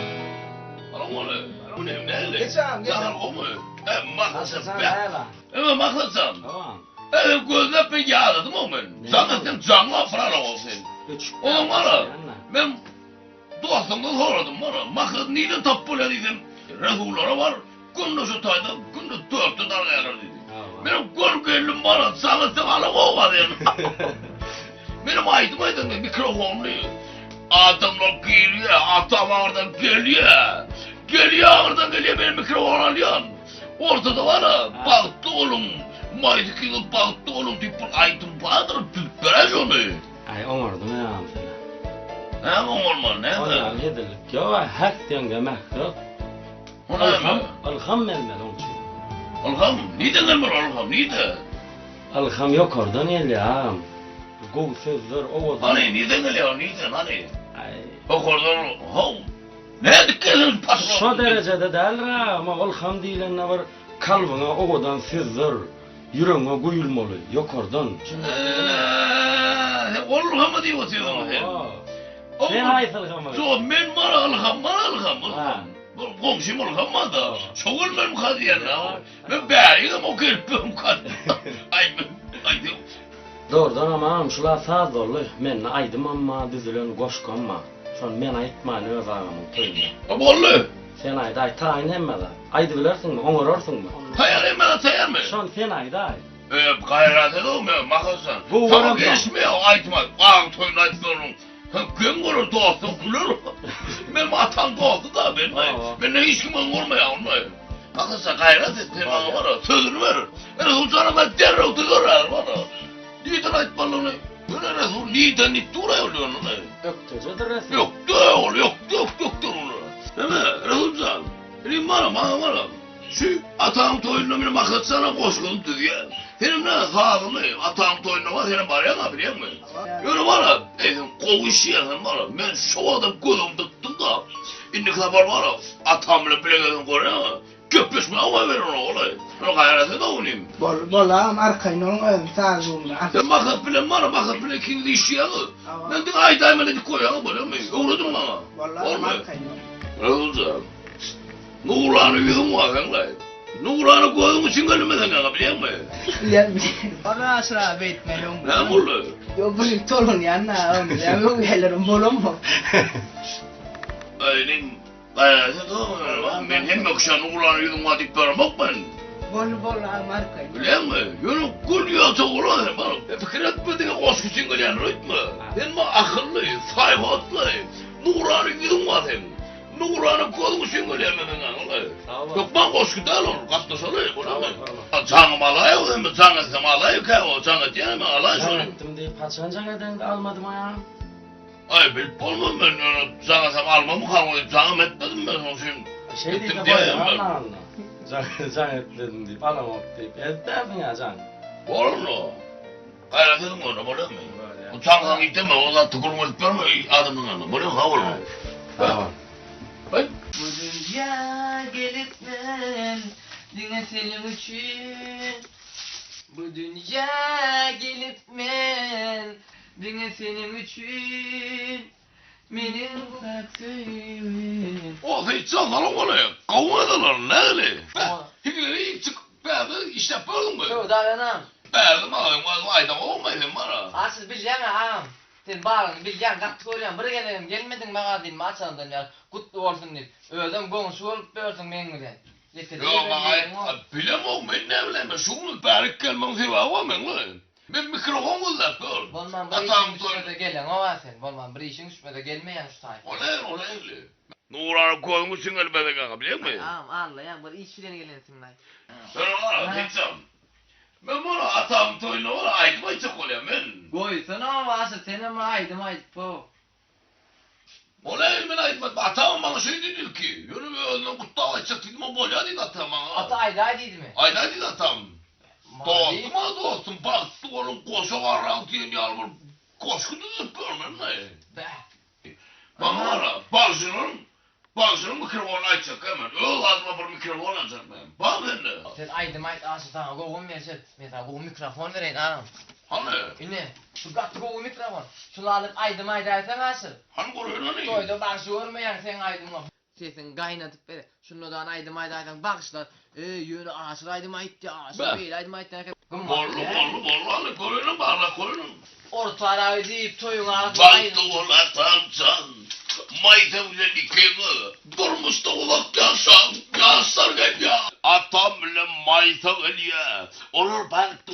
B: Bu ne? Ne?
J: Geçen.
B: Zahar o mu? Maklasın
J: Sen
B: be.
J: hayla.
B: Evet maklasın.
J: Tamam.
B: Evet gözler pek yağladım o ben. Zaten canlı falan olsun. Oğlum bana. Ben doğasından soradım bana. Maksat neyden tap böyle dedim. Resullara var. Gündüzü tayda, gündüz 4'te darlayalar dedi. Benim görgelim bana sana sana olmadı yani. Benim aydım mikrofonlu. Adamlar geliyor, adam oradan geliyor. Geliyor oradan geliyor benim mikrofon alıyor. Ortada var ha, baktı oğlum. Maydıkını baktı oğlum deyip aydım bağdır, tütberez onu.
H: Ay oňardyň ýa-am sene.
B: Ne olmalı, ne
H: Oňa
B: de?
H: nedirlik? Ýa hak diýenge mähsurat. Alham melmel onçu.
B: Alham, niden gelmeli alham, niden?
H: Alham ýokardan elýam. Gow sözler owadan.
B: Hani niden geliyor, niden hani?
H: Ay.
B: Okurdan, hav. Ne dikkesin patron?
H: Şo derecede dälra, ama alham diýilende bir kalbyňa owadan sözler ýüregiňe goýulmaly, ýokardan.
B: Alham mı diyorsun sen?
H: Sen aýsylgamy.
B: Yo, men bana alham. Bu komşum alham da. Çoğul men kadiyen ya. Ben bäriğim o gelpim kad. Ay
H: Doğrudan amam şular saz bolly. Men aýdym amma düzülen goşkanma. Şon men aýtmaň öz ağamyň toýuna.
B: Bolly.
H: Sen aýda taýyn hemmede. Aýdy bilersiňmi, oňararsyňmy?
B: Taýar emel taýarmy?
H: Şon sen aýda.
B: Gayret edom ya makasan.
H: Bu
B: Tamam
H: varam
B: geçme aytma. Ağ toyun aytmıyorum. Gün görür dostum gülür. Benim atam dostu da ben. Ben hiç kim olmaya olmuyor. Makasan gayret et. Bana var ya sözünü verir. Ben Sultan'a ben derre oturuyor bana. Niden aytmalını? Ben Resul niden ittura oluyor onu.
H: Öktecedir resim.
B: Yok onu. Değil mi? Resulcan. Benim bana. Şu atam toyununa benim akatsana koşkun diyor. Benim ne sağlığımı atam toyununa var senin bariyen abi biliyor musun? Yürü bana. Dedim kovuşuyorsun bana. Ben şu adam gözüm tuttum da. İnni kadar var atamla bilegedim koruyor ama. Köpüşme ama verin ona olay. Ben gayrete de oynayayım.
J: Bolam arkayna oňaň sazumda.
B: Sen makat bile kimdi işiyalı. Ben de aydayma dedik koyalı böyle mi? Uğradın bana.
J: Bolam arkayna.
B: Resulcan. Nuranı yüzüm var kanka. Nuranı koyduğum için gelmeden kanka biliyor musun?
J: Bilen. Ona asra betmelum.
B: Ne buldu?
J: Yo bizim torun yanına ya yok gelirim bolum mu?
B: Aynen. Gayrete de oynayalım. Ben hem akşam Nuranı yüzüm var deyip vermek ben.
J: Bolam arkayna.
B: Biliyor musun? Yürü gül yata ulan bana. Fikir etmedin ya koşku için gelen ritmi. Ben akıllı, sayfatlı. Nuranı yüzüm var hem. Nuranı koyduğum için gelmeden kanka. Yok ben koşku değil olur. Katlasalı buna mı? Canım alayı o hem canım alayı ki o canım diye mi alayı şunu?
H: Ettim deyip kaçan caneden de almadım ayağım.
B: Ay bilip olmam ben canım almamı kalmadı. Canım etmedim ben onu şimdi.
H: Şey deyip
B: Ettim
H: de
B: diyeyim ben.
H: anla. Can etledim deyip alamam deyip etderdin ya can.
B: Olur mu? Gayret edin onu biliyor musun? O canım gitme o da tıkırma etmem adamın yanına. Biliyor musun? Olur mu?
H: Tamam.
B: Bak.
G: Bu dünya gelip ben yine senin için. Bu dünya gelip ben yine senin için. Benim baktığım.
B: O hiç canlarım var ya. Kavga ederler ne öyle? Hiçleri ilk çık. Beğendin işte böldün mü?
G: Yo dayanam.
B: Beğendim alayım. Aydan olmaydın bana.
G: Siz bileceğim ağam. Sen bağırın bileceğim kalktı koruyan. Bir gelelim gelmedin bana değil mi açandan ya. Kutlu olsun deyip. Öldüm konuşu olup börsün benim de.
B: Yok bana bilemem ben ne bileyim. Şunu berik gelmem sevabı var ben lan. Ben mikrofon uzattım.
G: Bolman bir işin düşmede gelen o var sen. Bolman bir işin düşmede gelmeyen şu sayfa.
B: O ne öyle? Nuran'ı koymuşsun elbette kanka biliyor musun?
G: Ağam anlayan bir iş filan gelensin lan.
B: Ben ona diyeceğim. Ben bana atam toyuna ona aytma çok oluyor ben.
G: Koysana o varsa senin mi aydım bu.
B: O ne ben aytma atam bana şey dedi ki. Yürü be önden kutlağa açacak dedim o bolya dedi atam bana.
G: Ata aydaydı mı?
B: Ayda dedi atam. Dostum baktı oğlum koşu var diye bir alır. Koşku düzüp görmem ne? Bana var ha Bağışının mikrofonu açacak hemen. Öyle adıma bir mikrofon açacak ben. Bak ben de.
G: Sen aydım asıl sana kovun versin. Mesela kovun mikrofon vereyin ağam.
B: Hani?
G: Ne? Şu katı kovun mikrofon. Şunu alıp aydım aydarsan asıl.
B: Hani koruyor hani?
G: Toyda başı görmeyen sen aydımla. Sesin kaynatıp böyle. Şundan aydım aydarsan bakışlar. Yürü asıl aydım ayıttı asıl değil aydım ayıttı.
B: Borlu hani koruyorum bağla koruyorum.
G: Ortalara ödeyip toyun ağzına
B: Baktı ola tancan. Maytemle dikemi. Durmuş da ulak yansam. Yansar gel ya. Atam bile ayta geliyor. Olur baktı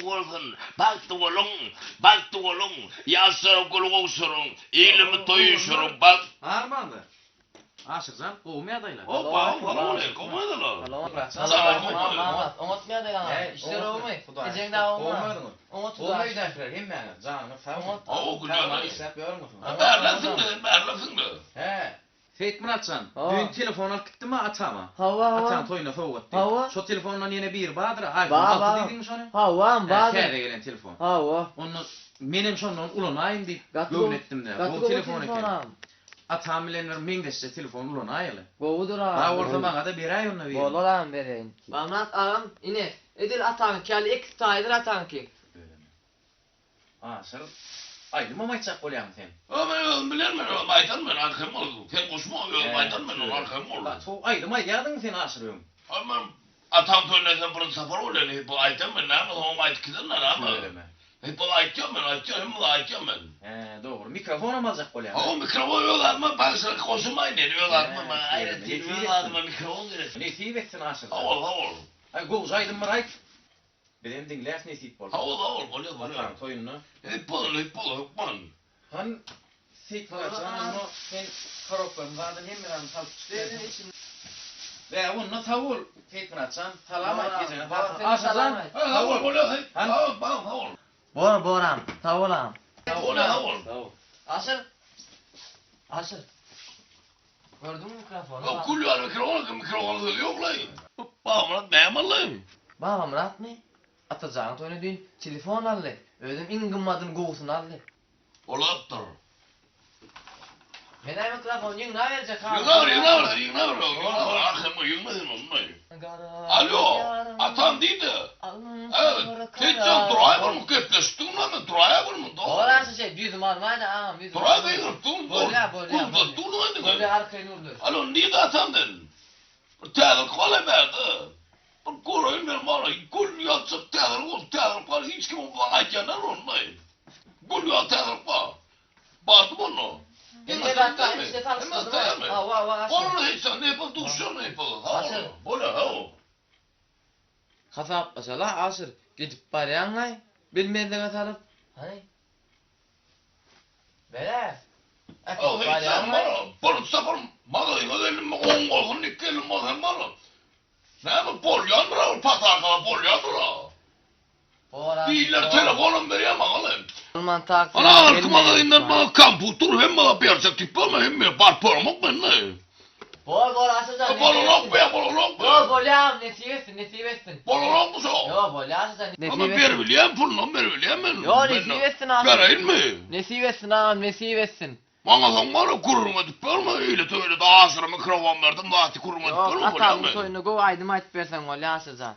B: olun. Yaşarım kulu olsurun. İyilimi toyuşurun bak.
F: Harmandı. Aşırcan kovmaya adaylar.
B: Hoppa koymadılar.
G: İşler olmuyor. Ecen daha olmaz.
F: Olmuyor derler hem yani. Canım sağ
B: O gülüyor.
F: İşlep yormusun.
B: Berlasın mı?
F: He. Feyt Muratcan, dün telefon alıp gitti mi atama?
G: Hava.
F: Atan toyuna soğuk etti.
G: Hava.
F: Şu telefondan yine bir badır, iPhone 6 dedin mi şunu?
G: Hava,
F: He, kere gelen telefon.
G: Hava.
F: Onu menim şundan ulanayım deyip gövnettim de. Bu telefon eken. Atam bilenler mengeçte telefon ulanayılı.
G: Govudur ha.
F: Daha orta bana da bir ay onu verin.
G: Bolalan verin. Bamrat ağam ine. Edil atan kali iki taydır atan ki.
F: Sen ayrı mı maçak oluyan sen?
B: Ben bilir miyim? Aytan ben arkam oldu. Sen koşma aytan ben arkam oldu.
F: Çok ayrı mı geldin sen aşırıyorum?
B: Ama atam toyunaysan burun safar oluyor. Hep aytan ben ne yapalım ama ayt gidenler ama.
F: Öyle mi?
B: Hep aytacağım ben.
F: Doğru. Mikrofon alacak oluyan.
B: O mikrofon yollar mı? Ben sana koşumayın yollar mı? Ayrıca yollar mı mikrofon verirsin.
F: Nesip etsin aşırı.
B: Havol.
F: Ay goz aydın mı rayt? Benim dinleyen nesip bol.
B: Havol.
F: Atam toyunu.
B: Hep bol.
F: Han seyit Muratcan onu sen karoklarım vardı hem bir an salıp çıktı. Ve onunla tavul Seyit Muratcan salamat gecene. Aşırcan
B: Havol. Havol.
G: Boram, tavulam.
B: Havol.
G: Aşır. Gördün mü mikrofonu?
B: Ya kulüyor mikrofonu yok lan. Bağımlat beğenmeli.
G: Bağımrat mı? Atacağın toyunu dün telefon aldı. Özüm ingimmadın kovusunu aldı.
B: Olattır.
G: Menay mikrofon yığına verecek ha.
B: Yığına ver. Arkama yığmadın onu. Alo, atam değildi. Evet, keçen duraya var mı ketleştin lan? Duraya var mı?
G: Orası şey, düzüm almaydı ağam.
B: Duraya değil,
G: Bolya.
B: Bolya
G: arkaya nurdu.
B: Alo, niye de atandın? Tağır kola verdi. Kolayın benim bana, gül yatsak tağır kola hiç kim bana aycanar olmayın. Gül yat tağır kola. Baktım onu.
G: Hem işte tanıştırdım.
B: Onu hiç sen ne yapalım, duşuyor ne yapalım? Bolya,
G: Kasap mesela aşır. Gidip barayan gay. Bilmeden atalım. Hani? Böyle.
B: Bana sapar malayına elim on olsun dikelim olsun bana. Ne mi polyandıra patakala polyandıra. Değiller telefonum vereyim bakalım.
G: Alman taksi.
B: Ana arkamalarından bana kamputur hem bana piyarsak tipi ama hem bana parparmak ben ne?
G: Bol aşırcan.
B: Bololok be.
G: Bolyam nesibesin.
B: Bololok mu so?
G: Yo bolya aşırcan.
B: Ama bir bileyim pulunu bir bileyim ben.
G: Yo nesibesin ağam.
B: Vereyim mi?
G: Nesibesin ağam nesibesin.
B: Bana sen bana kurulma tipi ama öyle de ağzına mikrofon verdim vahti kurulma tipi ama
G: Yok
B: bolya
G: atam
B: mı?
G: toyunu go aydım ayıp versen bolya aşırcan.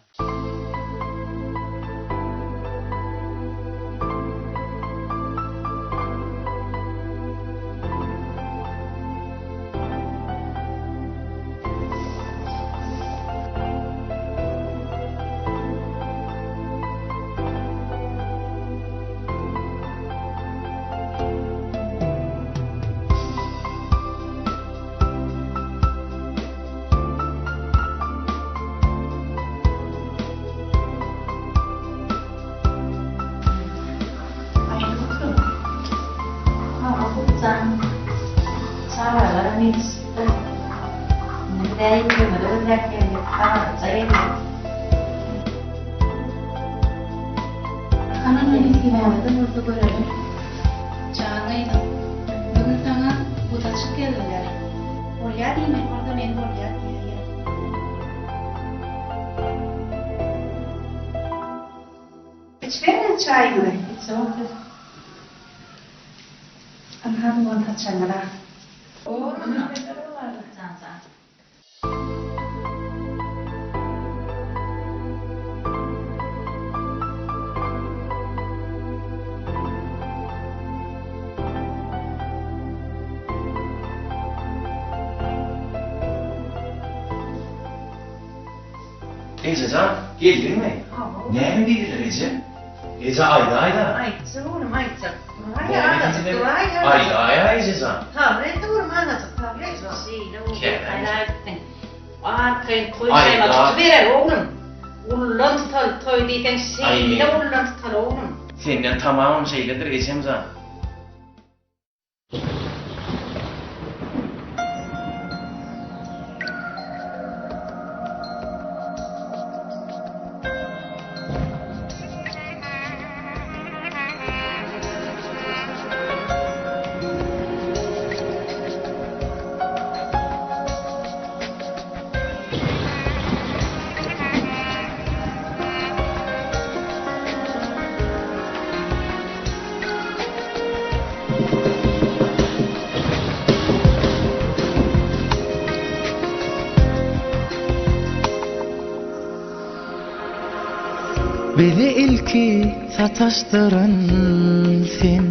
E: 하나님이 기뻐하는 것도 그래. 자네가 누군 땅아 보다 쉽게 들려. bolhar y mejor también bolhar diaria. İçmeye çay mı? İçmeye. Anhan bu da çamara. O ne kadar var? Zanza.
F: Ececan, geldin mi? Ne mi bildiler Ece? Ece ayda.
L: Aytsa oğlum aytsa.
F: Ayda Ececan.
L: Tablet oğlum anlatın. Tablet.
F: Kerem.
L: Arkayı koymayla verer oğlum. Ullan tutal toy diýsen şeýle ullan tutal oğlum.
F: Senden tamamım şeyledir eşemza.
K: Bizi ilki sataştıran sen,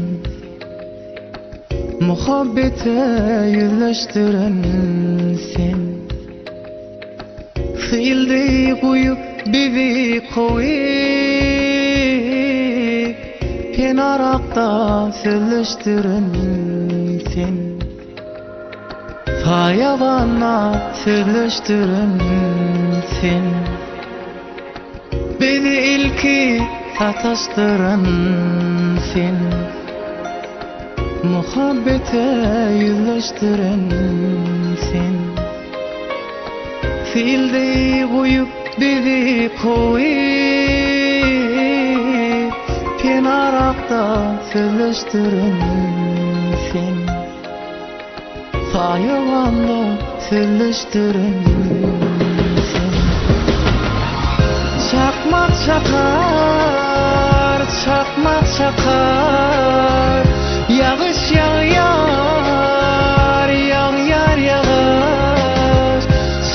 K: muhabbete yüzleştiren sen. Sildi koyup bizi koyup, penarakta sözleştiren sen. Sayavana sözleştiren sen. Beni ilki sataştıran sen, muhabbete yüzleştiren sen. Sildi koyup bizi koyup, penarakta sözleştiren sen. Sayavanda sözleştiren sen. Çakmak çakar, çakmak çakar, yağış yağar, yağar yağış.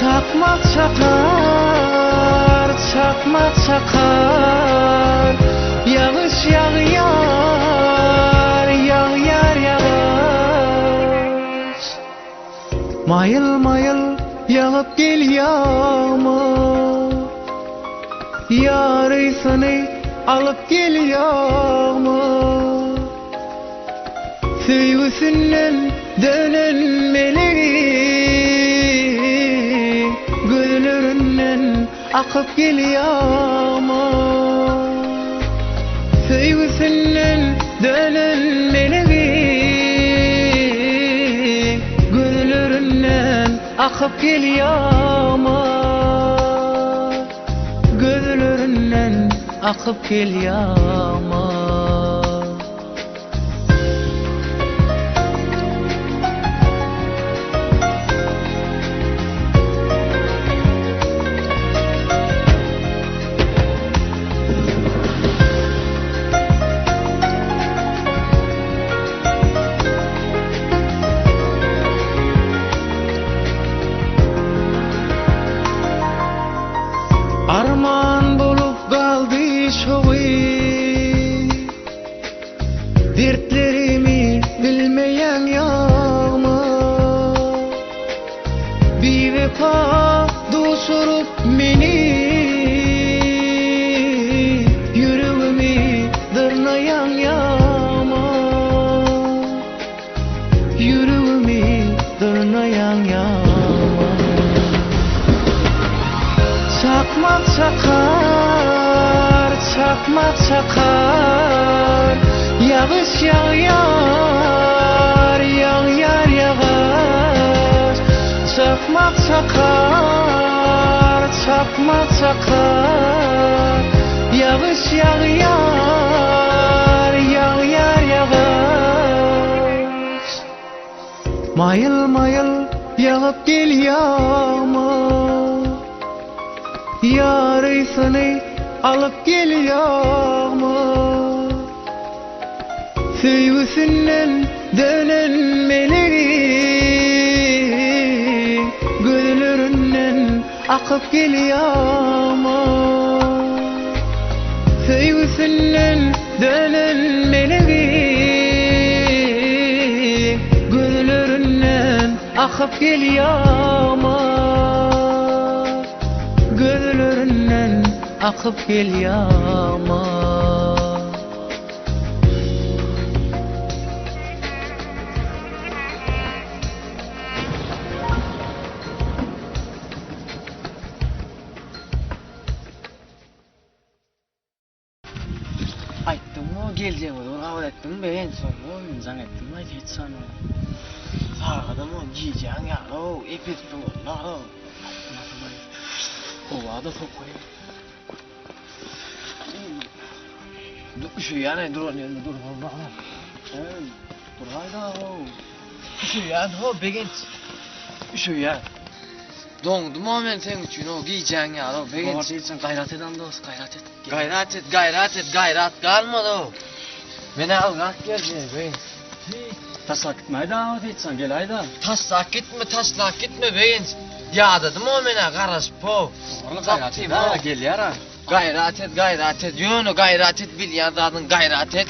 K: Çakmak çakar, çakmak çakar, yağış yağar, yağar yağış. Mayıl mayıl yağıp gel yağmur, yarısını alıp geliyor mu? Sevgisinden dönen meleği, gözlerinden akıp geliyor mu? Sevgisinden dönen meleği, gözlerinden akıp geliyor mu? Gözlerinden akıp geliyor mu? Arman bulup kaldı şoğu, dertlerimi bilmeyen yağma. Bir vefa doşurup beni, yüreğimi dırnayan yağma. Yüreğimi dırnayan yağma. Çakmak çakar, çakmak çakar, yağış yağar, yağar yağış. Çakmak çakar, çakmak çakar, yağış yağar, yağar yağış. Mayıl mayıl yağıp gel yağmur, yarısını alıp geliyor mu? Sevgisinden dönen meleği, gözlerinden akıp geliyor mu? Sevgisinden dönen meleği, gözlerinden akıp geliyor mu? Gözlerinden akıp geliyor mu?
G: o geleceğim o kabul ettim ben sonra imzan ettim ay hiç sana. Sağdan o giyeceğin ya o epet bu la o. O ada sokuyor. Şu yani dur yani dur baba. Dur hayda o. Şu yani o begin. Şu ya. Doğdu mu ben sen için o giyeceğin ya o begin. Doğru için gayret eden dost gayret et. Gayret kalmadı o. Beni al kalk gel begin.
I: Taslak gitmeye davet etsen gel ayda.
G: Taslak gitme begin. Ya dedim o bana karış po.
I: Gayret et ha gel yara.
G: Gayret et. Yönü gayret et bil yardadın gayret et.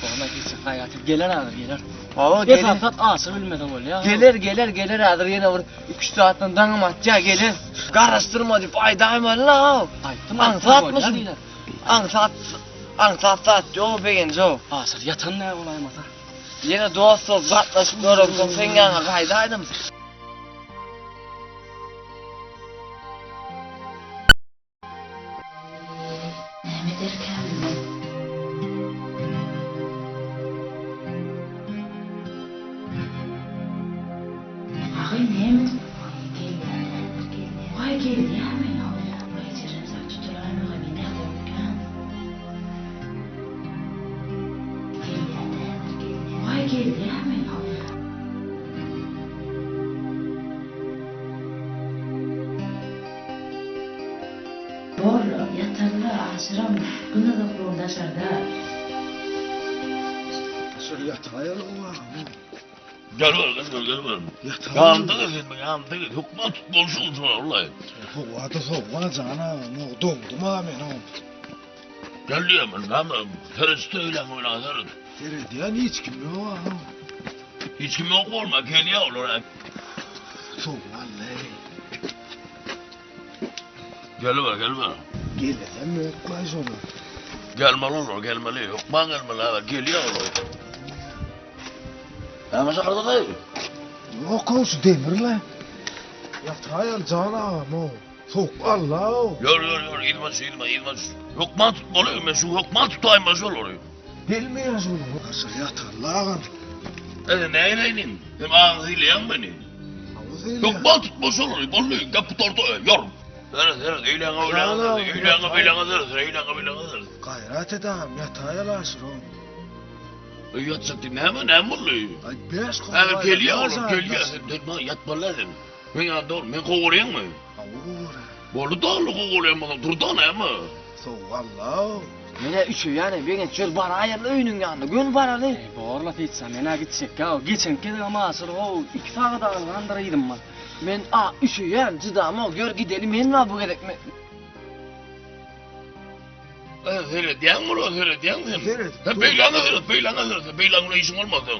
I: Ona gitsin gayret et. Gelir adır gelir.
G: Hava
I: Bir hafta ası bilmeden ol ya.
G: Gelir adır yine vur. 2 saatten danım atca gelir. Karıştırma deyip aydayım la.
I: Aytım
G: Ansatmışsın. Ansat jo begin jo.
I: Asır yatan ne olayım ata.
G: Yine dost ol zatlaşıp görürsün sen yana kaydaydım.
L: Borlo, yatarlı aşıram, bunu da kuruldaşarda.
K: Şöyle yatağaya ulan.
B: Gel ver. Yandı hükmet tutbolsun sonra vallahi.
K: Bu adı soğuğa cana, no doğdum amen o.
B: Gel diyemem ama terörist öyle mi oynadın?
K: Terediyen hiç kim yok ha.
B: Hiç kim yok olma geliye olur ha.
K: Soğuk vallahi.
B: Gel ver.
K: Gelmeden mi ötmez onu?
B: Gelmeli yok. Ben gelmeli ha geliye olur. Ama şarada da
K: Yok olsun demir lan. Yatağaya cana no. Soğuk Allah o.
B: Yor ilmaz. Hükmet tutmalı ben şu hükmet tutayım olur.
K: Bilmiyoruz onu. Nasıl yatarlar?
B: Ne eyleynin? Hem ağzıyla yan beni. Hükmet tutmaz olur. Vallahi kapı orta yor. Evet, eylene
K: Gayret edem, yatağaya laşır o.
B: Yatsak değil, ne oluyor?
K: Ay beş konu.
B: Evet, geliyor. Yatma lazım. Ben yandım, ben kovuruyorum mu? Bolu dağlı kovuruyorum bana, durdan ama.
K: Soğuk Allah o.
G: Mene üçü yani begin çöl bara ayarlı öyünün yanında, gön baralı.
I: Borla etsen mena gitsek ya. Geçen kedi ama asır o 2 sağa dağılgandırıydım ben.
G: Men üçü yani cidama gör gidelim men var bu gerek mi?
B: Öyle diyen mi? Beylana işin olmadı.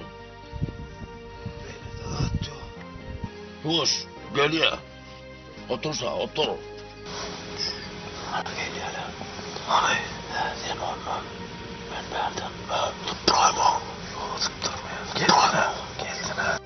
B: Hoş, gel ya. Otur. Hadi gel ya. Hadi, sen olmam. Ben verdim. Tutturayım o. Gel bana. Gelsene.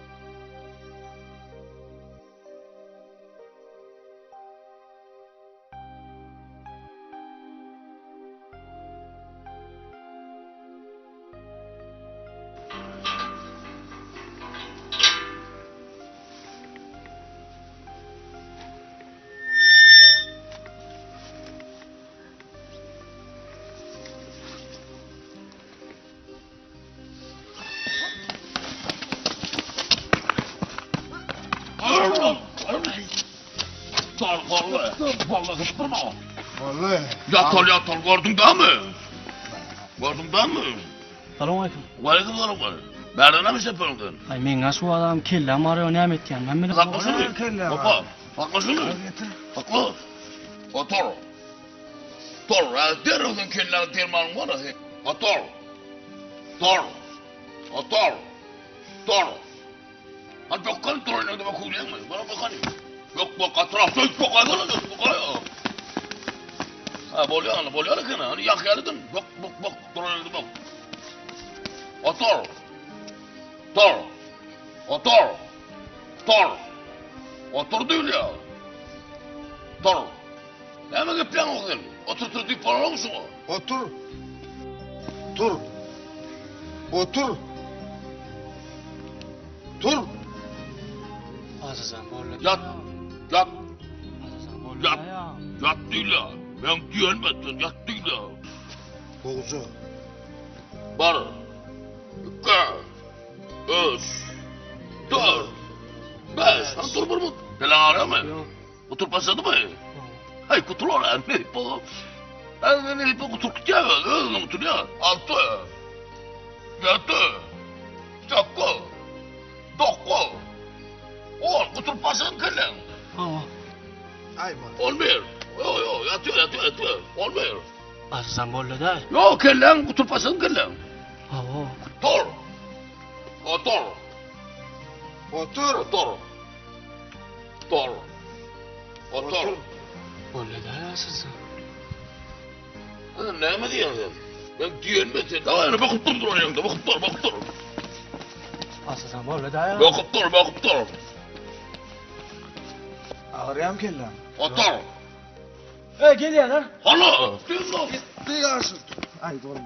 B: Vallahi kıştırma.
K: Vallahi.
B: Yatal gördün değil mi?
I: Salam aleyküm.
B: Aleyküm. Berden mi sepördün?
I: Ay men asu adam kelle amarıyor ne emet yani. Ben bile
B: Bakma şunu. Bakma şunu. Bakma. Otur. Derhudun kellerin termanın var ya. Otur. Hadi bakalım torunu da bakıyorum mu? Bana bakalım. Yok bak atrafta hiç bakayım. Ha boluyor kana. Hani yak yarıdın. Bak torunu da bak. Otur. Otur değil ya. Ne mi plan okudun? Otur deyip bana mısın o?
K: Otur.
M: Otur. Otur. Dur.
G: Azizam bolla.
B: Yat. Yat.
G: Azizam bolla.
B: Yat. Yat değil ya. Ben diyemezsin. Yat değil ya.
M: Boğuzu.
B: Bar. İki. Üç. Dört. Beş. Lan dur dur dur. Hele ağrıyor mu? Kutur başladı mı? Hay kutur ola. Ne bu? Ne bu kutur gidiyor. Öyle kutur ya. Altı. Yedi. Sekiz. Dokuz. On. Kutur başladın kellen.
M: Ayma.
B: 11. Yo yatıyor. 11.
G: Azizam bolla da.
B: Yo kellen kutur başladın kellen. Otur. Otur.
M: Otur.
B: Otur. Otur. Otur.
G: Bolla da azizam.
B: Ne mi diyorsun? Ben diyemezsin. Daha bakıp dur oraya. Bakıp dur.
G: Azizam bolla da.
B: Bakıp dur.
M: Ağrıyam kellem.
B: Otur.
G: Gel yanar.
B: Hala. Diyorsun.
M: Diyarsın. Ay doğru.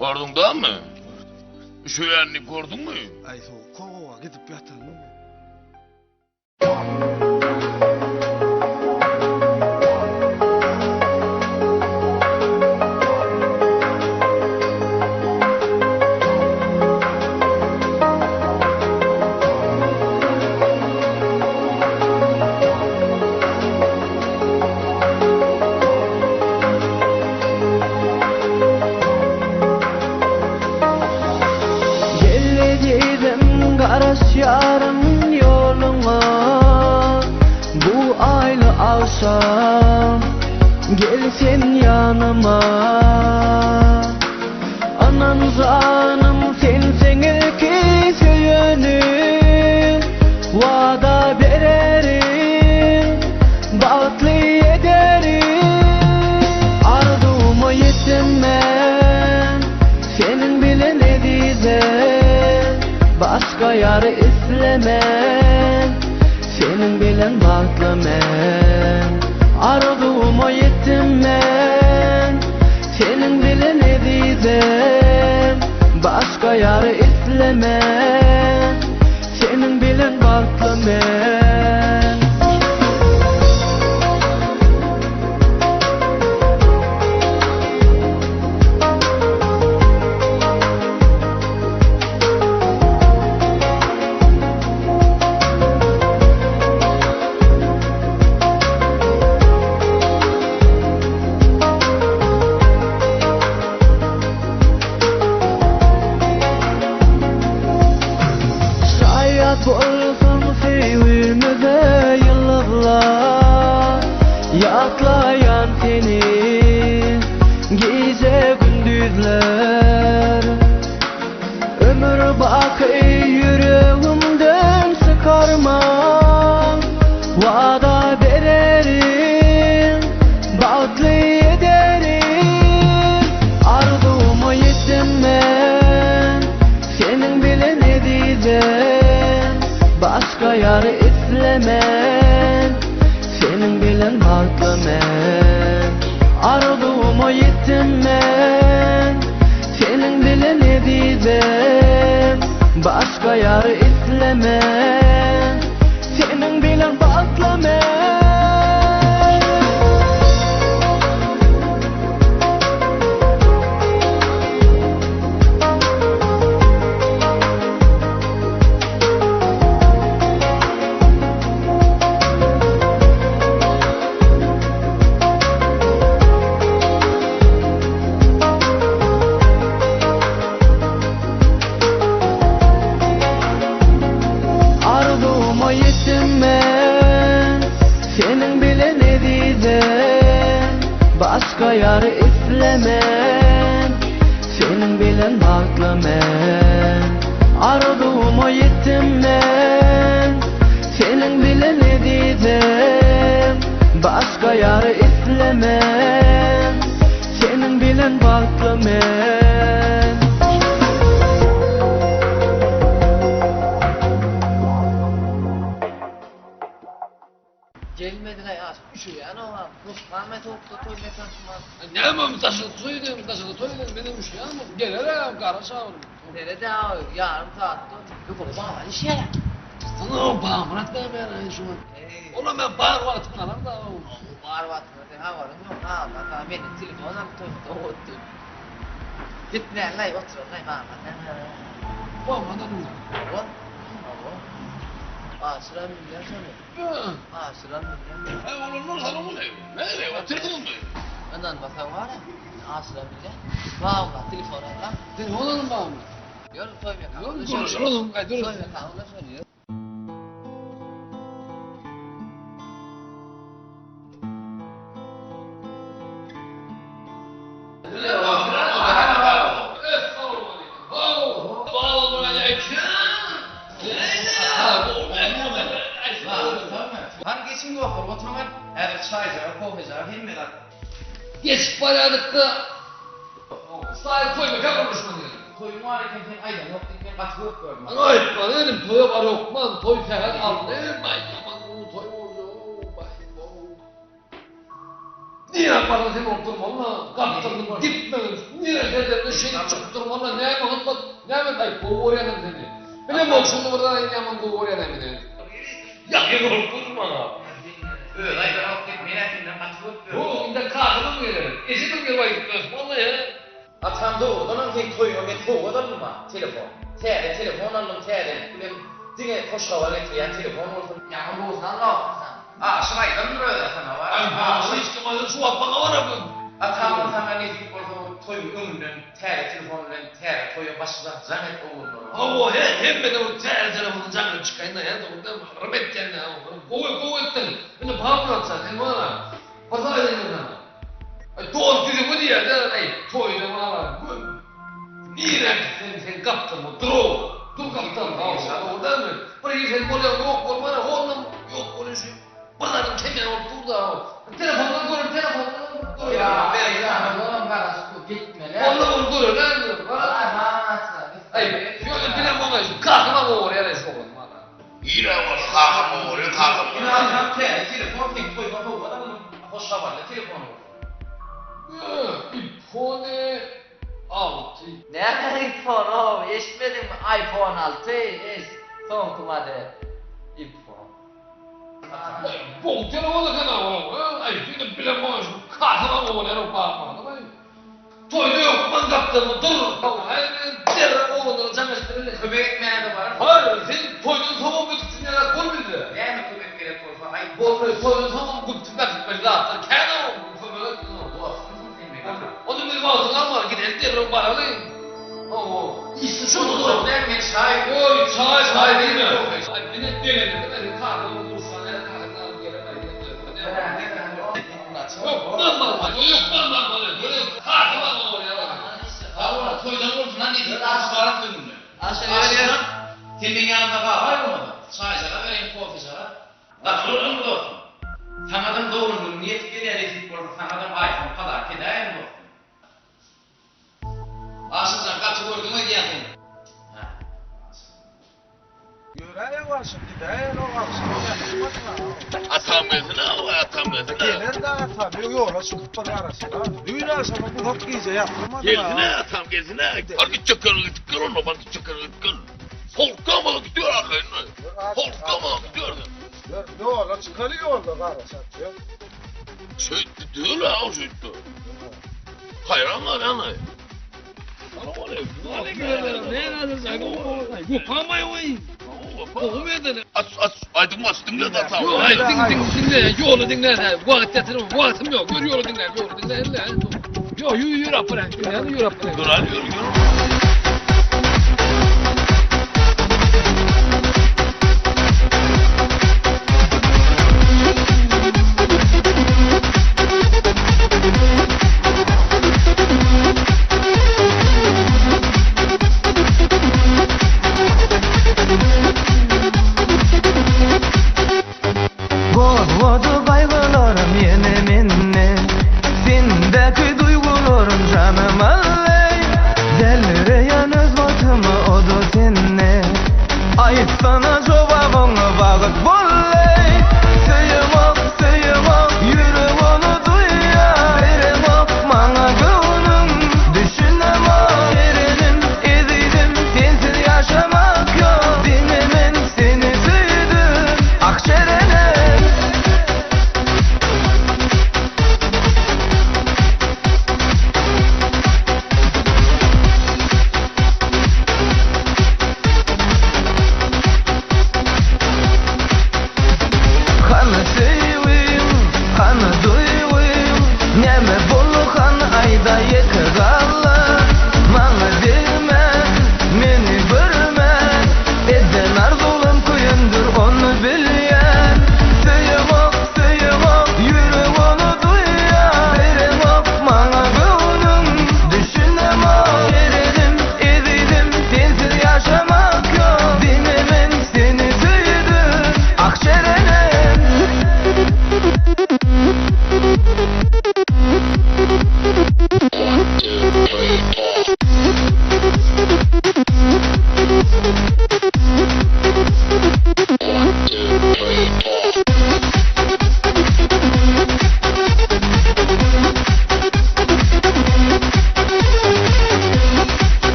B: Gördün değil mi? Şu yerini gördün mü?
M: Ay soğuk. Kova gidip yatalım.
K: Yarın yoluma bu aylı akşam gel sen yanıma. Anam canım sensin ilki söyünü vada vererim bağıtlı ederim. Arduma yettim ben senin bile ne diyeceğim. Başka yarı istemem, senin bilen baklamam. Aradığıma yettim ben, senin bilen ne diyeceğim. Başka yarı istemem, senin bilen baklamam. Olsun sevimde yıllar yaklayan seni gece gündüzler. Ömür bakı yüreğimden sıkarmam, vada vererim, bağlı ederim. Arduma yettim ben, senin bile ne diyeceğim. Başka yarı istemem, senin bilen baklamam. Ardığıma yettim ben, senin bile ne diyeceğim. Başka yarı istemem, senin bilen baklamam. Ardığıma yettim ben, senin bile ne diyeceğim. Başka yarı istemem, senin bilen baklamam. Ardığıma yettim ben, senin bile ne diyeceğim. Başka yarı istemem, senin bilen baklamam.
G: Gelmediler ya. Şu yani o var. Ahmet oldu toy mekanı.
C: Ne yapayım taşıdı toydum benim şu ama gelirim kara sağırım.
G: Nerede abi? Yarım saat yok oğlum bana iş ya.
C: Sana bağ Murat Bey ben şu an. Ona ben bağır var tıklanam da.
G: Var ha var yok ha bak benim telefonum toydu. Gitme lay otur lay bana.
C: Olmadan
G: o. Sıra milyon sana. Sıra milyon.
C: Olur sana bu ne? Ne oturduğum da.
G: Ondan bakan var ya. Sıra milyon. Valla telefonla.
C: Telefonum bağım.
G: Yol toy mekanı.
C: Yol konuşalım kay dur.
G: Toy mekanı söylüyor.
F: Han geçin yok otomat her çaycar koyacak hem de
C: Geç paradıkta. Sahip koyma kapanmışma diye.
F: koyun var iken aydan yok iken batı yok gördüm.
C: Ay bana dedim toya var yok man toy falan al ne bay aman bu toy oldu bay bu. Niye bana sen oturma ona kaptırdım gitmedin. Niye dedim şey çıktım ona ne yapalım bak ne yapalım ay bu oraya ne dedi. Benim olsun burada yaman bu oraya ne dedi. Ya yol kurma.
F: Öyle aydan yok milletimden batı yok gördüm.
C: Bu inde kahve mi gelir? Eşitim gel bay gitmez vallahi ya.
F: Atam doğru onun tek toyunu ben toğudan mı? Telefon. Telefon aldım teyre. Benim dine koş havalı ettiren telefon olsun.
G: Ya bu sen ne
F: Şuraydan böyle sana var.
C: Ay bu hiç kimse şu apana var abi.
F: Atam sana ne diyeyim orada toyun önünden telefonla toyun başına zahmet olur.
C: Ama hem benim o telefonun canını çıkayın da ya da orada rahmet yani ya. Koy. Beni bağırtsa sen bana. Pazar edin sana. Doğru dedi bu diye de ay toyda bana. Niye sen kaptın mı? Dur kaptan. Orada mı? Burayı sen böyle yok olmana oğlum yok konuşuyor. Bana kendine burada. Telefondan telefondan.
G: Ya ben oğlum kardeş bu gitme lan.
C: Oğlum dur lan. Ay şöyle plan bana şu kahve mı oraya da şu olun bana.
B: Yine var kahve oraya kahve.
F: Yine atam telefon tek toyma toğudan hoş havalı telefon olur.
C: iPhone 6.
G: Ne iPhone oğlum? Eşitmedin mi? iPhone 6 son kumada iPhone.
C: Bu telefonu kana oğlum. Ay şimdi plan bana şu kahve mı oraya da bağırma. Toyda yok man kaptın mı? Dur. Ay derre oğlunu canıştırın.
F: Köpek ekmeğe de var.
C: Hayır sen toydun tamam bütün neler kol bildi.
F: Ne mi köpek gerek olsa? Ay
C: Toydun tamam bütün ben rahatlar. Kenan köpek. Onun bir bağlılar var gidelim derre bağlı. İşte şunu da
F: verme çay.
C: Oy çay değil mi? Ay beni deledim. Ben kahvemi bulsan ne kahvemi gelemedi. Yok lan. Böyle kahve var oraya.
F: Havla toydan olsun lan dedi. Asgarın dönümlü. Asgarın senin yanında var mı? Çaycara vereyim kofecara. Bak sorun mu olsun? Sanadan doğrunun niyet geliyor rezil olur. Sanadan iPhone kadar kedayım mı? Asılcan kaçı gördün mü diyeyim.
M: Yüreğe var şimdi de o akşam.
B: Atamezine.
M: Gelir de atam. Yola çıkıp da arasına. Düğün arasına bu hak iyice yaptırmadı.
B: Gezine atam gezine. Argı çakır onu bana çakır. Holkamalı gidiyor akıyın. Holkamalı gidiyor.
M: Yola çıkarıyor orada arasına.
B: Söğüttü diyor la o söğüttü. Hayranlar yani.
C: Bu pamayı oy.
B: Aydın maç dinle de atam.
C: Yok dinle. Yolu dinle. Vakit yatırım. Vaktim yok. Yolu dinle. Yok yürü apıra. Yürü apıra.
B: Dur hadi yürü.
K: Boğdu kaygılarım yine minne Sendeki duygularım canım alley Delreyen öz batımı odu senne Ait sana cevabını bağıt bolley Suyum ol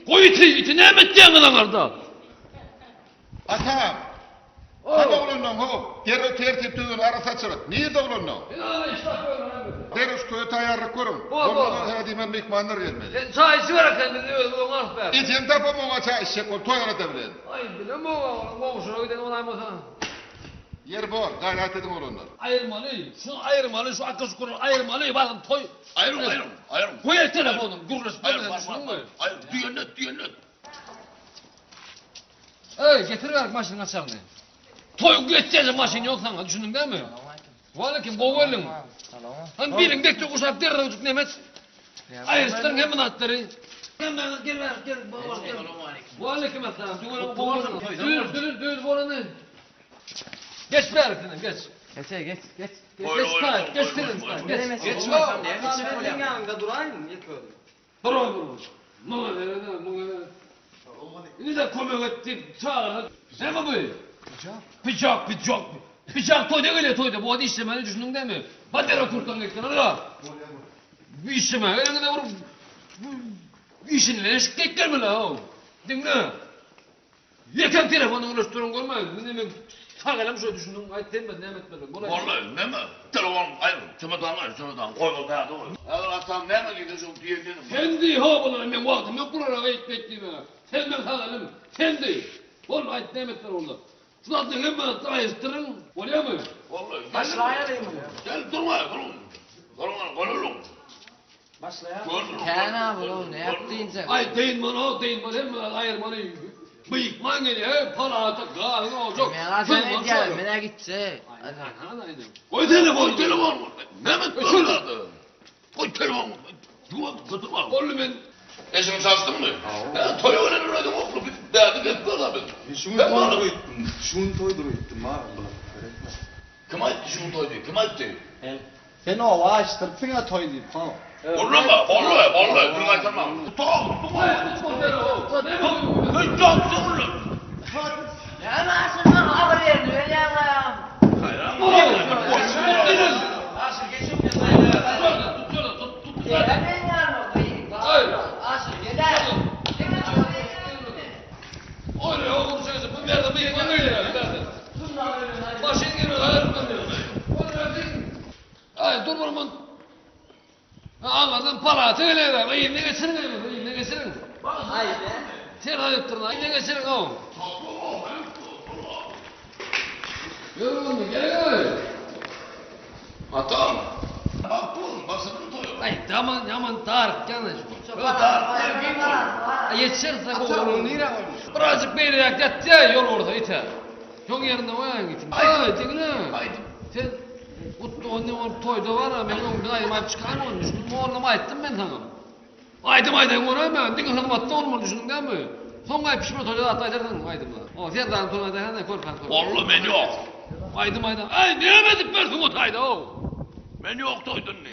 C: Koy iti ne ettiğin adam orada?
A: Atam. Hadi oğlunla ho. Geri tertip düğün arasa çırat. Niye de oğlunla?
C: Ya işte böyle.
A: Deriz köy tayarlık kurun.
C: Bol, bol.
A: Onlardan hedimen mikmanlar gelmeli.
C: Sen çay içi ver kendini öyle olmaz be.
A: İçin tapım ona çay içecek ol. Toyana da bilen.
C: Ay bilmem o komşuna gidelim ona mı?
A: Yer bor. Gayret edin oğlunlar.
C: Ayırmalı. Şu ayırmalı şu akıl sukuru ayırmalı. Bakın toy.
B: Ayırın.
C: Koy el telefonu. Gürleş.
B: Ayır. Düğünlet.
C: Ey getiriver maşını açalım. Toy geçeceğiz maşın yok sana düşündün değil mi? Valla kim kovalım. Hani birin bekle kuşak derre ucuk Nemet. Ayırsın hemen atları. Hemen gel. Aleyküm asselam. Düğün boranı. Geç be arkadaşım geç.
G: Geç.
C: Geç senin. Geç.
J: Senin yanında durayım ilk öyle.
C: Durun. Muğla. Ne de komik etti. Çağır. Ne bu? Bıçak toyda. Bu adı işlemeni düşündün değil mi? Badera kurtan gekten ara. Bir işleme. Öyle vurup işinle eşlik gelme la o. Dinle. Yakın telefonu ulaştırın görmeyin. Ne demek? Sağlam şöyle düşündüm. Ay demedi ne etmedi.
B: Vallahi ne mi? Telefon ayır. Çamadan. Koy da doğru. Atam ne mi gidiyorsun diyelim.
C: Kendi ha bunlar ben vaktim yok buralara beklediğime. Sen ben sağlam. Kendi. Oğlum ay demetler orada. Şulatın hemen ayıstırın. Oluyor mu?
B: Vallahi.
J: Başlayalım mı?
B: Gel durma. Durun.
J: Başlayalım.
G: Ken abi oğlum ne yaptıyınca?
C: Ay deyin bana hemen ayırmanı. Bıyıkman geliyor. Para atak. Ne olacak?
G: Merak etme merak gitse.
C: Koy telefon.
B: Mehmet böyle. Koy telefon. Duvar kutuma.
C: Oğlum ben.
B: Eşimi sastın mı? Toy öğrenirdim okulu. Bir derdi getir abi.
M: Şunu toyduruyordum ha.
B: Kim ayıttı şunu toydu? Kim ayıttı?
M: Sen o açtırıp sana toydun ha.
B: Vallahi. Kim ayıtırma?
G: Ya nasıl lan ağır yerdi öyle yapayım. Asıl geçim ya. Ben yanım. Asıl gider.
C: Öyle oğlum sözü. Bu nerede bıyıkman öyle. Başın geliyor. Ayırman diyor. Ay dur burman. Ağlardan palatı öyle ver. İyi ne geçirin.
J: Hayır be.
C: Sen ayıptırın. Ne geçirin oğlum. Yürü gel.
B: Atam. Bak bu basın toyu.
C: Ay yaman tarık yanlış bu. Yetişirse bu olur. Birazcık beri yaktı ya yol orada ite. Çok yerinde o yan gittim. Ay dinle. Sen o toyda var ya benim onu ayırmayıp çıkarım onu düşündüm. Oğlum ayıttım ben sana. Aydım onu hemen. Dinle hanım attı onu düşündüm değil mi? Son ay pişme toyda hatta edersin aydımla. O sen daha sonra da ne korkan.
B: Vallahi ben yok.
C: Aydım. Ay ne yemedik ben o tayda o.
B: Ben yok toydun ne?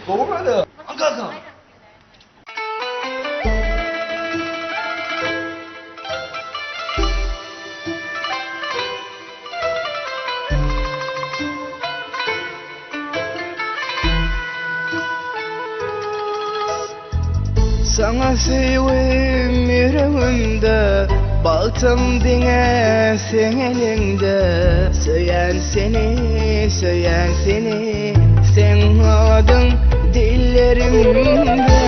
J: Doğru hadi. Kalk.
K: Sana sevim yüreğimde, baktım dine sen elinde. Söyleyen seni, sen adın dillerimde.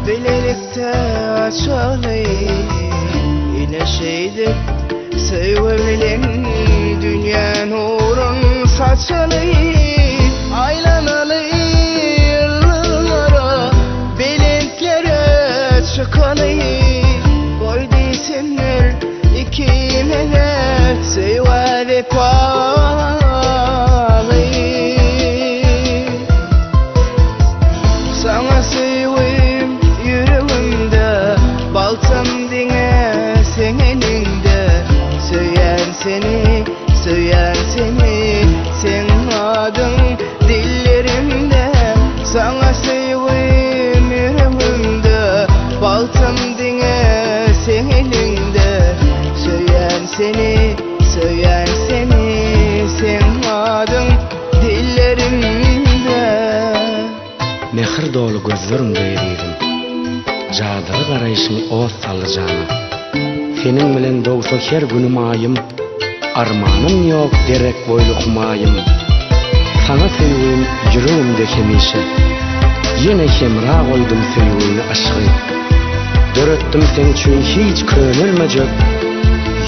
K: Bilelikte açalayım yine şeydir sevebilin dünya nurun saçalayım aylanalı yıllara bilintlere çıkalayım koy desinler iki melek severi palayım sana sevim yüreğimde baltam dine sen elinde söyleyen seni sen adın dillerimde sana sevim yüreğimde baltam dine sen elinde söyleyen seni sen adın dillerimde.
H: Mehir dolu gözlerimde eridim. Jadyry garaýyşyny oz salajana. Senin bilen dogsa her günüm ayım. Armanım yok derek boylu humayım. Sana sevgim yüreğimde hemişe. Yine kemra koydum sevgini aşkı. Dörettim sen üçün hiç könülmeyecek.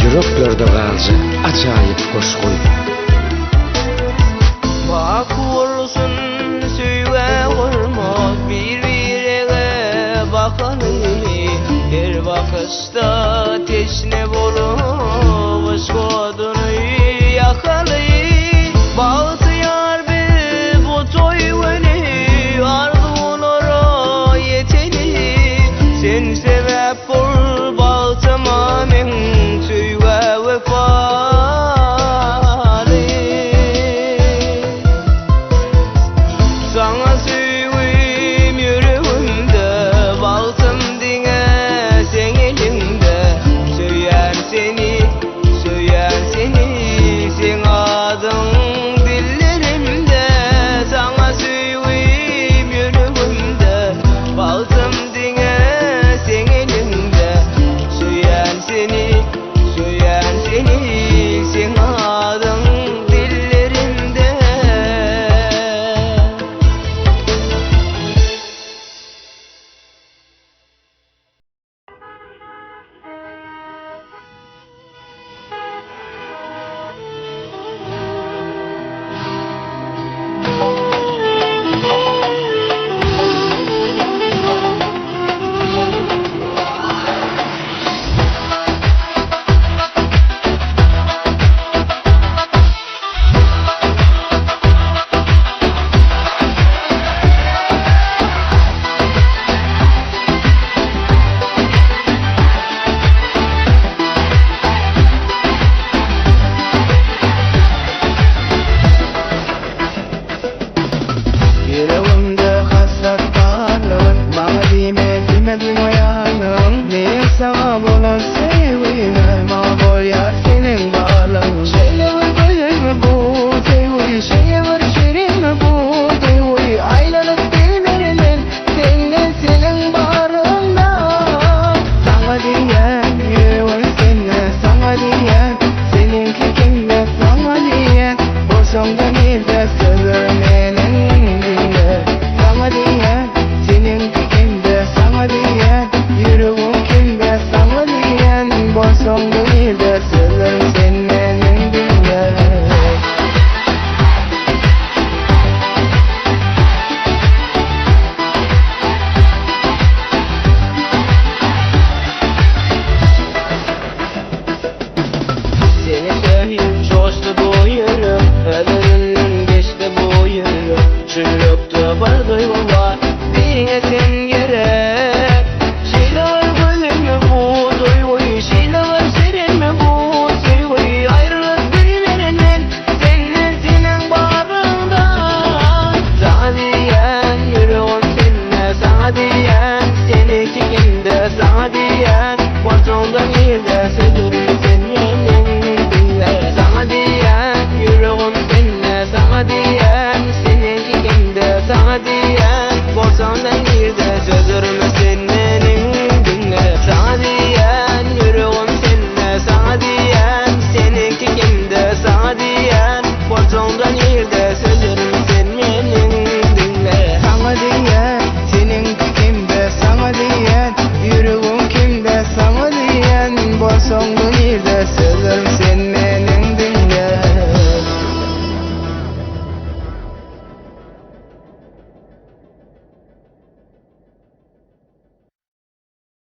H: Yüreklerde galca acayip koşkuy.
K: Bak olsun söyle olmaz birbirine bakalım. Her bakışta teşne bulup aşk odunu yakalayım. Bağıtıyar bir bu toy beni ardı onlara yeteli. Sen sebep ol bağıtıma men tüyve vefalı. Sana sevim yüreğimde baltım dine sen elinde söyleyen seni sen adın dillerimde sana sevim yüreğimde baltım dine sen elinde söyleyen seni sen adın dillerimde. Yüreğimde hasret varlığın bana demedin o yanın. Benim sana bulan sevgime mahvol ya senin varlığın. Şeyle var gözüme bu sevgi, şeyle var şerime bu sevgi. Aylanıp bilmerinden senin varlığında. Sana diyen yüreğim sana diyen seninki kimde sana diyen boşumda bir de sözlermenin. Sana diyen senin kimde sana diyen yüreğim kimde sana diyen boşum yerde sözüm senin dinle. Sana diyen yüreğim seninle, sana diyen seninki kimde, sana diyen borsamdan yerde sözüm senin dinle. Sana diyen yüreğim seninle, sana diyen seninki kimde, sana diyen borsamdan yerde sözüm